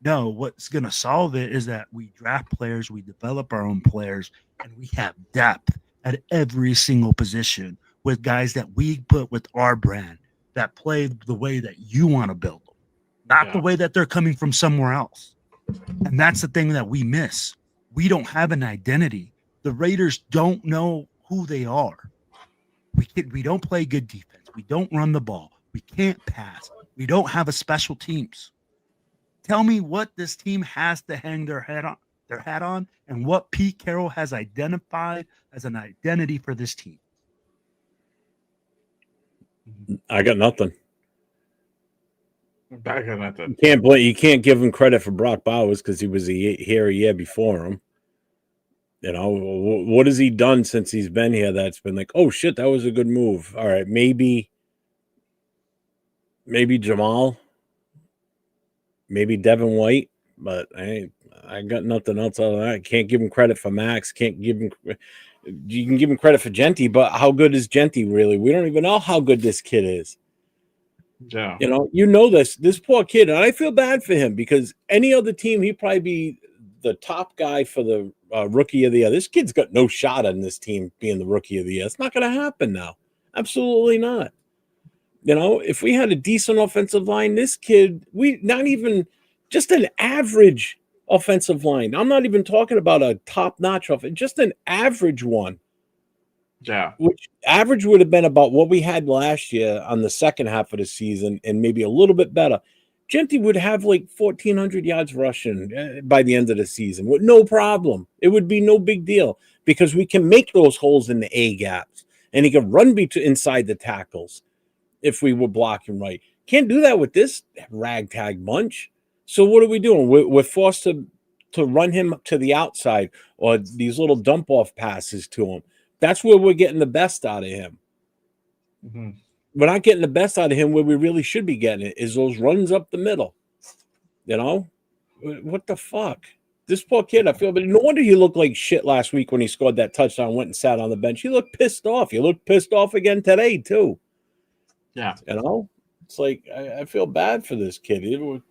[SPEAKER 2] No, what's going to solve it is that we draft players, we develop our own players, and we have depth at every single position with guys that we put with our brand that play the way that you want to build them, not the way that they're coming from somewhere else. And that's the thing that we miss. We don't have an identity. The Raiders don't know who they are. We don't play good defense. We don't run the ball. We can't pass. We don't have a special teams. Tell me what this team has to hang their hat on, and what Pete Carroll has identified as an identity for this team.
[SPEAKER 4] I got nothing.
[SPEAKER 1] I got nothing.
[SPEAKER 4] You can't give him credit for Brock Bowers because he was here a year before him. You know, what has he done since he's been here that's been like, oh shit, that was a good move. All right, maybe Jamal, maybe Devin White, but I got nothing else out of that. Can't give him credit for Max. Can't give him. You can give him credit for Genty, but how good is Genty really? We don't even know how good this kid is.
[SPEAKER 1] Yeah.
[SPEAKER 4] You know this poor kid, and I feel bad for him because any other team, he'd probably be the top guy for the rookie of the year. This kid's got no shot on this team being the rookie of the year. It's not going to happen now. Absolutely not. You know, if we had a decent offensive line, this kid, not even just an average offensive line. I'm not even talking about a top-notch offense, just an average one.
[SPEAKER 1] Yeah.
[SPEAKER 4] Which average would have been about what we had last year on the second half of the season and maybe a little bit better. Genty would have like 1,400 yards rushing by the end of the season with no problem. It would be no big deal because we can make those holes in the A gaps and he can run inside the tackles if we were blocking right. Can't do that with this ragtag bunch. So what are we doing? We're forced to run him to the outside or these little dump off passes to him. That's where we're getting the best out of him.
[SPEAKER 1] Mm-hmm.
[SPEAKER 4] We're not getting the best out of him where we really should be getting it is those runs up the middle. You know? What the fuck? This poor kid, I feel, but no wonder he looked like shit last week when he scored that touchdown, went and sat on the bench. He looked pissed off. He looked pissed off again today, too.
[SPEAKER 1] Yeah.
[SPEAKER 4] You know? It's like, I feel bad for this kid.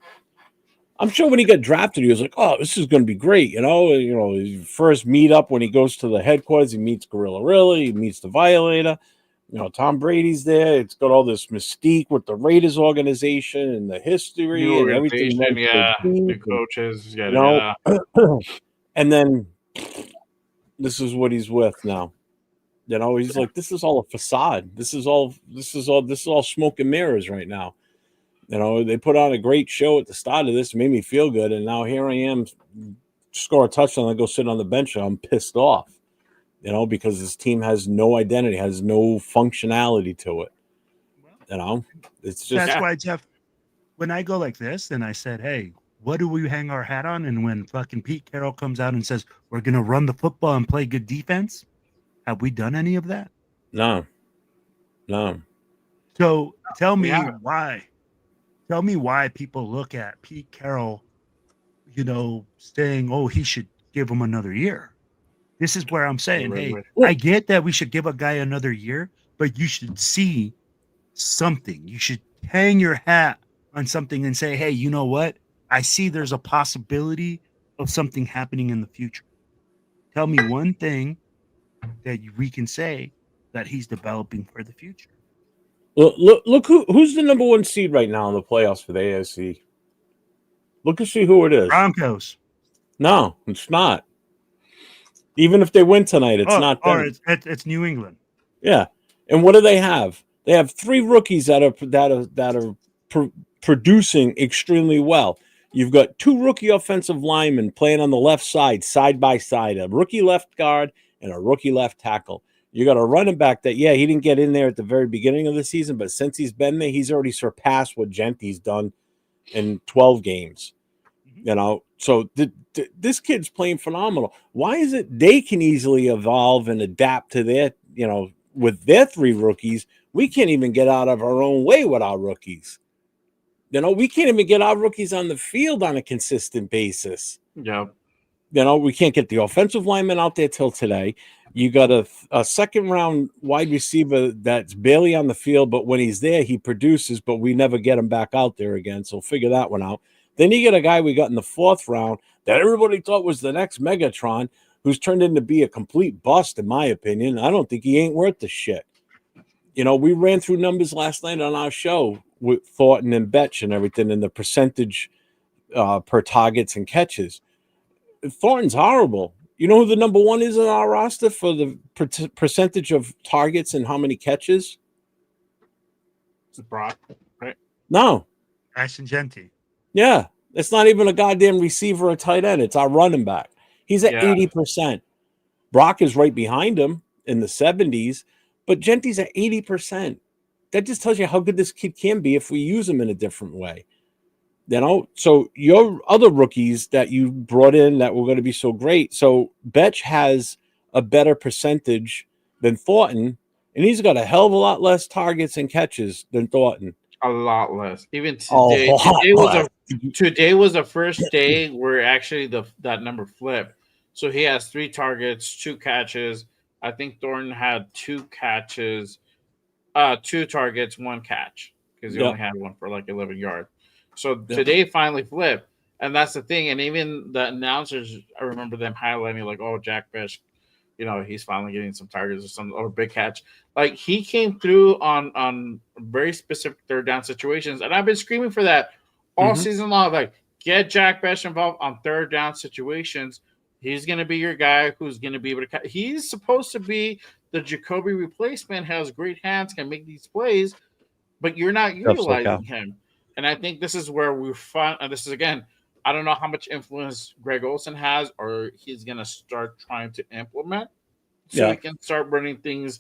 [SPEAKER 4] I'm sure when he got drafted, he was like, oh, this is going to be great. You know, his first meet up when he goes to the headquarters, he meets Gorilla Really, he meets the Violator. You know, Tom Brady's there. It's got all this mystique with the Raiders organization and the history
[SPEAKER 1] New
[SPEAKER 4] and everything.
[SPEAKER 1] organization, yeah. New coaches,
[SPEAKER 4] you know, and then this is what he's with now. You know, he's like, this is all a facade. This is all smoke and mirrors right now. You know, they put on a great show at the start of this, made me feel good, and now here I am, score a touchdown, I go sit on the bench, and I'm pissed off. You know, because this team has no identity, has no functionality to it. You know, it's just
[SPEAKER 2] that's why, Jeff, when I go like this, then I said, hey, what do we hang our hat on? And when fucking Pete Carroll comes out and says, we're going to run the football and play good defense, have we done any of that?
[SPEAKER 4] No.
[SPEAKER 2] So tell me why. Tell me why people look at Pete Carroll, you know, saying, oh, he should give him another year. This is where I'm saying, hey, I get that we should give a guy another year, but you should see something. You should hang your hat on something and say, hey, you know what? I see there's a possibility of something happening in the future. Tell me one thing that we can say that he's developing for the future.
[SPEAKER 4] Well, look who's the number one seed right now in the playoffs for the AFC. Look and see who it is.
[SPEAKER 2] Broncos.
[SPEAKER 4] No, it's not. Even if they win tonight, it's not them.
[SPEAKER 2] Or it's New England.
[SPEAKER 4] Yeah. And what do they have? They have 3 rookies that are producing extremely well. You've got 2 rookie offensive linemen playing on the left side by side, a rookie left guard and a rookie left tackle. You got a running back that, he didn't get in there at the very beginning of the season, but since he's been there, he's already surpassed what Genty's done in 12 games. So this kid's playing phenomenal. Why is it they can easily evolve and adapt to their, with their 3 rookies? We can't even get out of our own way with our rookies. We can't even get our rookies on the field on a consistent basis.
[SPEAKER 1] Yeah.
[SPEAKER 4] We can't get the offensive lineman out there till today. You got a second round wide receiver that's barely on the field, but when he's there, he produces, but we never get him back out there again. So figure that one out. Then you get a guy we got in the 4th round that everybody thought was the next Megatron, who's turned into be a complete bust, in my opinion. I don't think he ain't worth the shit. We ran through numbers last night on our show with Thornton and Betch and everything, and the percentage per targets and catches. Thornton's horrible. You know who the number 1 is in our roster for the percentage of targets and how many catches?
[SPEAKER 1] It's Brock, right?
[SPEAKER 4] No.
[SPEAKER 2] Ashton Genty.
[SPEAKER 4] Yeah. It's not even a goddamn receiver or tight end. It's our running back. He's at 80%. Brock is right behind him in the 70s, but Genty's at 80%. That just tells you how good this kid can be if we use him in a different way. So your other rookies that you brought in that were going to be so great. So Betch has a better percentage than Thornton, and he's got a hell of a lot less targets and catches than Thornton.
[SPEAKER 1] A lot less. Even today, today was the first day where actually that number flipped. So he has 3 targets, 2 catches. I think Thornton had 2 catches, 2 targets, 1 catch because he only had 1 for like 11 yards. So today finally flipped, and that's the thing. And even the announcers, I remember them highlighting like, "Oh, Jack Fish, he's finally getting some targets or big catch." Like he came through on very specific 3rd down situations, and I've been screaming for that all season long. Like, get Jack Fish involved on 3rd down situations. He's going to be your guy who's going to be able to catch. He's supposed to be the Jacoby replacement. Has great hands, can make these plays, but you're not utilizing him. And I think this is where we find, and this is again, I don't know how much influence Greg Olsen has, or he's going to start trying to implement so he can start running things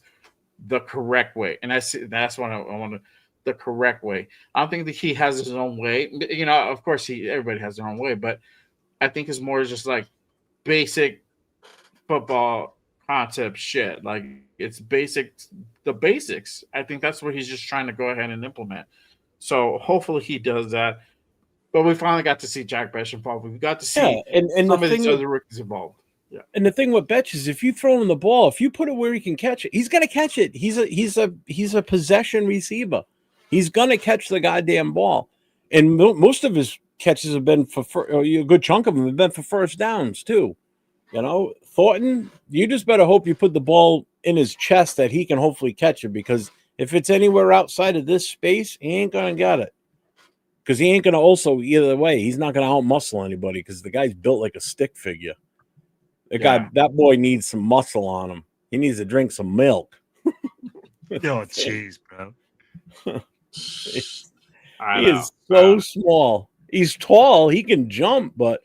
[SPEAKER 1] the correct way. And that's what I want to, the correct way. I don't think that he has his own way. Of course, everybody has their own way, but I think it's more just like basic football concept shit. Like it's the basics. I think that's what he's just trying to go ahead and implement. So hopefully he does that. But we finally got to see Jack Betch involved. We got to see
[SPEAKER 4] and
[SPEAKER 1] some of these other rookies involved. Yeah.
[SPEAKER 4] And the thing with Betch is if you throw him the ball, if you put it where he can catch it, he's gonna catch it. He's a possession receiver. He's gonna catch the goddamn ball. And most of his catches have been a good chunk of them have been for first downs too. Thornton, you just better hope you put the ball in his chest that he can hopefully catch it, because if it's anywhere outside of this space, he ain't going to get it. Because he ain't going to also, either way, he's not going to out-muscle anybody because the guy's built like a stick figure. That boy needs some muscle on him. He needs to drink some milk.
[SPEAKER 2] Jeez, bro.
[SPEAKER 4] He is so small. He's tall. He can jump, but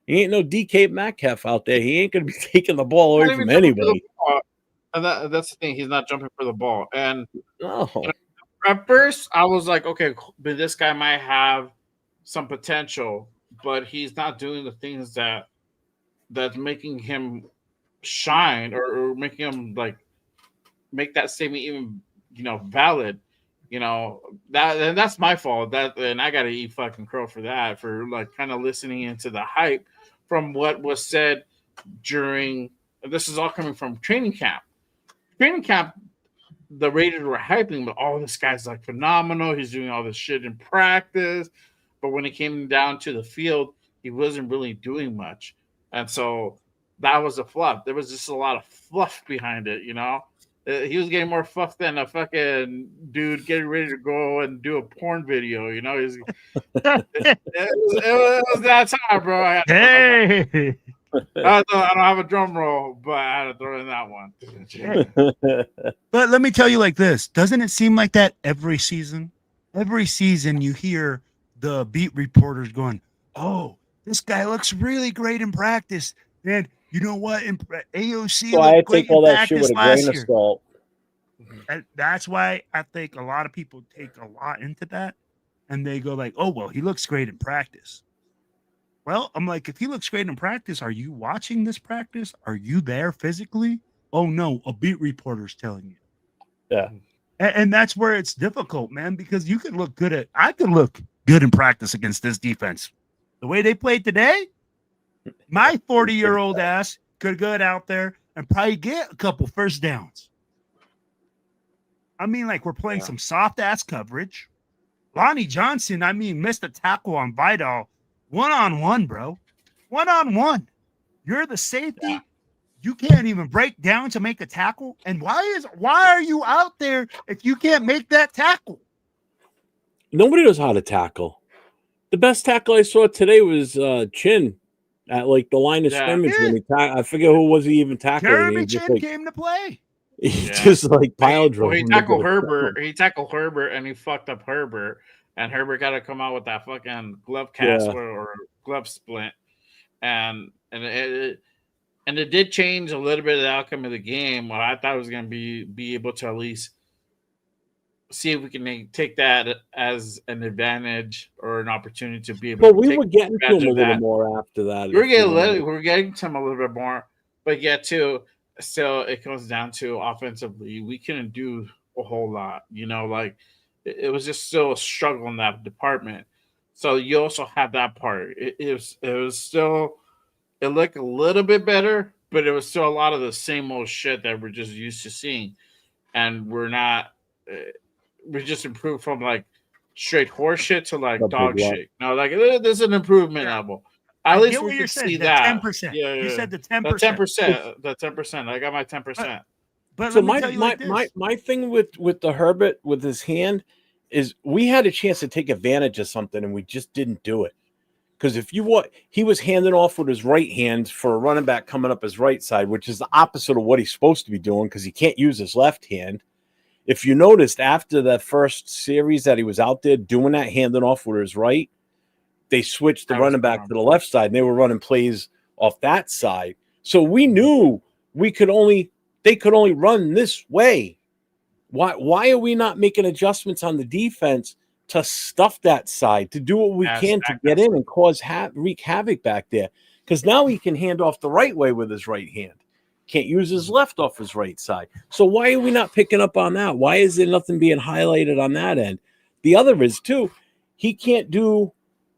[SPEAKER 4] he ain't no DK Metcalf out there. He ain't going to be taking the ball away from anybody.
[SPEAKER 1] And that's the thing. He's not jumping for the ball. And
[SPEAKER 4] no.
[SPEAKER 1] At first, I was like, okay, but this guy might have some potential, but he's not doing the things that's making him shine or making him like make that statement even valid. That's my fault. And I gotta eat fucking crow for that, for like kind of listening into the hype from what was said during. This is all coming from training camp. Training camp, the Raiders were hyping, but this guy's like phenomenal. He's doing all this shit in practice, but when it came down to the field, he wasn't really doing much, and so that was a fluff. There was just a lot of fluff behind it, He was getting more fluff than a fucking dude getting ready to go and do a porn video, It was that time, bro.
[SPEAKER 2] Hey,
[SPEAKER 1] I don't have a drum roll, but I had to throw in that one.
[SPEAKER 2] But let me tell you like this. Doesn't it seem like that every season? Every season you hear the beat reporters going, oh, this guy looks really great in practice. And you know what? AOC
[SPEAKER 4] So I
[SPEAKER 2] looked great
[SPEAKER 4] take all
[SPEAKER 2] in
[SPEAKER 4] that shit
[SPEAKER 2] practice
[SPEAKER 4] with a grain
[SPEAKER 2] last
[SPEAKER 4] of
[SPEAKER 2] year.
[SPEAKER 4] salt.
[SPEAKER 2] And that's why I think a lot of people take a lot into that. And they go like, oh, well, he looks great in practice. Well, I'm like, if he looks great in practice, are you watching this practice? Are you there physically? Oh, no, a beat reporter's telling you.
[SPEAKER 4] Yeah.
[SPEAKER 2] And that's where it's difficult, man, because you could look good I could look good in practice against this defense. The way they played today, my 40-year-old ass could go out there and probably get a couple first downs. I mean, like, we're playing some soft ass coverage. Lonnie Johnson, missed a tackle on Vidal. 1-on-1, bro. 1-on-1. You're the safety. Yeah. You can't even break down to make a tackle. And why are you out there if you can't make that tackle?
[SPEAKER 4] Nobody knows how to tackle. The best tackle I saw today was Chin at like the line of scrimmage when he I forget who was he even tackling.
[SPEAKER 2] Jeremy Chin came to play.
[SPEAKER 4] He just like pile drove.
[SPEAKER 1] He tackled Herbert. He tackled Herbert and he fucked up Herbert. And Herbert got to come out with that fucking glove cast or glove splint. And it did change a little bit of the outcome of the game. Well, I thought it was going to be able to at least see if we can take that as an advantage or an opportunity to be able.
[SPEAKER 4] But we were getting to him a little more after that.
[SPEAKER 1] We're getting to him a little bit more, but too. Still, it comes down to offensively, we couldn't do a whole lot. Like it was just still a struggle in that department. So you also have that part. It was still. It looked a little bit better, but it was still a lot of the same old shit that we're just used to seeing. And we're not, we just improved from like straight horse shit to like dog shit. No, like there's an improvement level. At least we can see that.
[SPEAKER 2] 10%.
[SPEAKER 1] Yeah.
[SPEAKER 2] You said the 10%.
[SPEAKER 1] The 10%. I got my 10%.
[SPEAKER 2] But
[SPEAKER 4] so my thing with the Herbert with his hand is we had a chance to take advantage of something and we just didn't do it. Because he was handing off with his right hand for a running back coming up his right side, which is the opposite of what he's supposed to be doing because he can't use his left hand. If you noticed after that first series that he was out there doing that, handing off with his right, they switched the running back to the left side and they were running plays off that side. So we knew they could only run this way. Why are we not making adjustments on the defense to stuff that side, to do what we can to get in and wreak havoc back there? Because now he can hand off the right way with his right hand. Can't use his left off his right side. So why are we not picking up on that? Why is there nothing being highlighted on that end? The other is, too, he can't do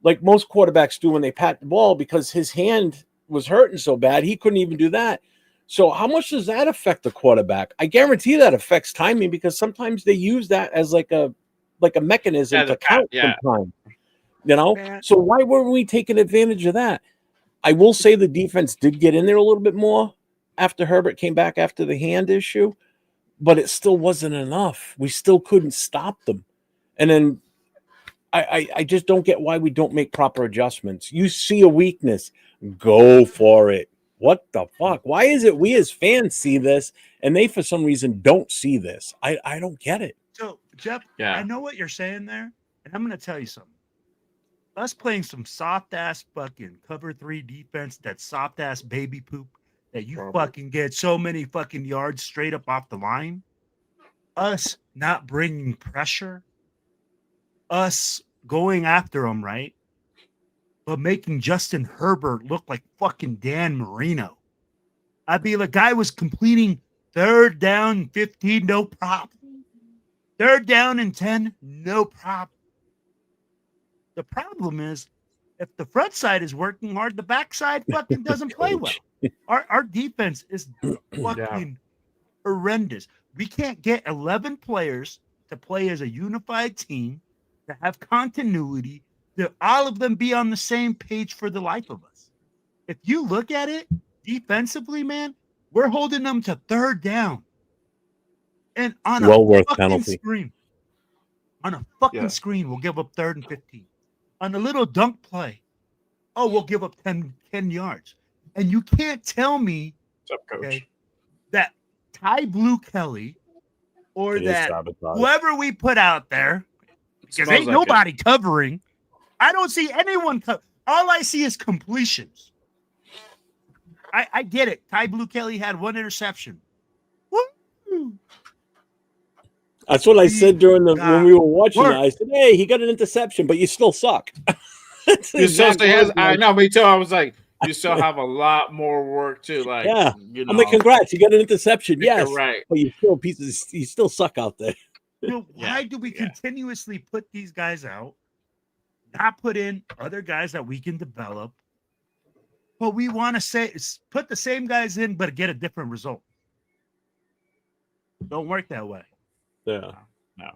[SPEAKER 4] like most quarterbacks do when they pat the ball because his hand was hurting so bad, he couldn't even do that. So how much does that affect the quarterback? I guarantee that affects timing because sometimes they use that as like a mechanism to count some time. So why weren't we taking advantage of that? I will say the defense did get in there a little bit more after Herbert came back after the hand issue, but it still wasn't enough. We still couldn't stop them. And then I just don't get why we don't make proper adjustments. You see a weakness, go for it. What the fuck? Why is it we as fans see this and they for some reason don't see this? I don't get it.
[SPEAKER 2] So, Jeff, I know what you're saying there, and I'm going to tell you something. Us playing some soft-ass fucking cover 3 defense, that soft-ass baby poop that you fucking get so many fucking yards straight up off the line, us not bringing pressure, us going after them, right? But making Justin Herbert look like fucking Dan Marino. The guy was completing 3rd down 15, no problem. 3rd down and 10, no problem. The problem is, if the front side is working hard, the back side fucking doesn't play well. Our defense is fucking horrendous. We can't get 11 players to play as a unified team, to have continuity, to all of them be on the same page for the life of us. If you look at it defensively, man, we're holding them to 3rd down. And on a fucking screen. On a fucking screen, we'll give up 3rd and 15. On a little dunk play, we'll give up 10 yards. And you can't tell me,
[SPEAKER 1] What's up, coach?
[SPEAKER 2] okay, that Ty Blue Kelly or
[SPEAKER 4] It is
[SPEAKER 2] that
[SPEAKER 4] sabotage.
[SPEAKER 2] whoever we put out there, because
[SPEAKER 1] Smells
[SPEAKER 2] ain't
[SPEAKER 1] like
[SPEAKER 2] nobody covering. I don't see anyone. All I see is completions. I get it. Ty Blue Kelly had one interception. Woo!
[SPEAKER 4] That's what I said during when we were watching it.
[SPEAKER 2] work.
[SPEAKER 4] I said, "Hey, he got an interception, but you still suck." That's the
[SPEAKER 1] You still
[SPEAKER 4] exact
[SPEAKER 1] say his.
[SPEAKER 4] words
[SPEAKER 1] I know, me too. I was like, you still have a lot more work to like.
[SPEAKER 4] Yeah.
[SPEAKER 1] You know,
[SPEAKER 4] I'm like, "Congrats, you got an interception."
[SPEAKER 1] you're
[SPEAKER 4] Yes,
[SPEAKER 1] right.
[SPEAKER 4] but you still pieces. You still suck out there.
[SPEAKER 2] Why do we continuously put these guys out? Not put in other guys that we can develop, but we want to say put the same guys in, but get a different result. Don't work that way.
[SPEAKER 4] Yeah.
[SPEAKER 1] No.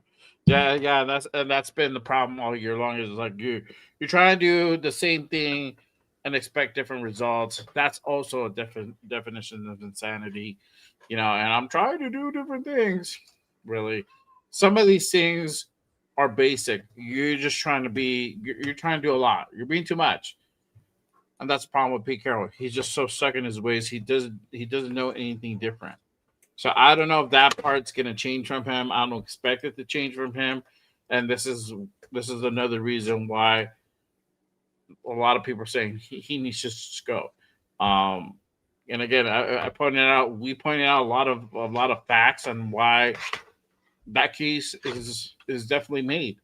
[SPEAKER 1] Yeah. That's been the problem all year long. Is like you're trying to do the same thing and expect different results. That's also a different definition of insanity, you know. And I'm trying to do different things. Really, some of these things are basic. You're just trying to be. You're trying to do a lot. You're being too much. And that's the problem with Pete Carroll. He's just so stuck in his ways. He doesn't know anything different. So I don't know if that part's going to change from him. I don't expect it to change from him, and this is another reason why a lot of people are saying he needs to just go. And again, I pointed out we pointed out a lot of facts on why that case is definitely made.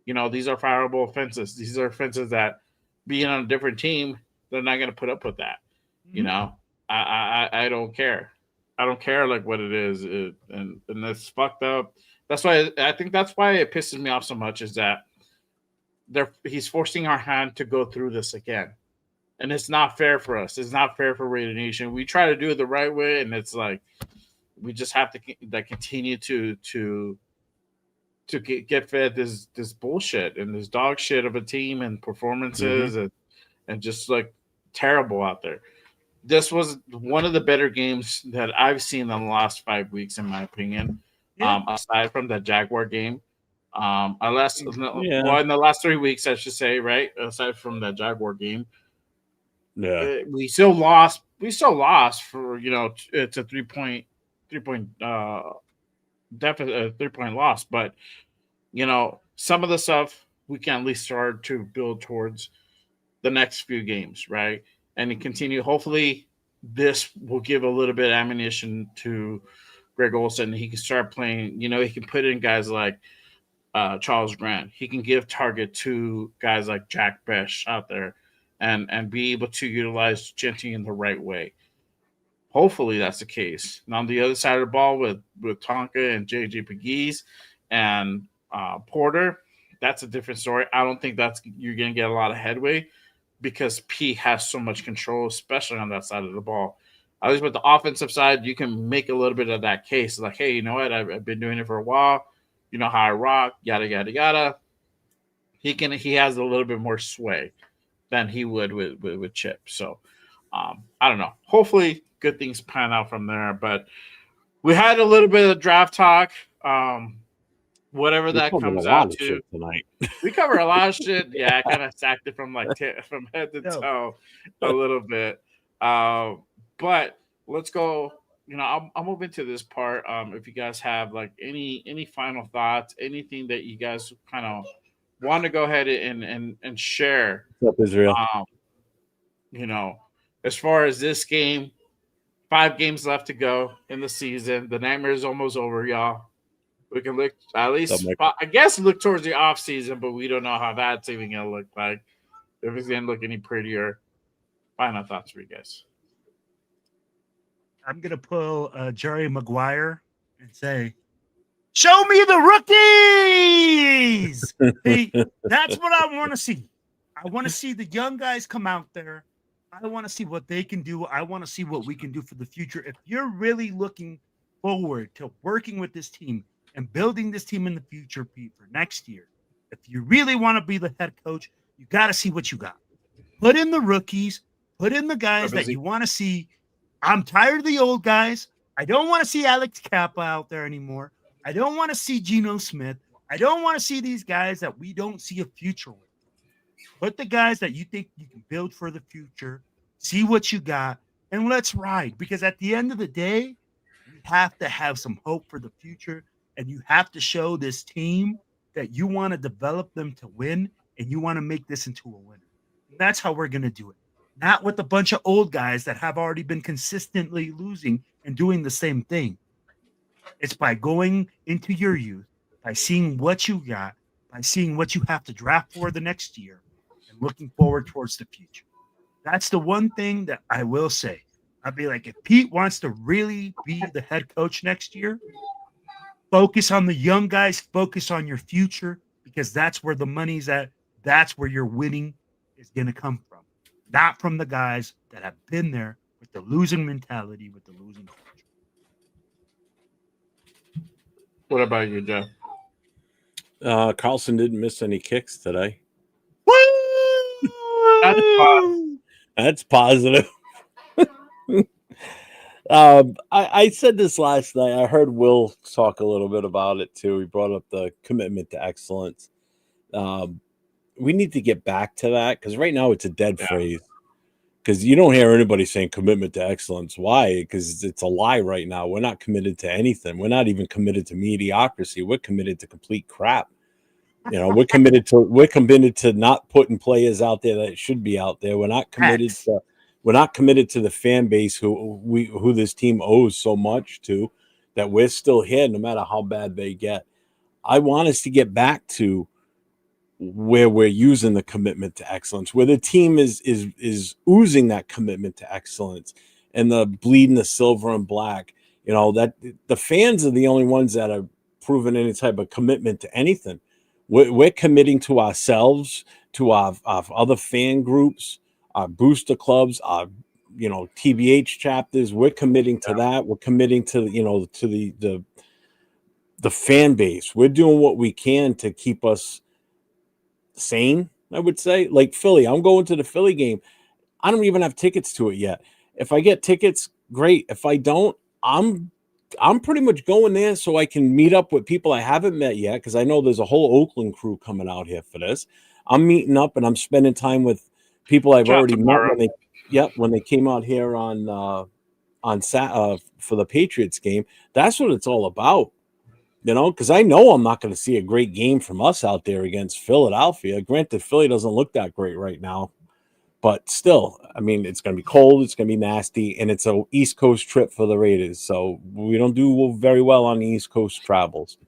[SPEAKER 1] You know, these are fireable offenses. These are offenses that being on a different team, they're not going to put up with that. You know, I don't care. I don't care like what it is, and that's fucked up. That's why I think that's why it pisses me off so much is that he's forcing our hand to go through this again, and it's not fair for us. It's not fair for Raider Nation. We try to do it the right way, and it's like we just have to continue to get fed this bullshit and this dog shit of a team and performances and just like terrible out there. This was one of the better games that I've seen in the last 5 weeks, in my opinion.
[SPEAKER 2] Yeah.
[SPEAKER 1] Aside from the Jaguar game, well, in the last 3 weeks, I should say, right? Aside from the Jaguar game, we still lost. We still lost for it's a 3-point deficit, 3-point loss. But some of the stuff we can at least start to build towards the next few games, right? And continue. Hopefully, this will give a little bit of ammunition to Greg Olsen. He can start playing. He can put in guys like Charles Grant. He can give target to guys like Jack Besh out there, and be able to utilize Genty in the right way. Hopefully, that's the case. And on the other side of the ball with Tonka and JJ Pegues and Porter, that's a different story. I don't think you're going to get a lot of headway, because P has so much control, especially on that side of the ball. At least with the offensive side, you can make a little bit of that case. Like, hey, you know what? I've been doing it for a while. You know how I rock, yada, yada, yada. He has a little bit more sway than he would with Chip. So, I don't know. Hopefully, good things pan out from there. But we had a little bit of draft talk. Whatever that comes out to
[SPEAKER 4] tonight.
[SPEAKER 1] We cover a lot of shit. Yeah, I kind of stacked it from from head to toe a little bit. But let's go. I'll move into this part. If you guys have like any final thoughts, anything that you guys kind of want to go ahead and share.
[SPEAKER 4] What's up, Israel?
[SPEAKER 1] As far as this game, 5 games left to go in the season. The nightmare is almost over, y'all. We can look at least, I guess, look towards the off season, but we don't know how that's even going to look like. If it's going to look any prettier. Final thoughts for you guys.
[SPEAKER 2] I'm going to pull Jerry Maguire and say, show me the rookies. Hey, that's what I want to see. I want to see the young guys come out there. I want to see what they can do. I want to see what we can do for the future. If you're really looking forward to working with this team and building this team in the future, Pete, for next year, if you really want to be the head coach, you got to see what you got. Put in the rookies. Put in the guys that you want to see. I'm tired of the old guys. I don't want to see Alex Kappa out there anymore. I don't want to see Geno Smith. I don't want to see these guys that we don't see a future with. Put the guys that you think you can build for the future. see what you got, and let's ride. Because at the end of the day, we have to have some hope for the future, and you have to show this team that you want to develop them to win, and you want to make this into a winner. And that's how we're going to do it. Not with a bunch of old guys that have already been consistently losing and doing the same thing. It's by going into your youth, by seeing what you got, by seeing what you have to draft for the next year, and looking forward towards the future. That's the one thing that I will say. I'd be like, if Pete wants to really be the head coach next year, focus on the young guys, focus on your future, because that's where the money's at. That's where your winning is going to come from, not from the guys that have been there with the losing mentality, with the losing culture.
[SPEAKER 1] What about you, Jeff?
[SPEAKER 4] Carlson didn't miss any kicks today.
[SPEAKER 1] That's fun.
[SPEAKER 4] That's positive. I said this last night. I heard Will talk a little bit about it too. He brought up the commitment to excellence. We need to get back to that because right now it's a dead phrase. Because you don't hear anybody saying commitment to excellence. Why? Because it's a lie right now. We're not committed to anything. We're not even committed to mediocrity. We're committed to complete crap. You know, we're committed to not putting players out there that should be out there. We're not committed to the fan base who this team owes so much to, that we're still here no matter how bad they get. I want us to get back to where we're using the commitment to excellence, where the team is oozing that commitment to excellence and the bleeding the silver and black. You know, that the fans are the only ones that are proving any type of commitment to anything. We're committing to ourselves, to our other fan groups, our booster clubs, our TBH chapters. We're committing to that. We're committing to the fan base. We're doing what we can to keep us sane, I would say. Like Philly, I'm going to the Philly game. I don't even have tickets to it yet. If I get tickets, great. If I don't, I'm pretty much going there so I can meet up with people I haven't met yet, because I know there's a whole Oakland crew coming out here for this. I'm meeting up and I'm spending time with people I've already met when they came out here for the Patriots game. That's what it's all about. You know, because I know I'm not going to see a great game from us out there against Philadelphia. Granted, Philly doesn't look that great right now, but still, I mean, it's going to be cold, it's going to be nasty, and it's an East Coast trip for the Raiders. So we don't do very well on the East Coast travels.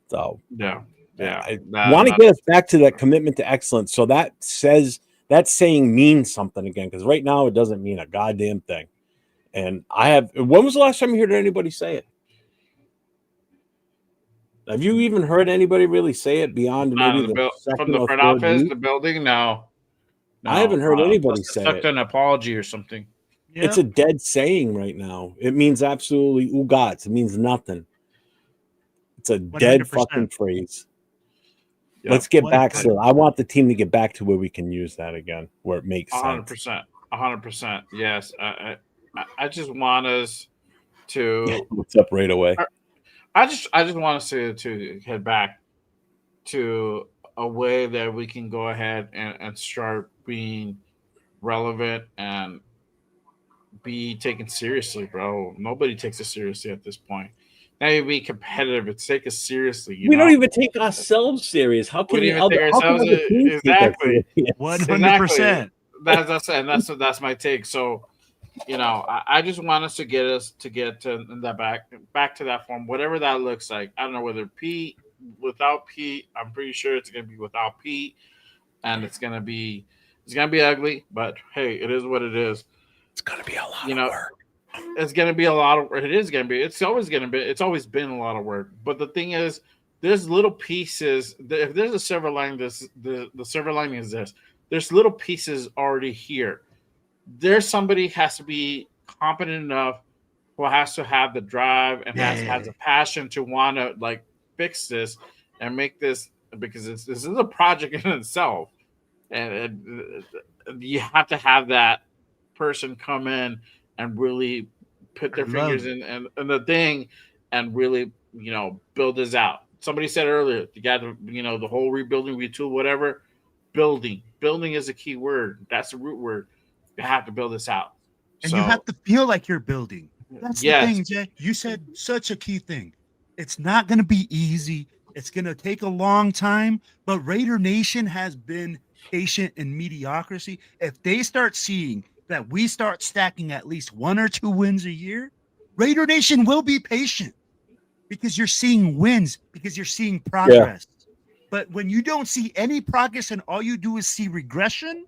[SPEAKER 4] So I want to get us back to that commitment to excellence. So that saying means something again, because right now it doesn't mean a goddamn thing. And when was the last time you heard anybody say it? Have you even heard anybody really say it beyond maybe
[SPEAKER 1] from the front office, the building? No,
[SPEAKER 4] I haven't heard anybody say it.
[SPEAKER 1] An apology or something.
[SPEAKER 4] Yeah. It's a dead saying right now. It means absolutely ugats. It means nothing. It's a 100%. Dead fucking phrase. Yep. Let's get back to it. I want the team to get back to where we can use that again, where it makes
[SPEAKER 1] 100%. 100%. Yes. I just want us to.
[SPEAKER 4] What's up right away?
[SPEAKER 1] I just want us to head back to a way that we can go ahead and start being relevant and be taken seriously, bro. Nobody takes us seriously at this point. Now you be competitive, but take us seriously.
[SPEAKER 4] We don't even take ourselves serious. How can we take ourselves
[SPEAKER 1] exactly?
[SPEAKER 2] 100%.
[SPEAKER 1] That's my take. So, I just want us to get to that back to that form, whatever that looks like. I don't know whether without Pete. I'm pretty sure it's gonna be without Pete, and it's gonna be ugly. But hey, it is what it is.
[SPEAKER 4] It's gonna be a lot of work.
[SPEAKER 1] It's gonna be a lot of. It is gonna be. It's always gonna be. It's always been a lot of work. But the thing is, there's little pieces. If there's a silver lining, the silver lining is this. There's little pieces already here. There's somebody has to be competent enough who has to have the drive and has the passion to want to fix this and make this, because this is a project in itself, and you have to have that person come in and really put their fingers in the thing and really build this out. Somebody said earlier, you got to the whole rebuilding, retool, whatever. Building is a key word. That's the root word. You have to build this out.
[SPEAKER 2] And
[SPEAKER 1] So,
[SPEAKER 2] you have to feel like you're building. That's the
[SPEAKER 1] yes.
[SPEAKER 2] thing, Jay. You said such a key thing. It's not going to be easy. It's going to take a long time, but Raider Nation has been patient in mediocrity. If they start seeing that we start stacking at least 1 or 2 wins a year, Raider Nation will be patient because you're seeing wins, because you're seeing progress. But when you don't see any progress and all you do is see regression,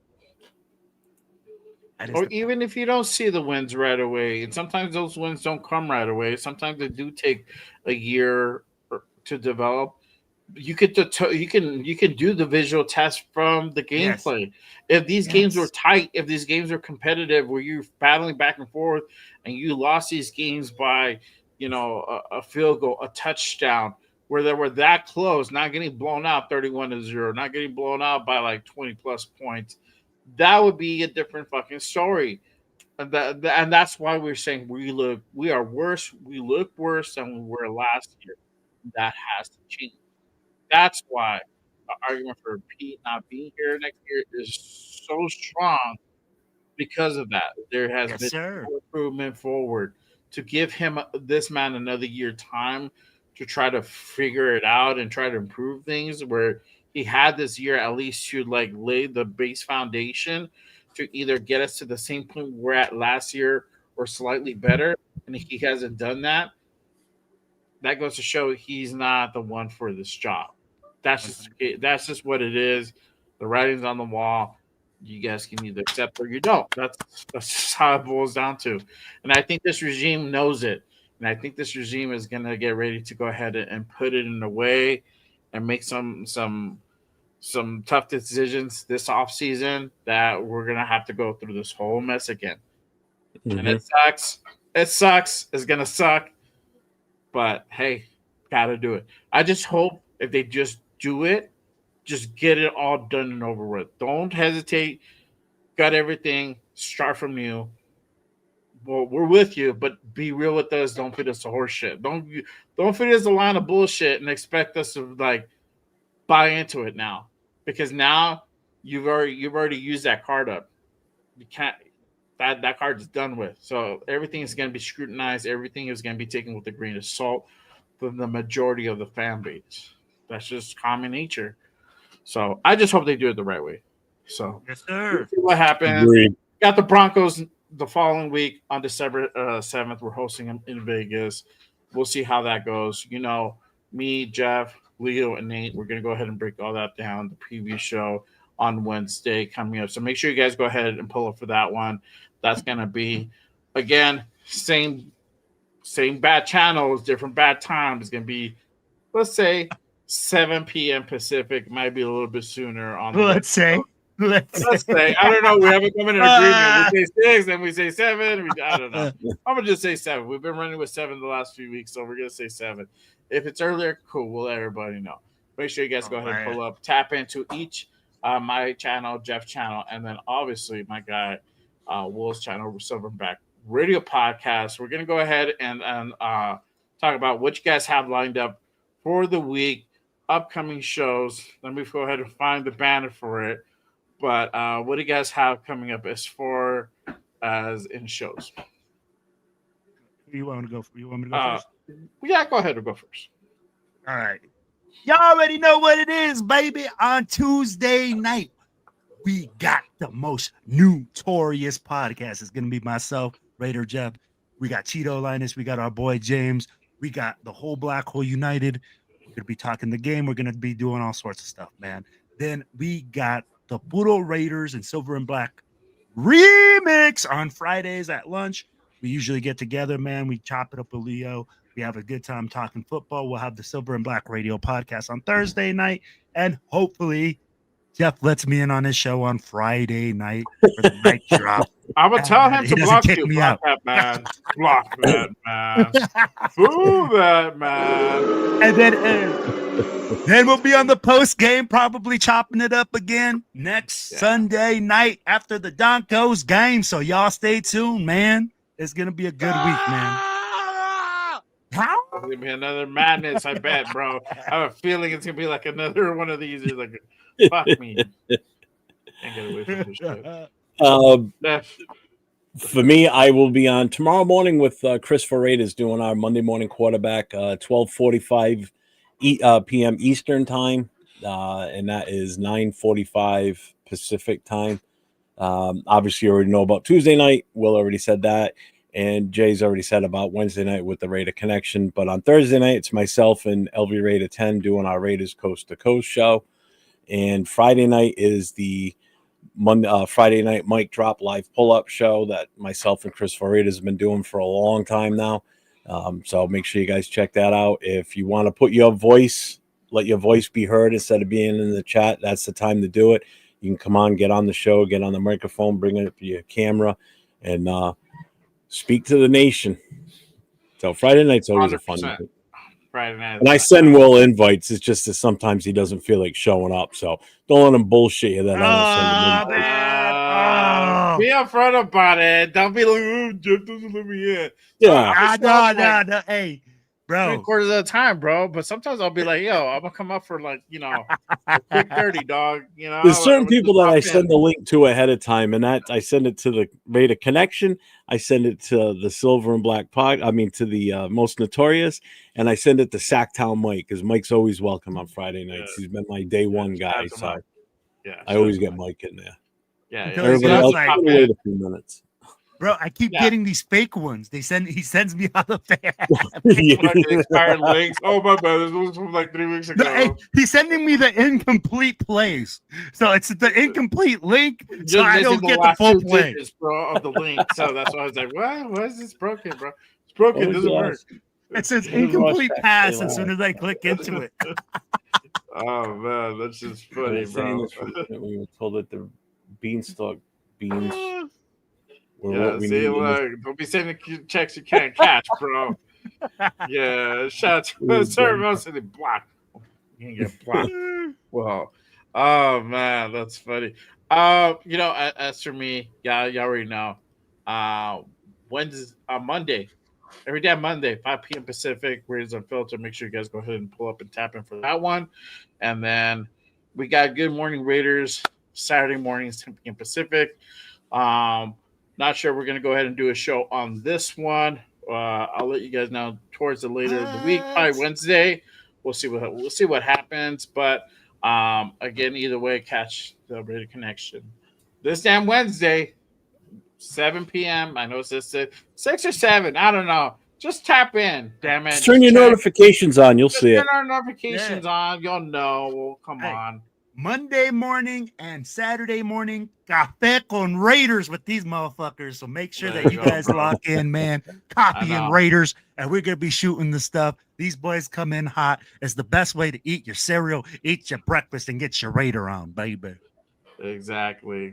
[SPEAKER 2] that is
[SPEAKER 1] Or
[SPEAKER 2] the
[SPEAKER 1] even if you don't see the wins right away, and sometimes those wins don't come right away. Sometimes they do take a year to develop. You can do the visual test from the
[SPEAKER 2] Yes.
[SPEAKER 1] gameplay. If these games were
[SPEAKER 2] Yes.
[SPEAKER 1] tight, if these games are competitive, where you're battling back and forth, and you lost these games by a field goal, a touchdown, where they were that close, not getting blown out 31-0, not getting blown out by like 20 plus points, that would be a different fucking story. And that's why we're saying we are worse. We look worse than we were last year. That has to change. That's why the argument for Pete not being here next year is so strong because of that. There has
[SPEAKER 2] Yes,
[SPEAKER 1] been
[SPEAKER 2] sir.
[SPEAKER 1] no improvement forward. To give him this man another year time to try to figure it out and try to improve things, where he had this year at least to like lay the base foundation to either get us to the same point we're at last year or slightly better. And if he hasn't done that, that goes to show he's not the one for this job. That's just what it is. The writing's on the wall. You guys can either accept or you don't. That's just how it boils down to. And I think this regime knows it. And I think this regime is gonna get ready to go ahead and put it in a way and make some tough decisions this off season that we're gonna have to go through this whole mess again. And it sucks. It sucks. It's gonna suck. But hey, gotta do it. I just hope if they just do it, just get it all done and over with. Don't hesitate. Got everything. Start from new. Well, we're with you, but be real with us. Don't feed us the horse shit. Don't feed us a line of bullshit and expect us to like buy into it now. Because now you've already used that card up. You can't that card is done with. So everything is going to be scrutinized. Everything is going to be taken with a grain of salt from the majority of the fan base. That's just common nature. So I just hope they do it the right way. So
[SPEAKER 2] Yes, sir.
[SPEAKER 1] see what happens.
[SPEAKER 4] Agreed.
[SPEAKER 1] Got the Broncos the following week on December 7th. We're hosting them in Vegas. We'll see how that goes. Me, Jeff, Leo, and Nate, we're going to go ahead and break all that down. The preview show on Wednesday coming up. So make sure you guys go ahead and pull up for that one. That's going to be, again, same bad channels, different bad times. It's going to be, let's say, 7 p.m. Pacific. Might be a little bit sooner on the
[SPEAKER 2] Let's say.
[SPEAKER 1] Let's say. I don't know. We haven't come in an agreement. We say 6, then we say 7. I don't know. I'm going to just say 7. We've been running with 7 the last few weeks, so we're going to say 7. If it's earlier, cool. We'll let everybody know. Make sure you guys go ahead and pull up. Tap into each my channel, Jeff's channel, and then obviously my guy Will's channel, Silverback Radio Podcast. We're going to go ahead and talk about what you guys have lined up for the week, upcoming shows. Let me go ahead and find the banner for it. But what do you guys have coming up as far as in shows?
[SPEAKER 2] You want me to go first?
[SPEAKER 1] Yeah, go ahead and go first.
[SPEAKER 2] All right. Y'all already know what it is, baby. On Tuesday night, we got the most notorious podcast. It's going to be myself, Raider Jeff. We got Cheeto Linus. We got our boy James. We got the whole Black Hole United. We're going to be talking the game. We're going to be doing all sorts of stuff, man. Then we got the Puro Raiders and Silver and Black remix on Fridays at lunch. We usually get together, man. We chop it up with Leo. We have a good time talking football. We'll have the Silver and Black Radio podcast on Thursday night. And hopefully Jeff lets me in on his show on Friday night for the night drop.
[SPEAKER 1] I would tell him
[SPEAKER 2] He
[SPEAKER 1] to
[SPEAKER 2] doesn't
[SPEAKER 1] block
[SPEAKER 2] kick
[SPEAKER 1] you.
[SPEAKER 2] me
[SPEAKER 1] Block
[SPEAKER 2] out.
[SPEAKER 1] that man. Block that man. Boo that man.
[SPEAKER 2] And then we'll be on the post game, probably chopping it up again next Sunday night after the Broncos game. So y'all stay tuned, man. It's gonna be a good week, man. How?
[SPEAKER 1] It's gonna be another madness, I bet, bro. I have a feeling it's gonna be like another one of these. It's like, fuck me. Can't get away from this shit. Def.
[SPEAKER 4] For me, I will be on tomorrow morning with Chris Raiders doing our Monday morning quarterback, 12:45 p.m. Eastern time, and that is 9:45 Pacific time. Obviously, you already know about Tuesday night. Will already said that, and Jay's already said about Wednesday night with the Raider Connection. But on Thursday night, it's myself and LV Raider 10 doing our Raiders Coast to Coast show, and Friday night is the Friday night mic drop live pull-up show that myself and Chris Raiders have been doing for a long time now. So make sure you guys check that out. If you want to put your voice, let your voice be heard instead of being in the chat, that's the time to do it. You can come on, get on the show, get on the microphone, bring it up to your camera, and speak to the nation. So Friday night's always a fun night.
[SPEAKER 1] Friday night.
[SPEAKER 4] And I send Will invites. It's just that sometimes he doesn't feel like showing up. So don't let him bullshit you that I don't send him invites.
[SPEAKER 2] Man.
[SPEAKER 1] Be upfront about it. Don't be like, oh, Jeff doesn't let me in.
[SPEAKER 4] Yeah.
[SPEAKER 2] No. Hey, bro.
[SPEAKER 1] 3/4 of the time, bro. But sometimes I'll be like, yo, I'm gonna come up for like, a quick 30, dog.
[SPEAKER 4] There's certain
[SPEAKER 1] Like,
[SPEAKER 4] people that I
[SPEAKER 1] just pop in.
[SPEAKER 4] send the link to ahead of time, and that I send it to the Raider Connection. I send it to the Silver and Black Pod. I mean, to the Most Notorious, and I send it to Sacktown Mike because Mike's always welcome on Friday nights. He's been my day one guy, so I always get Mike in there.
[SPEAKER 1] Yeah,
[SPEAKER 4] Everybody else,
[SPEAKER 2] like,
[SPEAKER 4] wait a few minutes.
[SPEAKER 2] Bro, I keep getting these fake ones. He sends me all the fake
[SPEAKER 1] expired links. Oh my bad, this was from like 3 weeks ago.
[SPEAKER 2] No, hey, he's sending me the incomplete plays. So it's the incomplete link, so I don't get the full play.
[SPEAKER 1] Bro, of the link. So that's why I was like, what? Why is this broken, bro? It's broken. It doesn't work.
[SPEAKER 2] It says incomplete pass as soon as I click into it.
[SPEAKER 1] Oh man, that's just funny, bro.
[SPEAKER 4] We were told that the beanstalk beans.
[SPEAKER 1] Yeah, see, look, don't be sending checks you can't catch, bro. Yeah, shout out to Sir Mostly blocked. You can get blocked. Well, oh man, that's funny. As for me, y'all already know. Wednesday, Monday, every day on Monday, 5 p.m. Pacific, Raiders Unfiltered. Make sure you guys go ahead and pull up and tap in for that one. And then we got Good Morning Raiders Saturday mornings, 10 p.m. Pacific. Not sure we're going to go ahead and do a show on this one. I'll let you guys know towards the later of the week, probably Wednesday. We'll see what happens. But again, either way, catch the Raider Connection this damn Wednesday, 7 p.m. I know it's just 6 or 7. I don't know. Just tap in, damn it.
[SPEAKER 4] Just turn your notifications on. You'll see it.
[SPEAKER 1] Turn our notifications on. You'll know. Well, come on.
[SPEAKER 2] Monday morning and Saturday morning, Café con Raiders with these motherfuckers. So make sure that you guys lock in, man. Coffee and Raiders, and we're going to be shooting the stuff. These boys come in hot. It's the best way to eat your cereal, eat your breakfast, and get your Raider on, baby.
[SPEAKER 1] Exactly.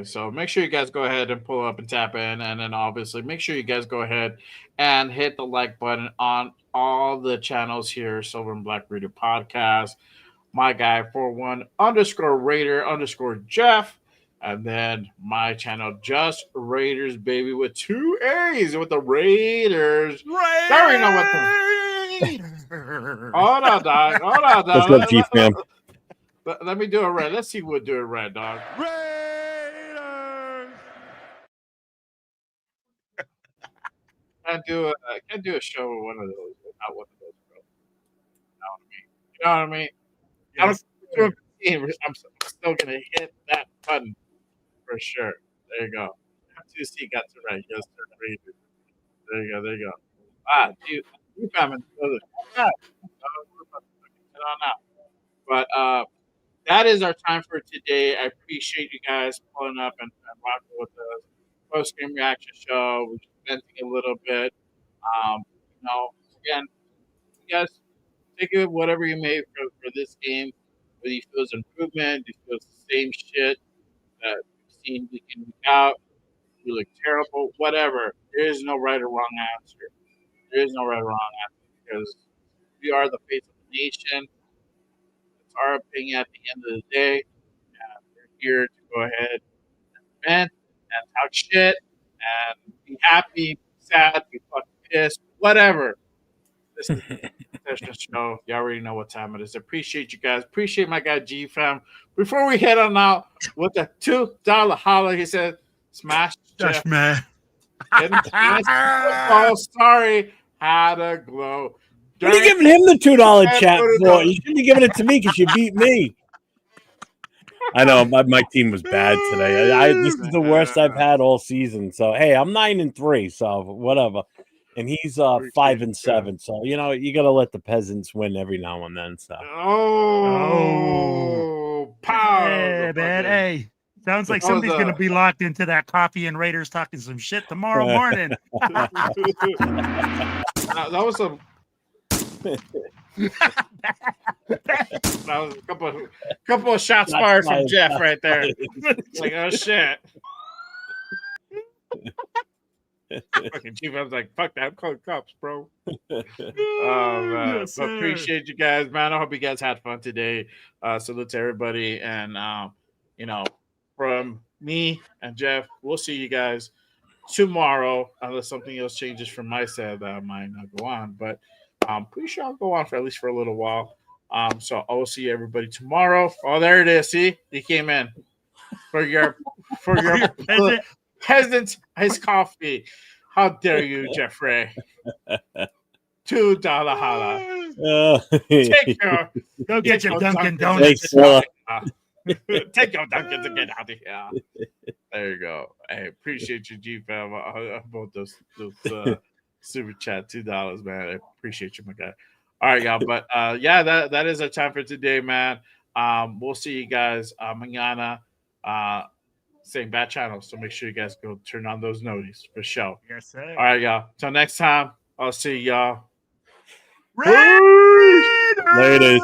[SPEAKER 1] So make sure you guys go ahead and pull up and tap in. And then obviously make sure you guys go ahead and hit the like button on all the channels here, Silver and Black Raider Podcast. My guy 41_Raider_Jeff, and then my channel Just Raiders, baby, with 2 A's with the Raiders. Sorry, know what the Hold on, dog.
[SPEAKER 4] What's up, G-Fam?
[SPEAKER 1] Let me do it right. Let's see who would do it right, dog.
[SPEAKER 2] Raiders.
[SPEAKER 1] Can't do a show with one of those. Not one of those, bro. You know what I mean?
[SPEAKER 2] Yes.
[SPEAKER 1] I'm still gonna hit that button for sure. There you go. F2C got it right. Yes, sir. There you go. Dude, you found it. But that is our time for today. I appreciate you guys pulling up and rocking with the post game reaction show. We're just venting a little bit. Again, you guys take it whatever you may for this game. Whether you feel it's improvement, you feel it's the same shit that we've seen week in, week out, you look terrible, whatever. There is no right or wrong answer. Because we are the face of the nation. It's our opinion at the end of the day. We're here to go ahead and vent and talk shit and be happy, be sad, be fucking pissed, whatever. This is the the show. You already know what time it is. Appreciate you guys. Appreciate my guy G fam. Before we head on out with the $2 holla, he said, "Smash
[SPEAKER 2] That's
[SPEAKER 1] Jeff."
[SPEAKER 2] man.
[SPEAKER 1] Oh, sorry. Had a glow.
[SPEAKER 4] What are you giving him the $2 chat for? You shouldn't be giving it to me because you beat me. I know my team was bad today. This is the worst I've had all season. So hey, I'm 9-3, so whatever. And he's 5-7. So you gotta let the peasants win every now and then. So
[SPEAKER 1] power.
[SPEAKER 2] Hey, man. Hey. Sounds like somebody's going to be locked into that coffee and Raiders talking some shit tomorrow morning.
[SPEAKER 1] That was some. That was a couple of shots fired from Jeff right there. Like, oh shit. Fucking Chief, I was like, fuck that, I'm calling cops, bro. Man.
[SPEAKER 2] Yes,
[SPEAKER 1] But appreciate you guys, man. I hope you guys had fun today. Salute to everybody, and from me and Jeff, we'll see you guys tomorrow, unless something else changes from my side that I might not go on. But I'm pretty sure I'll go on for at least for a little while. So I will see everybody tomorrow. Oh, there it is. See, he came in for your peasant iced coffee. How dare you, Jeffrey? $2 holla. Take your
[SPEAKER 2] go get your Dunkin' Donuts.
[SPEAKER 1] Take your Dunkins and get out of here. There you go. Hey, appreciate you, G fam. About those super chat $2, man. I appreciate you, my guy. All right, y'all. But that is our time for today, man. We'll see you guys mañana. Same bad channel. So make sure you guys go turn on those notices for sure.
[SPEAKER 2] Yes, sir.
[SPEAKER 1] All right, y'all. Till next time, I'll see y'all.
[SPEAKER 2] Raiders!
[SPEAKER 4] Later.